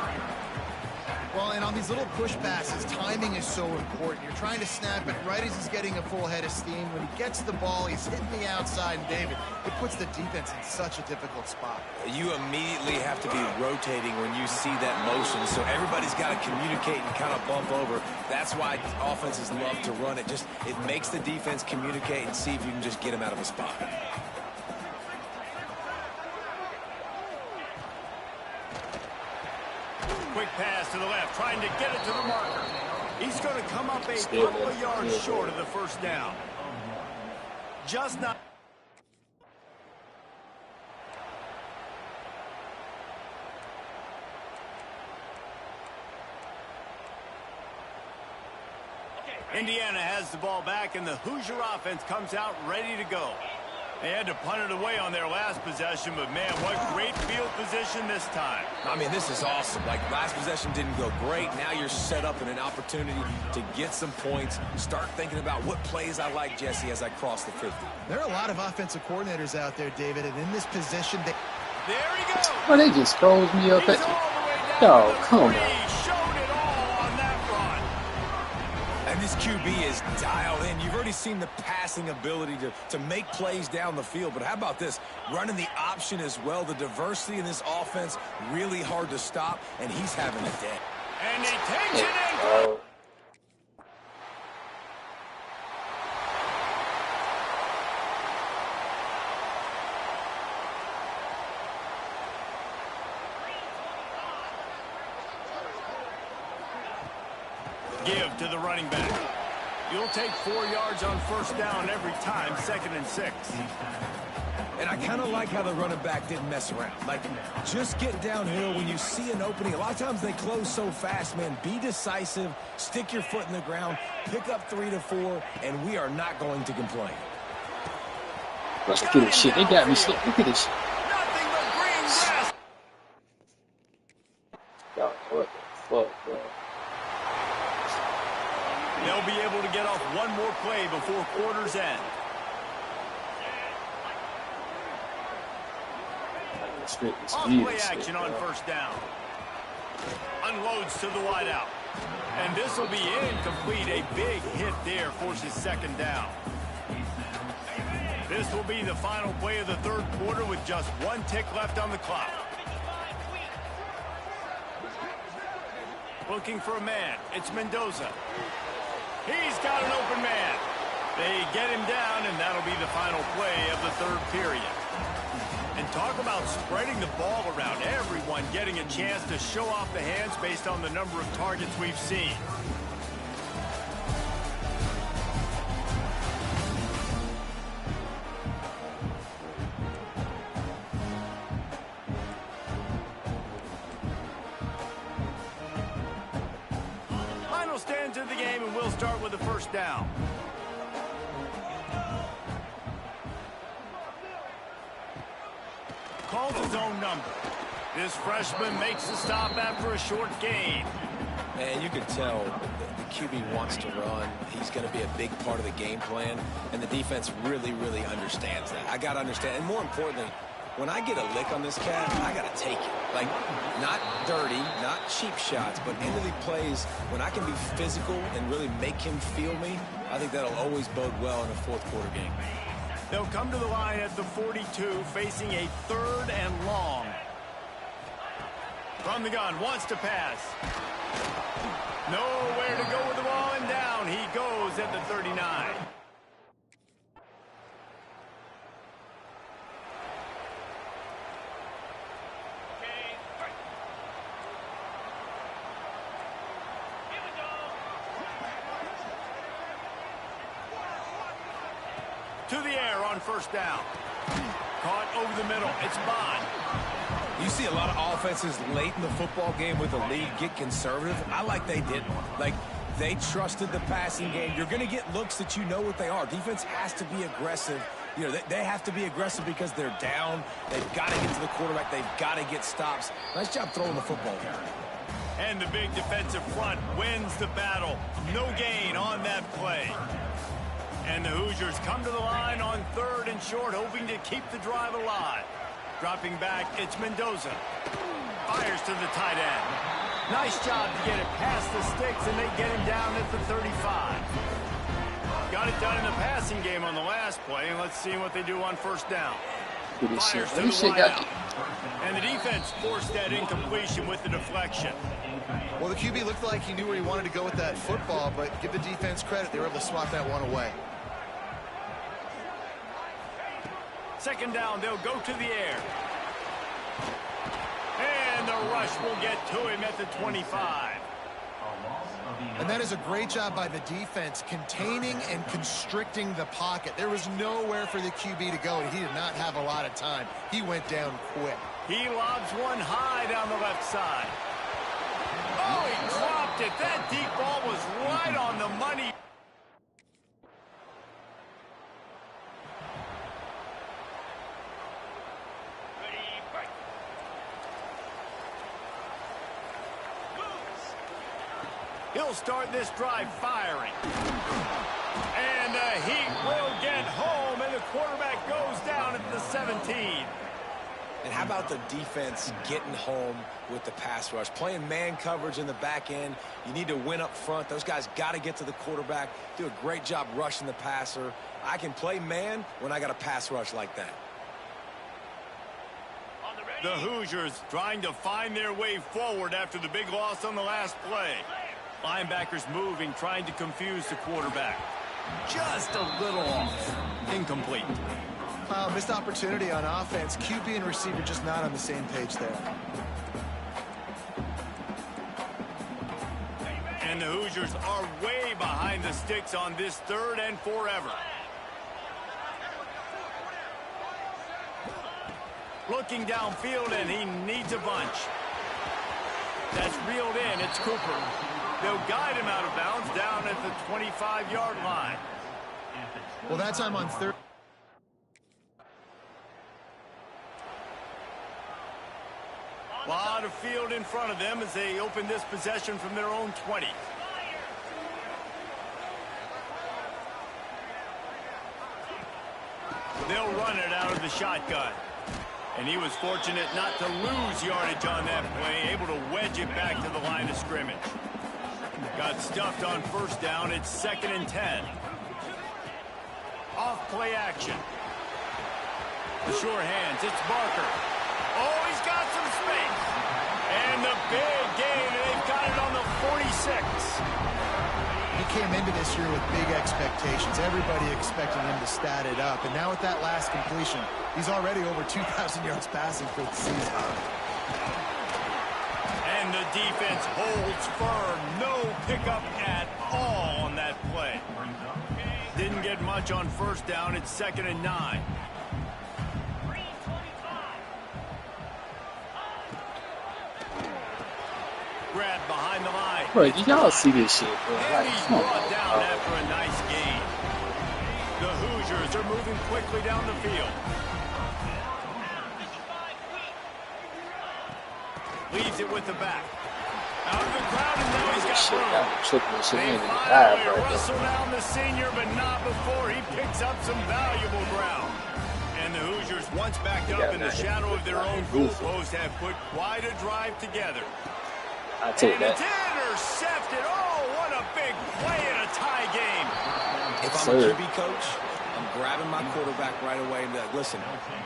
Well, and on these little push passes, timing is so important. You're trying to snap it right as he's getting a full head of steam. When he gets the ball, he's hitting the outside, and David, it puts the defense in such a difficult spot. You immediately have to be rotating when you see that motion, so everybody's got to communicate and kind of bump over. That's why offenses love to run it. It makes the defense communicate and see if you can just get him out of a spot. Quick pass to the left, trying to get it to the marker. He's going to come up a couple of yards short of the first down. Just not. Indiana has the ball back, and the Hoosier offense comes out ready to go. They had to punt it away on their last possession, but man, what great field position this time. I mean, this is awesome. Like, last possession didn't go great. Now you're set up in an opportunity to get some points. Start thinking about what plays I like, Jesse, as I cross the 50. There are a lot of offensive coordinators out there, David, and in this position, there he goes. Oh, they just froze me up. Oh, come on. And this QB is dialed in. You've already seen the passing ability to make plays down the field. But how about this? Running the option as well. The diversity in this offense, really hard to stop. And he's having a day. And he takes it in. Give to the running back. You'll take 4 yards on first down every time, 2nd and 6. And I kind of like how the running back didn't mess around. Like, just get downhill when you see an opening. A lot of times they close so fast, man. Be decisive, stick your foot in the ground, pick up 3 to 4, and we are not going to complain. Look at this shit. They got me slipped. Look at this shit. Nothing but green grass. Yo, what the fuck, bro? They'll be able to get off one more play before quarter's end. Off play action on first down. Unloads to the wideout. And this will be incomplete. A big hit there forces 2nd down. This will be the final play of the 3rd quarter with just 1 tick left on the clock. Looking for a man. It's Mendoza. He's got an open man. They get him down, and that'll be the final play of the 3rd period. And talk about spreading the ball around. Everyone getting a chance to show off the hands based on the number of targets we've seen. Final stands of the game, and we'll start with the first down. Calls his own number. This freshman makes the stop after a short gain. And you can tell the QB wants to run. He's going to be a big part of the game plan, and the defense really, really understands that. I got to understand, and more importantly, when I get a lick on this cat, I got to take it. Like, not dirty, not cheap shots, but into the plays, when I can be physical and really make him feel me, I think that'll always bode well in a 4th quarter game. They'll come to the line at the 42, facing a 3rd and long. From the gun, wants to pass. Nowhere to go with the ball, and down he goes at the 39. To the air on first down. Caught over the middle. It's Bond. You see a lot of offenses late in the football game with the lead get conservative. I like they didn't. Like, they trusted the passing game. You're going to get looks that you know what they are. Defense has to be aggressive. You know, they have to be aggressive because they're down. They've got to get to the quarterback. They've got to get stops. Nice job throwing the football here. And the big defensive front wins the battle. No gain on that play. And the Hoosiers come to the line on 3rd and short, hoping to keep the drive alive. Dropping back, it's Mendoza. Fires to the tight end. Nice job to get it past the sticks, and they get him down at the 35. Got it done in the passing game on the last play, and let's see what they do on first down. Fires to the wideout. And the defense forced that incompletion with the deflection. Well, the QB looked like he knew where he wanted to go with that football, but give the defense credit. They were able to swat that one away. 2nd down, they'll go to the air. And the rush will get to him at the 25. And that is a great job by the defense, containing and constricting the pocket. There was nowhere for the QB to go, and he did not have a lot of time. He went down quick. He lobs one high down the left side. Oh, he dropped it. That deep ball was right on the money. He'll start this drive firing. And the Heat will get home, and the quarterback goes down at the 17. And how about the defense getting home with the pass rush? Playing man coverage in the back end. You need to win up front. Those guys got to get to the quarterback. Do a great job rushing the passer. I can play man when I got a pass rush like that. The Hoosiers trying to find their way forward after the big loss on the last play. Linebackers moving, trying to confuse the quarterback. Just a little off. Incomplete. Missed opportunity on offense. QB and receiver just not on the same page there. And the Hoosiers are way behind the sticks on this 3rd and forever. Looking downfield, and he needs a bunch. That's reeled in. It's Cooper. They'll guide him out of bounds down at the 25-yard line. Well, that time on 3rd. Lot of field in front of them as they open this possession from their own 20. They'll run it out of the shotgun. And he was fortunate not to lose yardage on that play, able to wedge it back to the line of scrimmage. Got stuffed on 1st down. It's 2nd and 10. Off play action. The sure hands. It's Barker. Oh, he's got some space. And the big gain. They've got it on the 46. He came into this year with big expectations. Everybody expecting him to stat it up. And now with that last completion, he's already over 2,000 yards passing for the season. And the defense holds firm. No pickup at all on that play. Didn't get much on 1st down. It's 2nd and 9. Grab behind the line. Bro, y'all see this shit, bro. And Like, he's come brought on, down bro. after a nice gain. The Hoosiers are moving quickly down the field. Leaves it with the back. Out of the crowd, and now he's got Shit, room. that triple shit They in the finally dive right wrestle there. down the senior, but not before he picks up some valuable ground. And the Hoosiers, once backed up in the shadow of their own goalpost, have put quite a drive together. I take And that. it's intercepted. Oh, what a big play in a tie game. If I'm a QB coach, I'm grabbing my quarterback right away and be like, listen,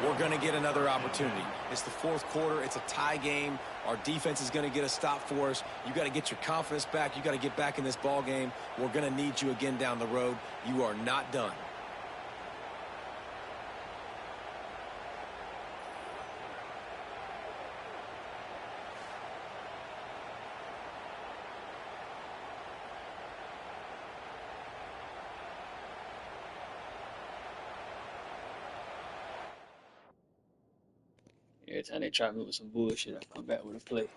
we're going to get another opportunity. It's the 4th quarter. It's a tie game. Our defense is going to get a stop for us. You got to get your confidence back. You got to get back in this ball game. We're going to need you again down the road. You are not done. Every time they try me with some bullshit, I come back with a play.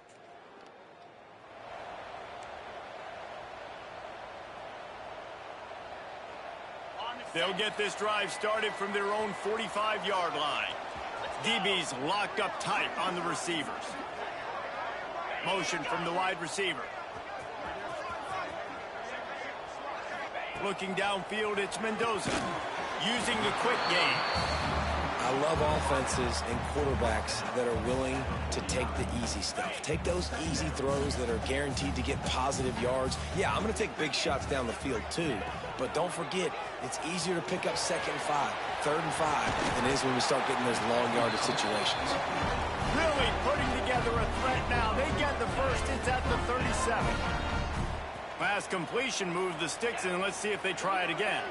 They'll get this drive started from their own 45-yard line. DB's locked up tight on the receivers. Motion from the wide receiver. Looking downfield, it's Mendoza. Using the quick game. I love offenses and quarterbacks that are willing to take the easy stuff. Take those easy throws that are guaranteed to get positive yards. Yeah, I'm going to take big shots down the field too. But don't forget, it's easier to pick up 2nd and 5, 3rd and 5 than it is when we start getting those long yardage situations. Really putting together a threat now. They get the first. It's at the 37. Pass completion moved the sticks, and let's see if they try it again.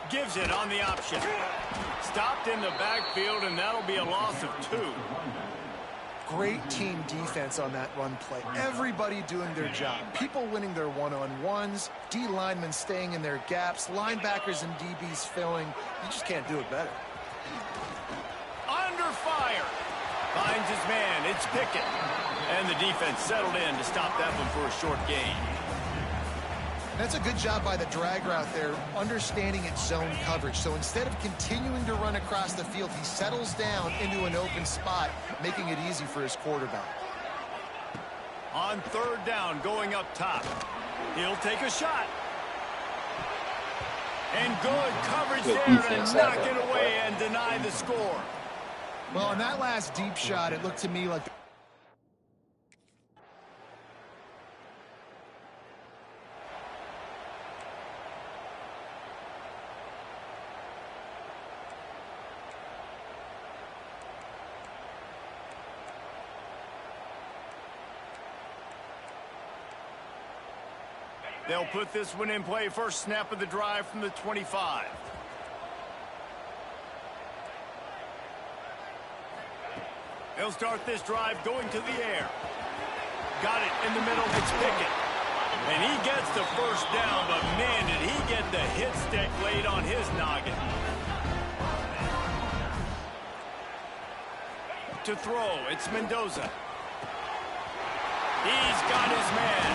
Gives it on the option. Stopped in the backfield, and that'll be a loss of 2. Great team defense on that run play. Everybody doing their job. People winning their one-on-ones, D linemen staying in their gaps, linebackers and DBs filling. You just can't do it better. Under fire. Finds his man. It's Pickett. And the defense settled in to stop that one for a short gain. That's a good job by the drag route there, understanding its zone coverage. So instead of continuing to run across the field, he settles down into an open spot, making it easy for his quarterback. On 3rd down, going up top. He'll take a shot. And good coverage there to knock it away and deny the score. Well, on that last deep shot, it looked to me like they'll put this one in play. First snap of the drive from the 25. They'll start this drive going to the air. Got it in the middle. It's Pickett. And he gets the first down, but man, did he get the hit stick laid on his noggin. To throw, it's Mendoza. He's got his man.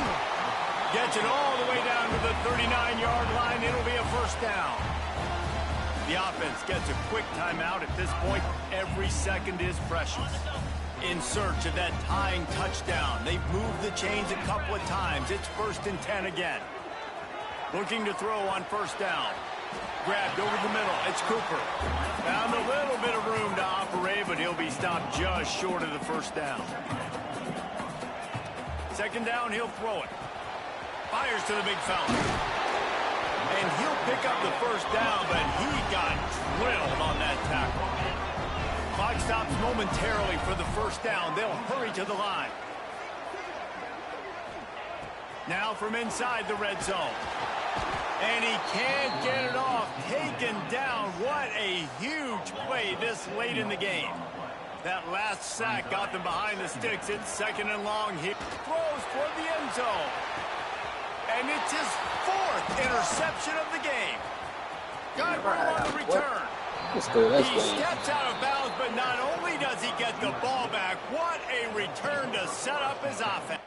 Gets it all the way down to the 39-yard line. It'll be a first down. The offense gets a quick timeout at this point. Every second is precious. In search of that tying touchdown. They've moved the chains a couple of times. It's 1st and 10 again. Looking to throw on first down. Grabbed over the middle. It's Cooper. Found a little bit of room to operate, but he'll be stopped just short of the first down. 2nd down, he'll throw it. Fires to the big fella. And he'll pick up the first down, but he got drilled on that tackle. Clock stops momentarily for the first down. They'll hurry to the line. Now from inside the red zone. And he can't get it off. Taken down. What a huge play this late in the game. That last sack got them behind the sticks. It's 2nd and long. He throws for the end zone. And it's his 4th interception of the game. Got room on the return. He steps out of bounds, but not only does he get the ball back, what a return to set up his offense.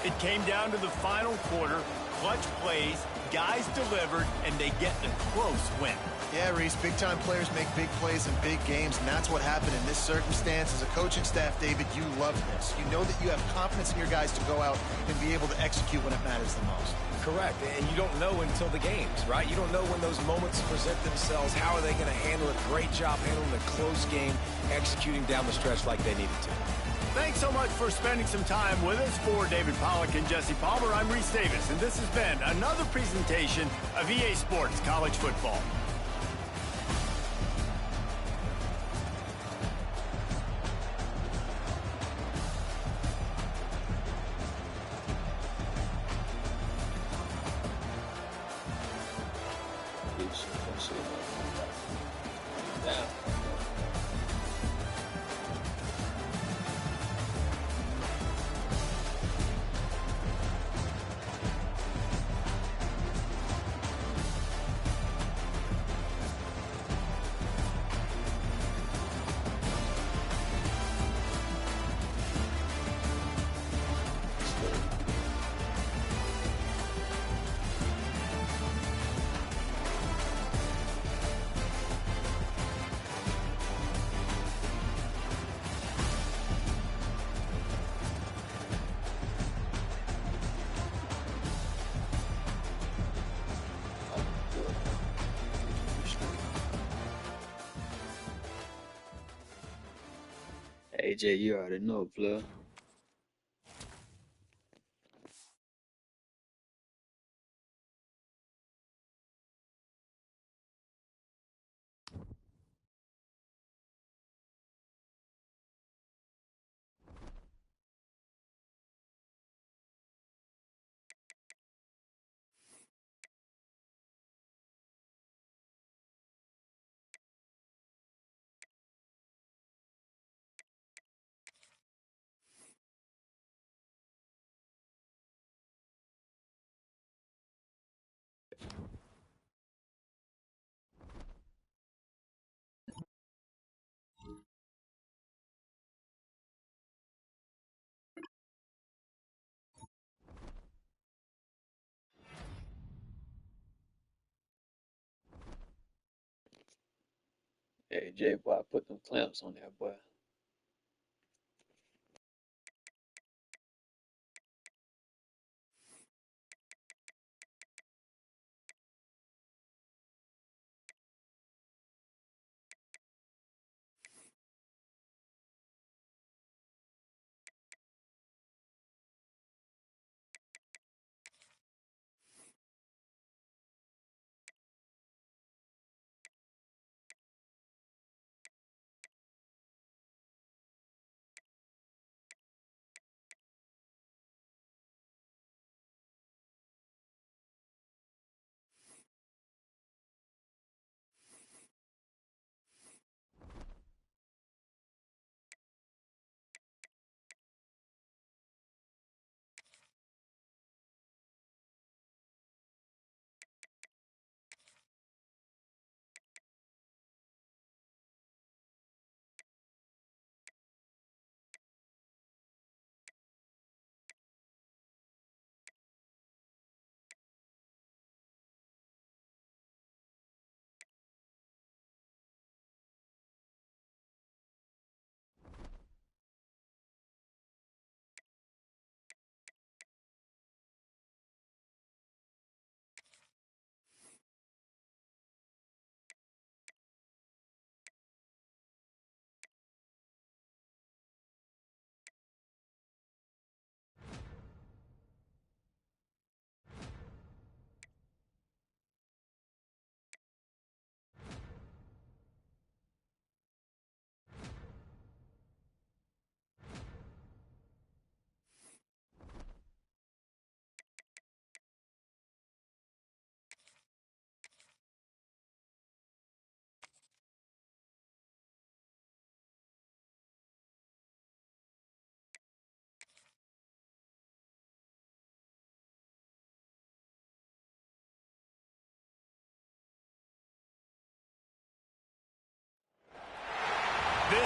It came down to the final quarter. Clutch plays, guys delivered, and they get the close win. Yeah, Reese, big-time players make big plays in big games, and that's what happened in this circumstance. As a coaching staff, David, you love this. You know that you have confidence in your guys to go out and be able to execute when it matters the most. Correct, and you don't know until the games, right? You don't know when those moments present themselves. How are they going to handle it? Great job handling a close game, executing down the stretch like they needed to. Thanks so much for spending some time with us. For David Pollack and Jesse Palmer, I'm Reese Davis, and this has been another presentation of EA Sports College Football. AJ, you already know, plug. AJ, boy, I put them clamps on that boy.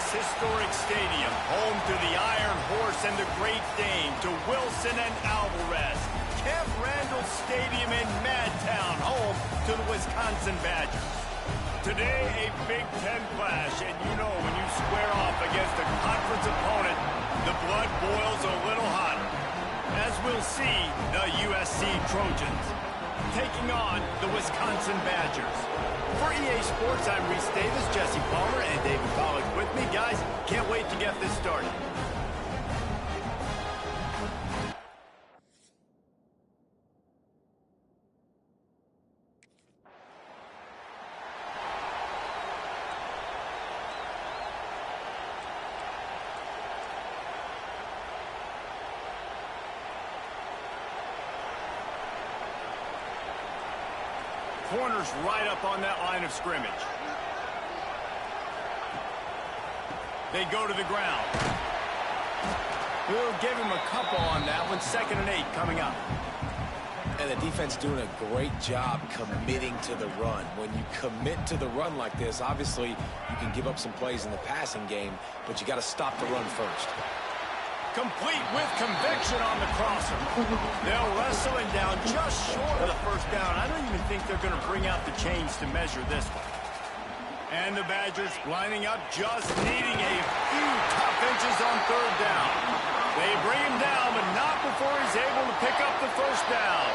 this historic stadium, home to the Iron Horse and the Great Dane, to Wilson and Alvarez. Camp Randall Stadium in Madtown, home to the Wisconsin Badgers. Today, a Big Ten clash, and you know when you square off against a conference opponent, the blood boils a little hotter. As we'll see, the USC Trojans taking on the Wisconsin Badgers. For EA Sports, I'm Reese Davis, Jesse Palmer, and David Pollack with me. Guys, can't wait to get this started. Corners right up on that line of scrimmage. They go to the ground. We'll give him a couple on that one. 2nd and 8 coming up. And the defense doing a great job committing to the run. When you commit to the run like this, obviously you can give up some plays in the passing game, but you got to stop the run first. Complete with conviction on the crosser. They'll wrestle him down just short of the first down. I don't even think they're going to bring out the chains to measure this one. And the Badgers lining up, just needing a few tough inches on 3rd down. They bring him down, but not before he's able to pick up the first down.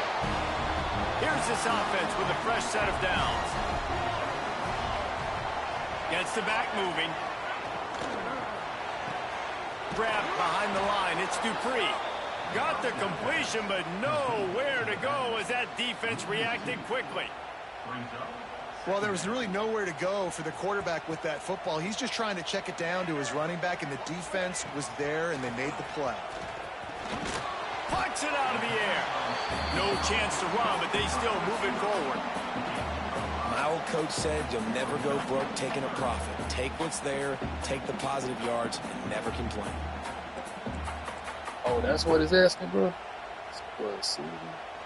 Here's this offense with a fresh set of downs. Gets the back moving. Grab behind the line. It's Dupree. Got the completion, but nowhere to go as that defense reacted quickly. Well, there was really nowhere to go for the quarterback with that football. He's just trying to check it down to his running back, and the defense was there, and they made the play. Puts it out of the air. No chance to run, but they still moving forward. My old coach said you'll never go broke taking a profit. Take what's there, take the positive yards, and never complain. Oh, that's what it's asking, bro?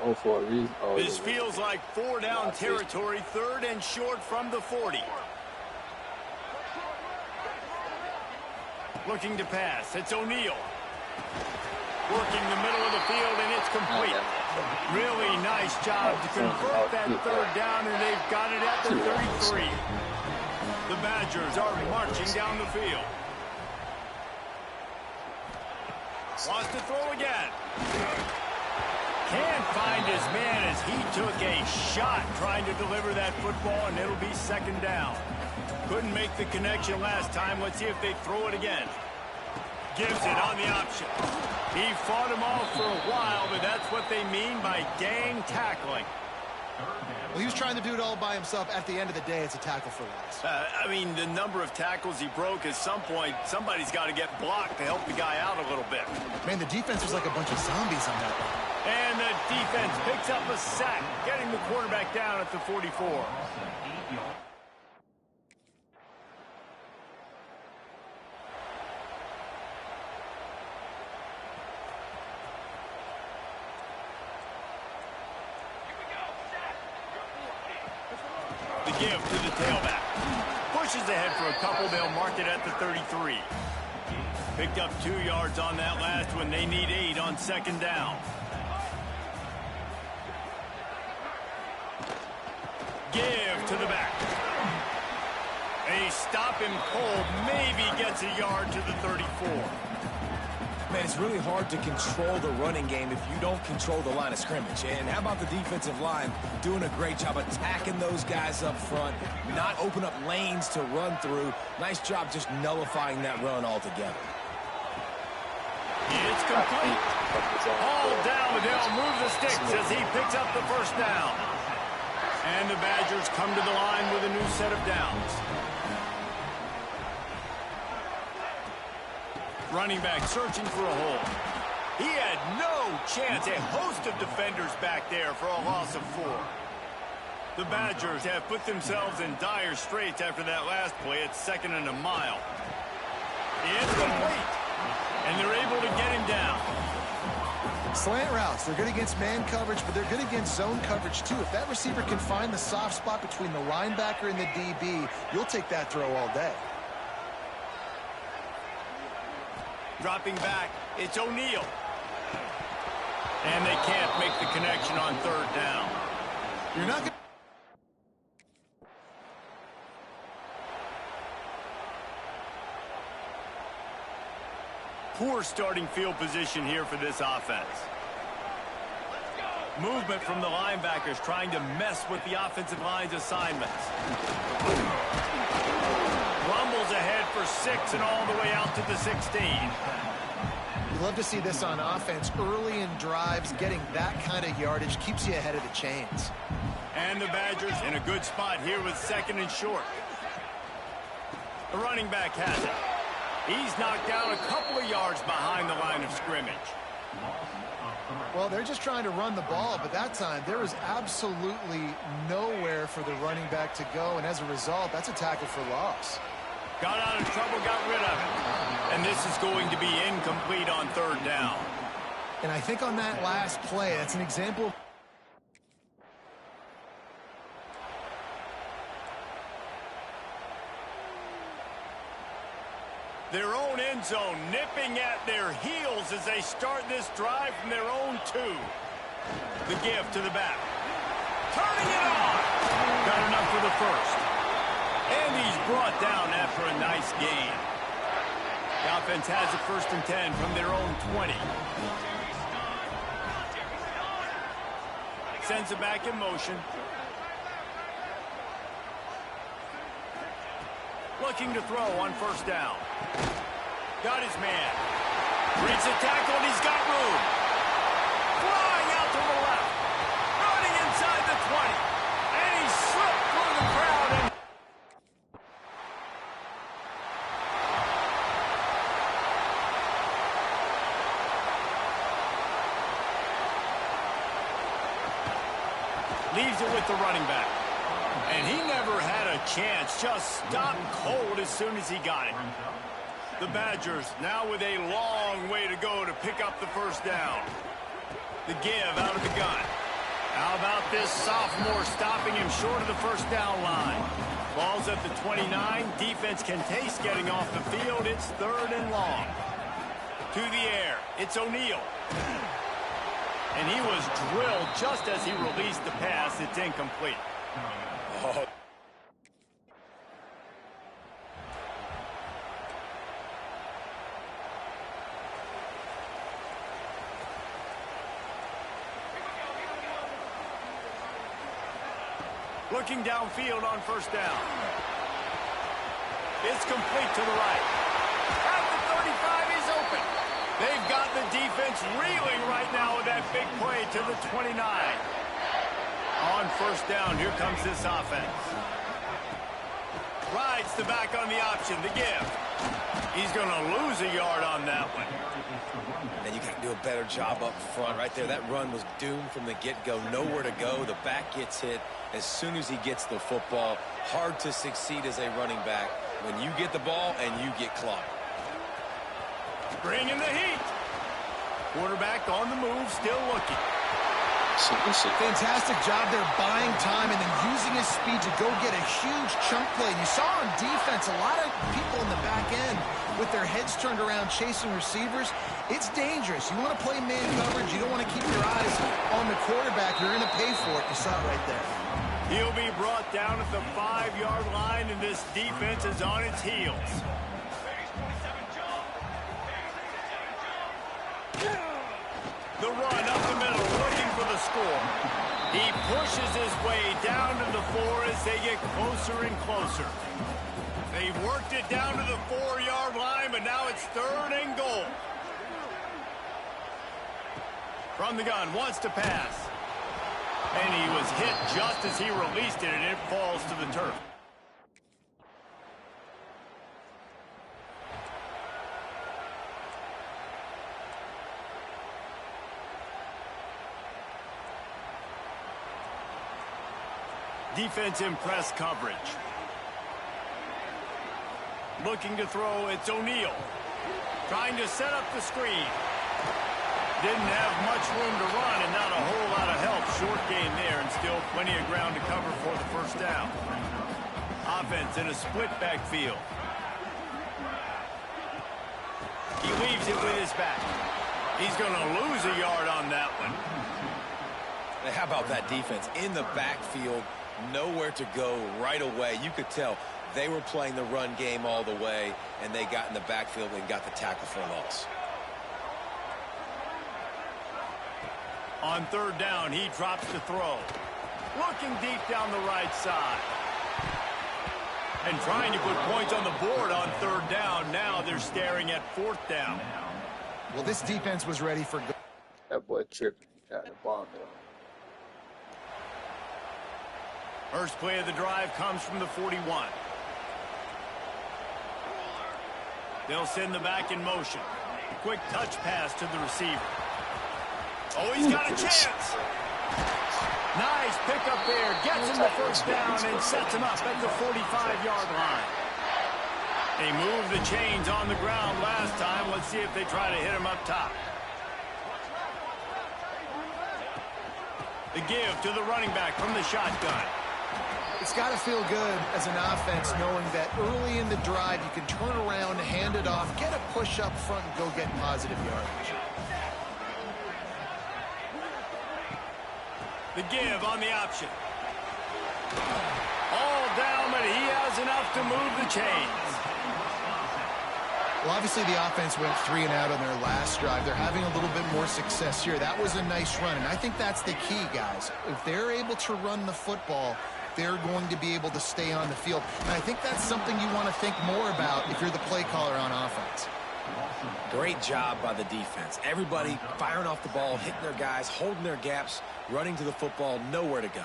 Oh, for a reason. Oh, this feels like 4 down territory, 3rd and short from the 40. Looking to pass. It's O'Neal. Working the middle of the field, and it's complete. Really nice job to convert that 3rd down, and they've got it at the 33. The Badgers are marching down the field. Wants to throw again. Can't find his man as he took a shot trying to deliver that football, and it'll be 2nd down. Couldn't make the connection last time. Let's see if they throw it again. Gives it on the option. He fought him off for a while, but that's what they mean by gang tackling. Well, he was trying to do it all by himself. At the end of the day, it's a tackle for loss. I mean, the number of tackles he broke, at some point, somebody's got to get blocked to help the guy out a little bit. Man, the defense was like a bunch of zombies on that one. And the defense picks up a sack, getting the quarterback down at the 44. The give to the tailback. Pushes ahead for a couple. They'll mark it at the 33. Picked up 2 yards on that last one. They need 8 on 2nd down. Give to the back. They stop him cold. Maybe gets a yard to the 34. Man, it's really hard to control the running game if you don't control the line of scrimmage. And how about the defensive line doing a great job attacking those guys up front, not open up lanes to run through. Nice job just nullifying that run altogether. It's complete. All down, but they'll move the sticks as he picks up the first down. And the Badgers come to the line with a new set of downs. Running back searching for a hole. He had no chance. A host of defenders back there for a loss of 4. The Badgers have put themselves in dire straits after that last play. It's 2nd and a mile. It's complete. And they're able to get him down. Slant routes, they're good against man coverage, but they're good against zone coverage too. If that receiver can find the soft spot between the linebacker and the DB, you'll take that throw all day. Dropping back, it's O'Neal. And they can't make the connection on third down. You're not going Poor starting field position here for this offense. Movement from the linebackers trying to mess with the offensive line's assignments. Rumbles ahead for 6 and all the way out to the 16. You love to see this on offense. Early in drives, getting that kind of yardage keeps you ahead of the chains. And the Badgers in a good spot here with 2nd and short. The running back has it. He's knocked down a couple of yards behind the line of scrimmage. Well, they're just trying to run the ball, but that time there was absolutely nowhere for the running back to go, and as a result, that's a tackle for loss. Got out of trouble, got rid of it. And this is going to be incomplete on third down. And I think on that last play, that's an example of their own end zone nipping at their heels as they start this drive from their own 2. The give to the back. Turning it on. Got enough for the first. And he's brought down after a nice gain. The offense has it 1st and 10 from their own 20. Sends it back in motion. Looking to throw on 1st down. Got his man. Breaks a tackle and he's got room. Flying out to the left. Running inside the 20. And he slipped through the crowd. And leaves it with the running back. And he never had a chance. Just stopped cold as soon as he got it. The Badgers now with a long way to go to pick up the 1st down. The give out of the gun. How about this sophomore stopping him short of the 1st down line? Ball's at the 29. Defense can taste getting off the field. It's 3rd and long. To the air. It's O'Neal. And he was drilled just as he released the pass. It's incomplete. Oh. Looking downfield on 1st down. It's complete to the right. At the 35, he's open. They've got the defense reeling right now with that big play to the 29. On 1st down, here comes this offense. Rides the back on the option, the give. He's going to lose a yard on that one. And you got to do a better job up front right there. That run was doomed from the get-go. Nowhere to go. The back gets hit as soon as he gets the football. Hard to succeed as a running back when you get the ball and you get clocked. Bringing the heat. Quarterback on the move, still looking. Fantastic job there buying time and then using his speed to go get a huge chunk play. You saw on defense a lot of people in the back end with their heads turned around chasing receivers. It's dangerous. You want to play man coverage. You don't want to keep your eyes on the quarterback. You're going to pay for it. You saw it right there. He'll be brought down at the 5-yard line, and this defense is on its heels. The run up the middle, looking for the score. He pushes his way down to the 4 as they get closer and closer. They've worked it down to the 4-yard line, but now it's 3rd and goal. From the gun, wants to pass. And he was hit just as he released it, and it falls to the turf. Defense in press coverage. Looking to throw, it's O'Neal. Trying to set up the screen. Didn't have much room to run and not a whole lot of help. Short gain there and still plenty of ground to cover for the 1st down. Offense in a split backfield. He leaves it with his back. He's going to lose a yard on that one. How about that defense? In the backfield, nowhere to go right away. You could tell they were playing the run game all the way, and they got in the backfield and got the tackle for a loss. On third down, he drops the throw. Looking deep down the right side. And trying to put points on the board on third down. Now they're staring at fourth down. Well, this defense was ready for... That boy tripping. Got the bomb though. First play of the drive comes from the 41. They'll send the back in motion. Quick touch pass to the receiver. Oh, he's got a chance. Nice pickup there. Gets him the first down and sets him up at the 45-yard line. They moved the chains on the ground last time. Let's see if they try to hit him up top. The give to the running back from the shotgun. It's got to feel good as an offense knowing that early in the drive you can turn around, hand it off, get a push up front, and go get positive yardage. The give on the option. All down, but he has enough to move the chains. Well, obviously the offense went 3 and out on their last drive. They're having a little bit more success here. That was a nice run, and I think that's the key, guys. If they're able to run the football, they're going to be able to stay on the field. And I think that's something you want to think more about if you're the play caller on offense. Great job by the defense. Everybody firing off the ball, hitting their guys, holding their gaps, running to the football, nowhere to go.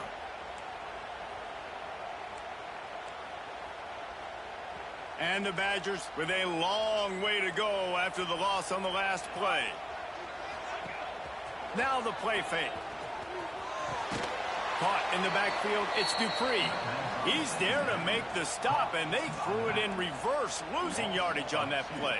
And the Badgers with a long way to go after the loss on the last play. Now the play fake. Caught in the backfield, it's Dupree. He's there to make the stop, and they threw it in reverse, losing yardage on that play.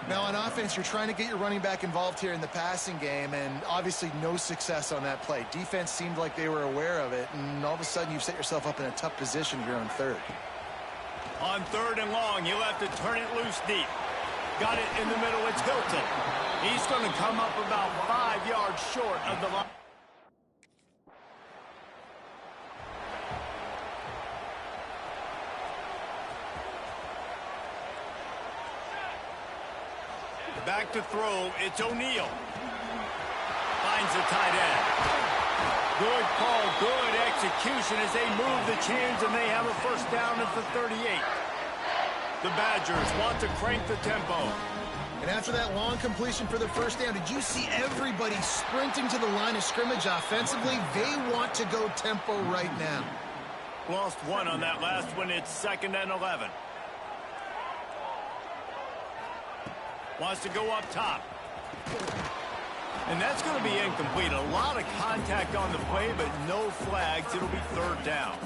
Now on offense, you're trying to get your running back involved here in the passing game, and obviously no success on that play. Defense seemed like they were aware of it, and all of a sudden you've set yourself up in a tough position here on third. On third and long, he'll have to turn it loose deep. Got it in the middle, it's Hilton. He's going to come up about 5 yards short of the line. Back to throw, it's O'Neal. Finds the tight end. Good call, good execution as they move the chains, and they have a first down at the 38. The Badgers want to crank the tempo. And after that long completion for the first down, did you see everybody sprinting to the line of scrimmage offensively? They want to go tempo right now. Lost one on that last one. It's 2nd and 11. Wants to go up top. And that's going to be incomplete. A lot of contact on the play, but no flags. It'll be third down.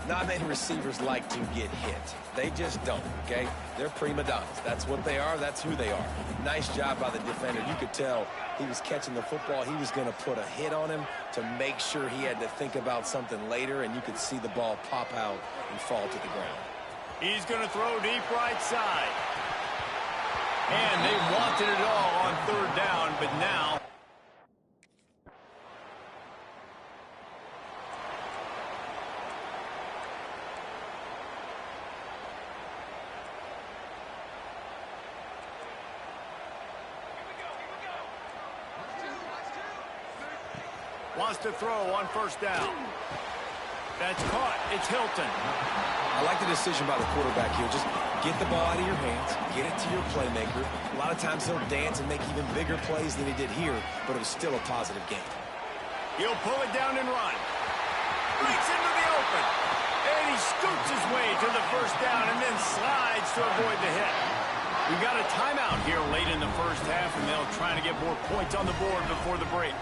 Not many receivers like to get hit. They just don't, okay? They're prima donnas. That's what they are. That's who they are. Nice job by the defender. You could tell he was catching the football. He was going to put a hit on him to make sure he had to think about something later, and you could see the ball pop out and fall to the ground. He's going to throw deep right side. And they wanted it all on third down, but now... wants to throw on first down. That's caught. It's Hilton. I like the decision by the quarterback here. Just get the ball out of your hands, get it to your playmaker. A lot of times he'll dance and make even bigger plays than he did here, but it was still a positive game. He'll pull it down and run. Breaks into the open. And he scoots his way to the first down and then slides to avoid the hit. We've got a timeout here late in the first half, and they'll try to get more points on the board before the break.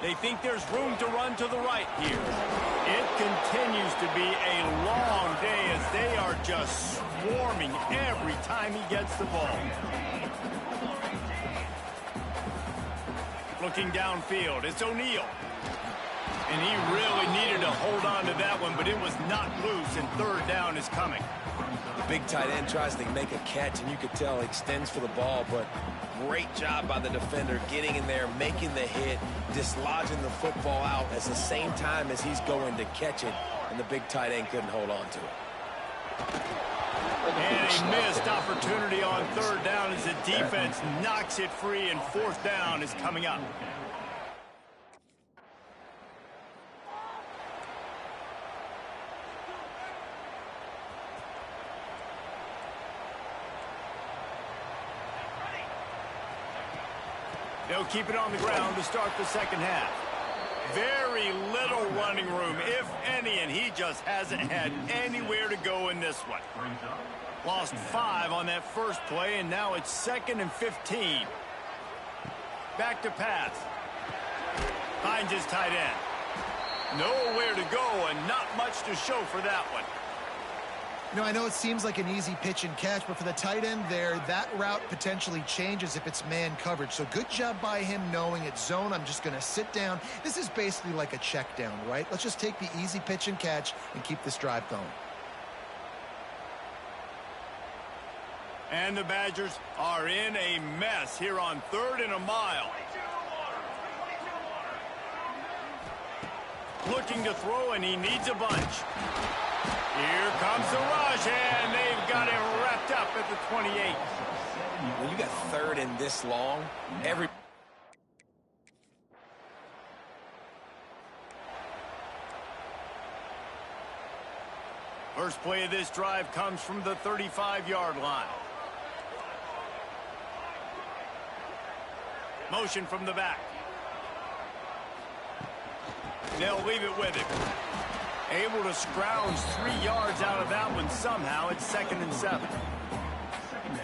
They think there's room to run to the right here. It continues to be a long day as they are just swarming every time he gets the ball. Looking downfield, it's O'Neal. And he really needed a to hold on to that one, but it was not loose, and third down is coming. The big tight end tries to make a catch, and you could tell he extends for the ball, but great job by the defender getting in there, making the hit, dislodging the football out at the same time as he's going to catch it, and the big tight end couldn't hold on to it. And a missed opportunity on third down as the defense knocks it free, and fourth down is coming up. They'll keep it on the ground to start the second half. Very little running room, if any, and he just hasn't had anywhere to go in this one. Lost 5 on that first play, and now it's 2nd and 15. Back to pass. Finds his tight end. Nowhere to go, and not much to show for that one. You know, I know it seems like an easy pitch and catch, but for the tight end there, that route potentially changes if it's man coverage. So good job by him knowing it's zone. I'm just going to sit down. This is basically like a check down, right? Let's just take the easy pitch and catch and keep this drive going. And the Badgers are in a mess here on 3rd and a mile. Looking to throw, and he needs a bunch. Here comes the rush, and they've got him wrapped up at the 28. When you got 3rd and this long, First play of this drive comes from the 35-yard line. Motion from the back. They'll leave it with him. Able to scrounge 3 yards out of that one somehow. It's 2nd and 7.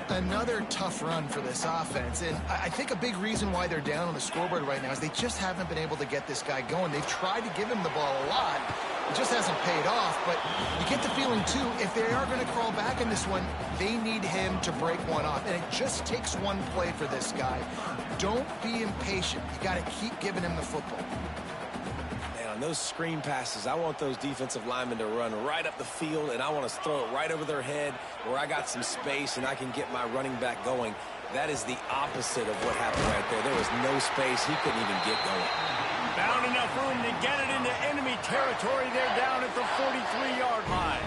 Another tough run for this offense, and I think a big reason why they're down on the scoreboard right now is they just haven't been able to get this guy going. They've tried to give him the ball a lot. It just hasn't paid off, but you get the feeling, too, if they are going to crawl back in this one, they need him to break one off, and it just takes one play for this guy. Don't be impatient. You got to keep giving him the football. On those screen passes, I want those defensive linemen to run right up the field, and I want to throw it right over their head where I got some space and I can get my running back going. That is the opposite of what happened right there. There was no space. He couldn't even get going. Found enough room to get it into enemy territory. They're down at the 43-yard line.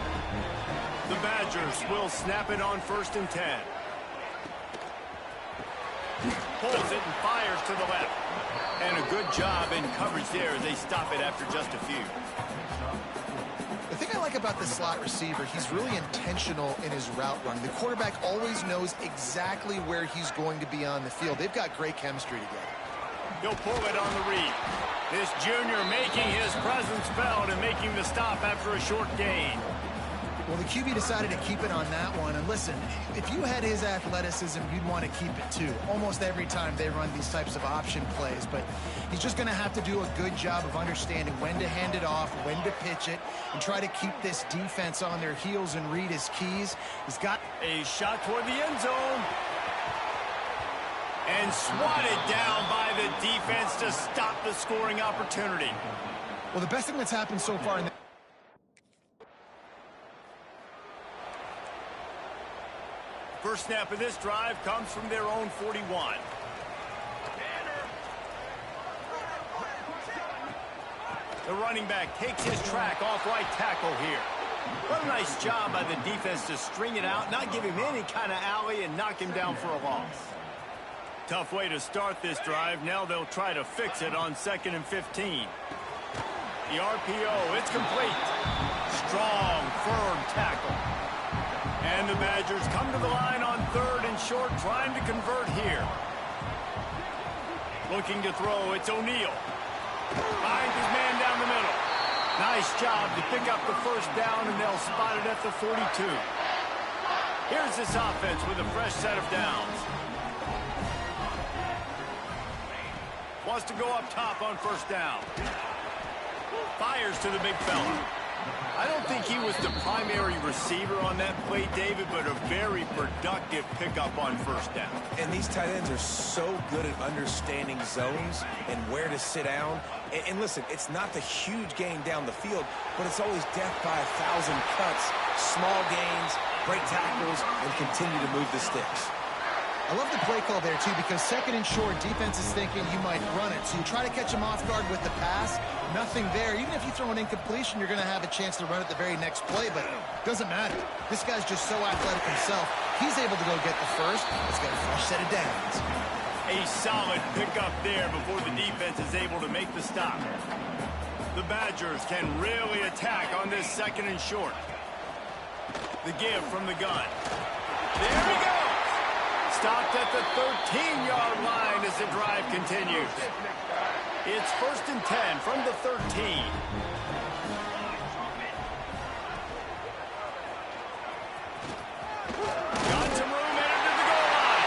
The Badgers will snap it on 1st and 10. Pulls it and fires to the left. And a good job in coverage there as they stop it after just a few. The thing I like about the slot receiver, he's really intentional in his route run. The quarterback always knows exactly where he's going to be on the field. They've got great chemistry together. He'll pull it on the read. This junior making his presence felt and making the stop after a short gain. Well, the QB decided to keep it on that one. And listen, if you had his athleticism, you'd want to keep it too. Almost every time they run these types of option plays. But he's just going to have to do a good job of understanding when to hand it off, when to pitch it, and try to keep this defense on their heels and read his keys. He's got a shot toward the end zone. And swatted down by the defense to stop the scoring opportunity. Well, the best thing that's happened so far in the first snap of this drive comes from their own 41. The running back takes his track off right tackle here. What a nice job by the defense to string it out, not give him any kind of alley, and knock him down for a loss. Tough way to start this drive. Now they'll try to fix it on 2nd and 15. The RPO, it's complete. Strong, firm tackle. And the Badgers come to the line on 3rd and short, trying to convert here. Looking to throw, it's O'Neal. Finds his man down the middle. Nice job to pick up the first down, and they'll spot it at the 42. Here's this offense with a fresh set of downs. Wants to go up top on 1st down. Fires to the big fella. I don't think he was the primary receiver on that play, David, but a very productive pickup on first down. And these tight ends are so good at understanding zones and where to sit down. And listen, it's not the huge gain down the field, but it's always death by 1,000 cuts, small gains, great tackles, and continue to move the sticks. I love the play call there, too, because second and short, defense is thinking you might run it. So you try to catch him off guard with the pass, nothing there. Even if you throw an incompletion, you're going to have a chance to run it the very next play, but it doesn't matter. This guy's just so athletic himself. He's able to go get the first. Let's get a fresh set of downs. A solid pickup there before the defense is able to make the stop. The Badgers can really attack on this second and short. The give from the gun. There we go. Stopped at the 13-yard line as the drive continues. It's 1st and 10 from the 13. Got some room and into the goal line.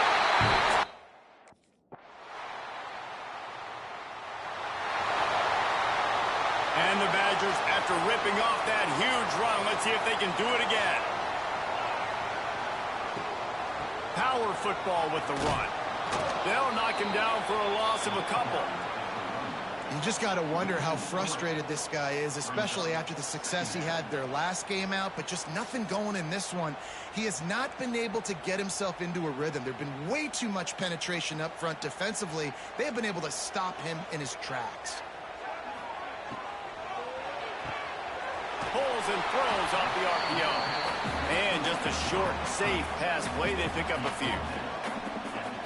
And the Badgers, after ripping off that huge run, let's see if they can do it again. Power football with the run. They'll knock him down for a loss of a couple. You just got to wonder how frustrated this guy is, especially after the success he had their last game out, but just nothing going in this one. He has not been able to get himself into a rhythm. There's been way too much penetration up front defensively. They have been able to stop him in his tracks. Pulls and throws off the RPO. And just a short, safe pass play. They pick up a few.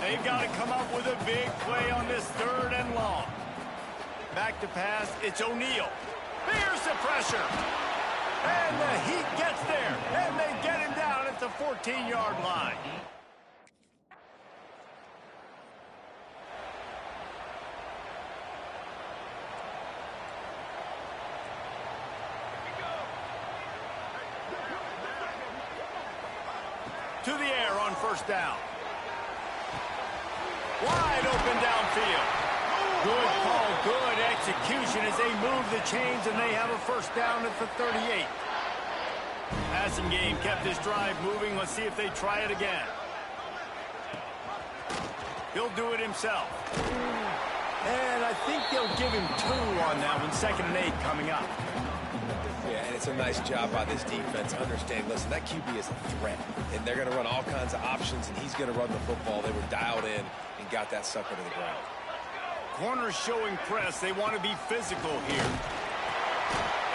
They've got to come up with a big play on this 3rd and long. Back to pass. It's O'Neal. Here's the pressure. And the Heat gets there. And they get him down at the 14-yard line. To the air on first down. Wide open downfield. Good call, good execution as they move the chains, and they have a first down at the 38. Passing game kept this drive moving. Let's see if they try it again. He'll do it himself. And I think they'll give him 2 on that one. 2nd and 8 coming up. Yeah, and it's a nice job by this defense. Understand, listen, that QB is a threat, and they're going to run all kinds of options, and he's going to run the football. They were dialed in and got that sucker to the ground. Corners showing press. They want to be physical here.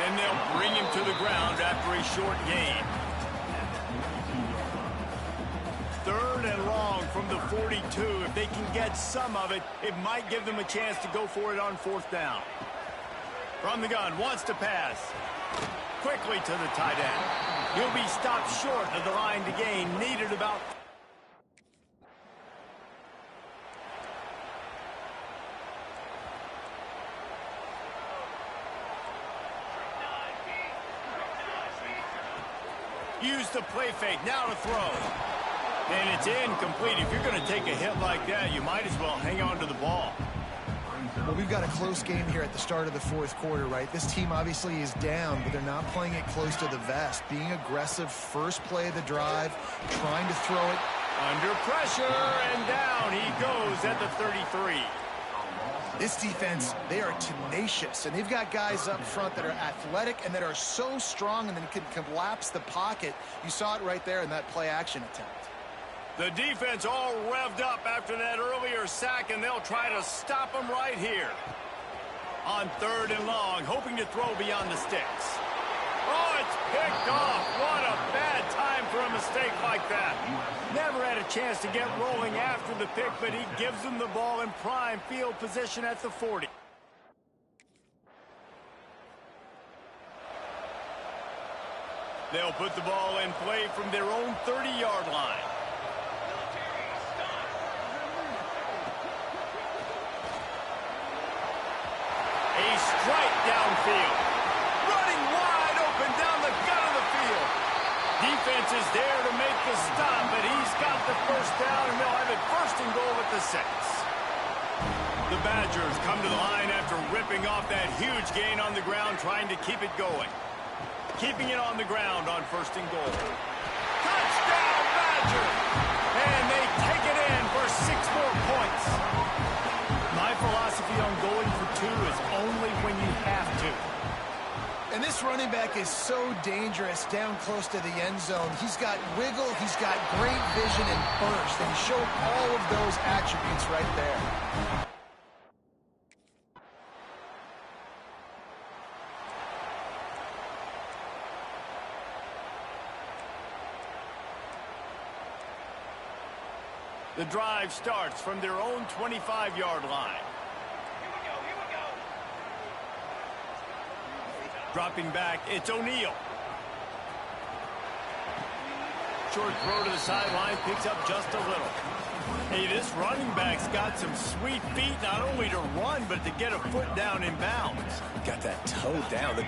And they'll bring him to the ground after a short gain. 3rd and long from the 42. If they can get some of it, it might give them a chance to go for it on 4th down. From the gun, wants to pass. Quickly to the tight end. He'll be stopped short of the line to gain. Needed about... Use the play fake. Now to throw. And it's incomplete. If you're going to take a hit like that, you might as well hang on to the ball. Well, we've got a close game here at the start of the 4th quarter, right? This team obviously is down, but they're not playing it close to the vest. Being aggressive, first play of the drive, trying to throw it. Under pressure, and down he goes at the 33. This defense, they are tenacious, and they've got guys up front that are athletic and that are so strong and then can collapse the pocket. You saw it right there in that play-action attempt. The defense all revved up after that earlier sack, and they'll try to stop them right here. On 3rd and long, hoping to throw beyond the sticks. Oh, it's picked off. What a bad time for a mistake like that. Never had a chance to get rolling after the pick, but he gives them the ball in prime field position at the 40. They'll put the ball in play from their own 30-yard line. A strike downfield. Running wide open down the gut of the field. Defense is there to make the stop, but he's got the first down, and they'll have it 1st and goal at the 6. The Badgers come to the line after ripping off that huge gain on the ground, trying to keep it going. Keeping it on the ground on 1st and goal. Touchdown, Badgers! And they take it in for 6 more points. My philosophy on going for 2 is only when you have to. And this running back is so dangerous down close to the end zone. He's got wiggle, he's got great vision and burst, and he showed all of those attributes right there. The drive starts from their own 25-yard line. Dropping back, it's O'Neal. Short throw to the sideline, picks up just a little. Hey, this running back's got some sweet feet, not only to run, but to get a foot down in bounds. Got that toe down. The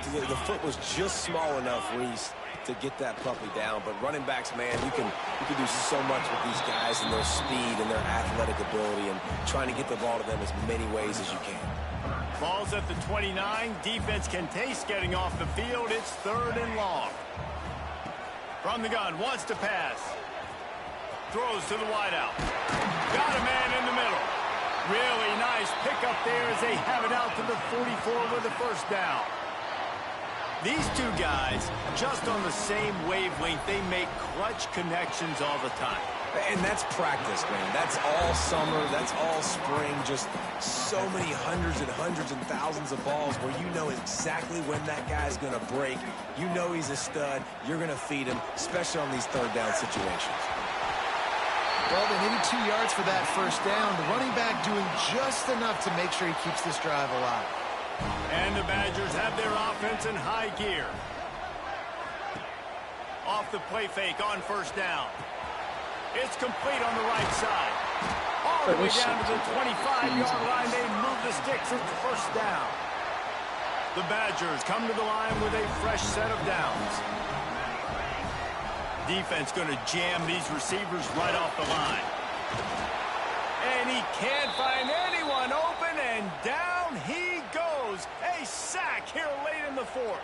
foot was just small enough, Reese, to get that puppy down. But running backs, man, you can do so much with these guys and their speed and their athletic ability and trying to get the ball to them as many ways as you can. Ball's at the 29. Defense can taste getting off the field. It's 3rd and long. From the gun, wants to pass. Throws to the wideout. Got a man in the middle. Really nice pickup there as they have it out to the 44 with the 1st down. These 2 guys, just on the same wavelength, they make clutch connections all the time. And that's practice, man. That's all summer. That's all spring. Just so many hundreds and thousands of balls where you know exactly when that guy's going to break. You know he's a stud. You're going to feed him, especially on these 3rd down situations. Well, they needed 2 yards for that 1st down. The running back doing just enough to make sure he keeps this drive alive. And the Badgers have their offense in high gear. Off the play fake on 1st down. It's complete on the right side. All the way down to the 25-yard line. They move the sticks. It's 1st down. The Badgers come to the line with a fresh set of downs. Defense going to jam these receivers right off the line. And he can't find anyone open, and down he goes. A sack here late in the 4th.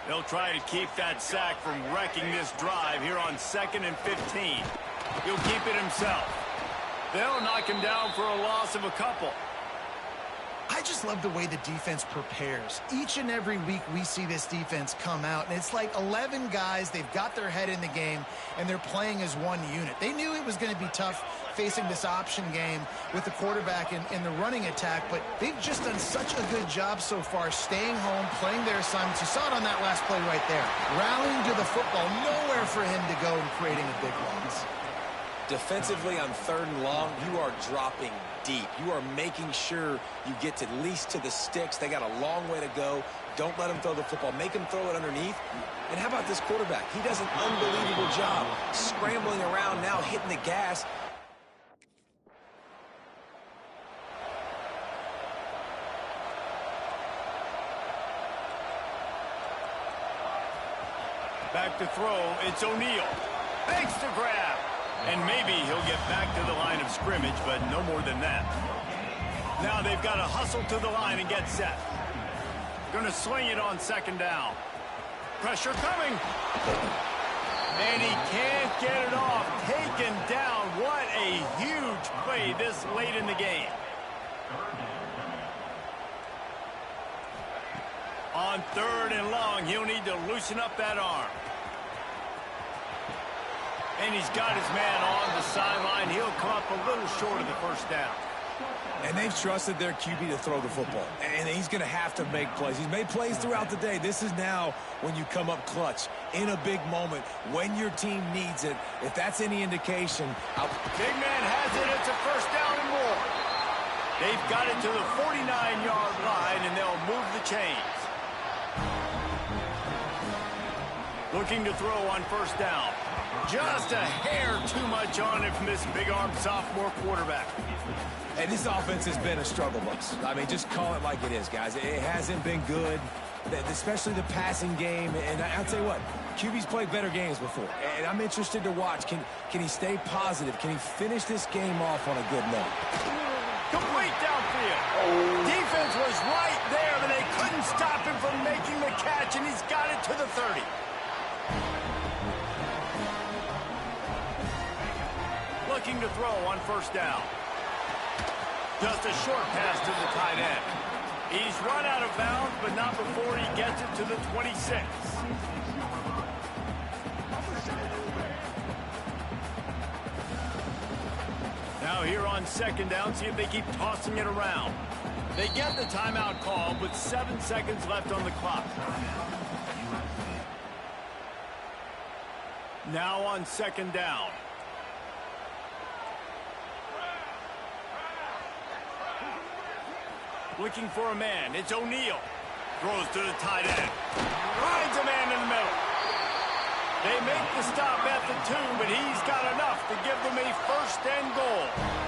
They'll try to keep that sack from wrecking this drive here on 2nd and 15. He'll keep it himself. They'll knock him down for a loss of a couple. I just love the way the defense prepares. Each and every week we see this defense come out, and it's like 11 guys. They've got their head in the game, and they're playing as one unit. They knew it was going to be tough facing this option game with the quarterback in the running attack, but they've just done such a good job so far staying home, playing their assignments. You saw it on that last play right there. Rallying to the football, nowhere for him to go and creating a big loss. Defensively on 3rd and long, you are dropping deep. You are making sure you get at least to the sticks. They got a long way to go. Don't let them throw the football. Make them throw it underneath. And how about this quarterback? He does an unbelievable job scrambling around now, hitting the gas. Back to throw. It's O'Neal. Fakes to grab. And maybe he'll get back to the line of scrimmage, but no more than that. Now they've got to hustle to the line and get set. Going to swing it on 2nd down. Pressure coming. And he can't get it off. Taken down. What a huge play this late in the game. On 3rd and long, he'll need to loosen up that arm. And he's got his man on the sideline. He'll come up a little short of the 1st down. And they've trusted their QB to throw the football. And he's going to have to make plays. He's made plays throughout the day. This is now when you come up clutch in a big moment when your team needs it. If that's any indication. Big man has it. It's a 1st down and more. They've got it to the 49-yard line, and they'll move the chains. Looking to throw on 1st down. Just a hair too much on it from this big-armed sophomore quarterback. And this offense has been a struggle bus. I mean, just call it like it is, guys. It hasn't been good, especially the passing game. And I'll tell you what, QB's played better games before. And I'm interested to watch. Can he stay positive? Can he finish this game off on a good note? Complete downfield. Defense was right there, but they couldn't stop him from making the catch, and he's got it to the 30. Looking to throw on first down. Just a short pass to the tight end. He's run out of bounds, but not before he gets it to the 26. Now here on second down, see if they keep tossing it around. They get the timeout call with 7 seconds left on the clock. Now on second down. Looking for a man. It's O'Neal. Throws to the tight end. Finds a man in the middle. They make the stop at the 2, but he's got enough to give them a first and goal.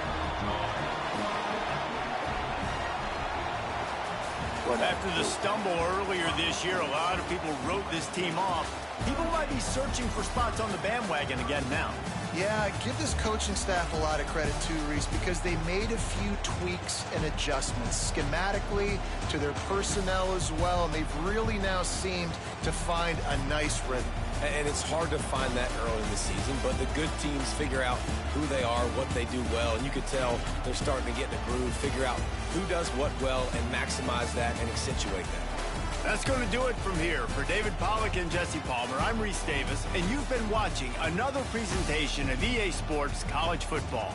After the stumble earlier this year, a lot of people wrote this team off. People might be searching for spots on the bandwagon again now. Yeah, give this coaching staff a lot of credit too, Reese, because they made a few tweaks and adjustments schematically to their personnel as well, and they've really now seemed to find a nice rhythm. And it's hard to find that early in the season, but the good teams figure out who they are, what they do well, and you can tell they're starting to get in a groove, figure out who does what well, and maximize that and accentuate that. That's going to do it from here. For David Pollack and Jesse Palmer, I'm Reese Davis, and you've been watching another presentation of EA Sports College Football.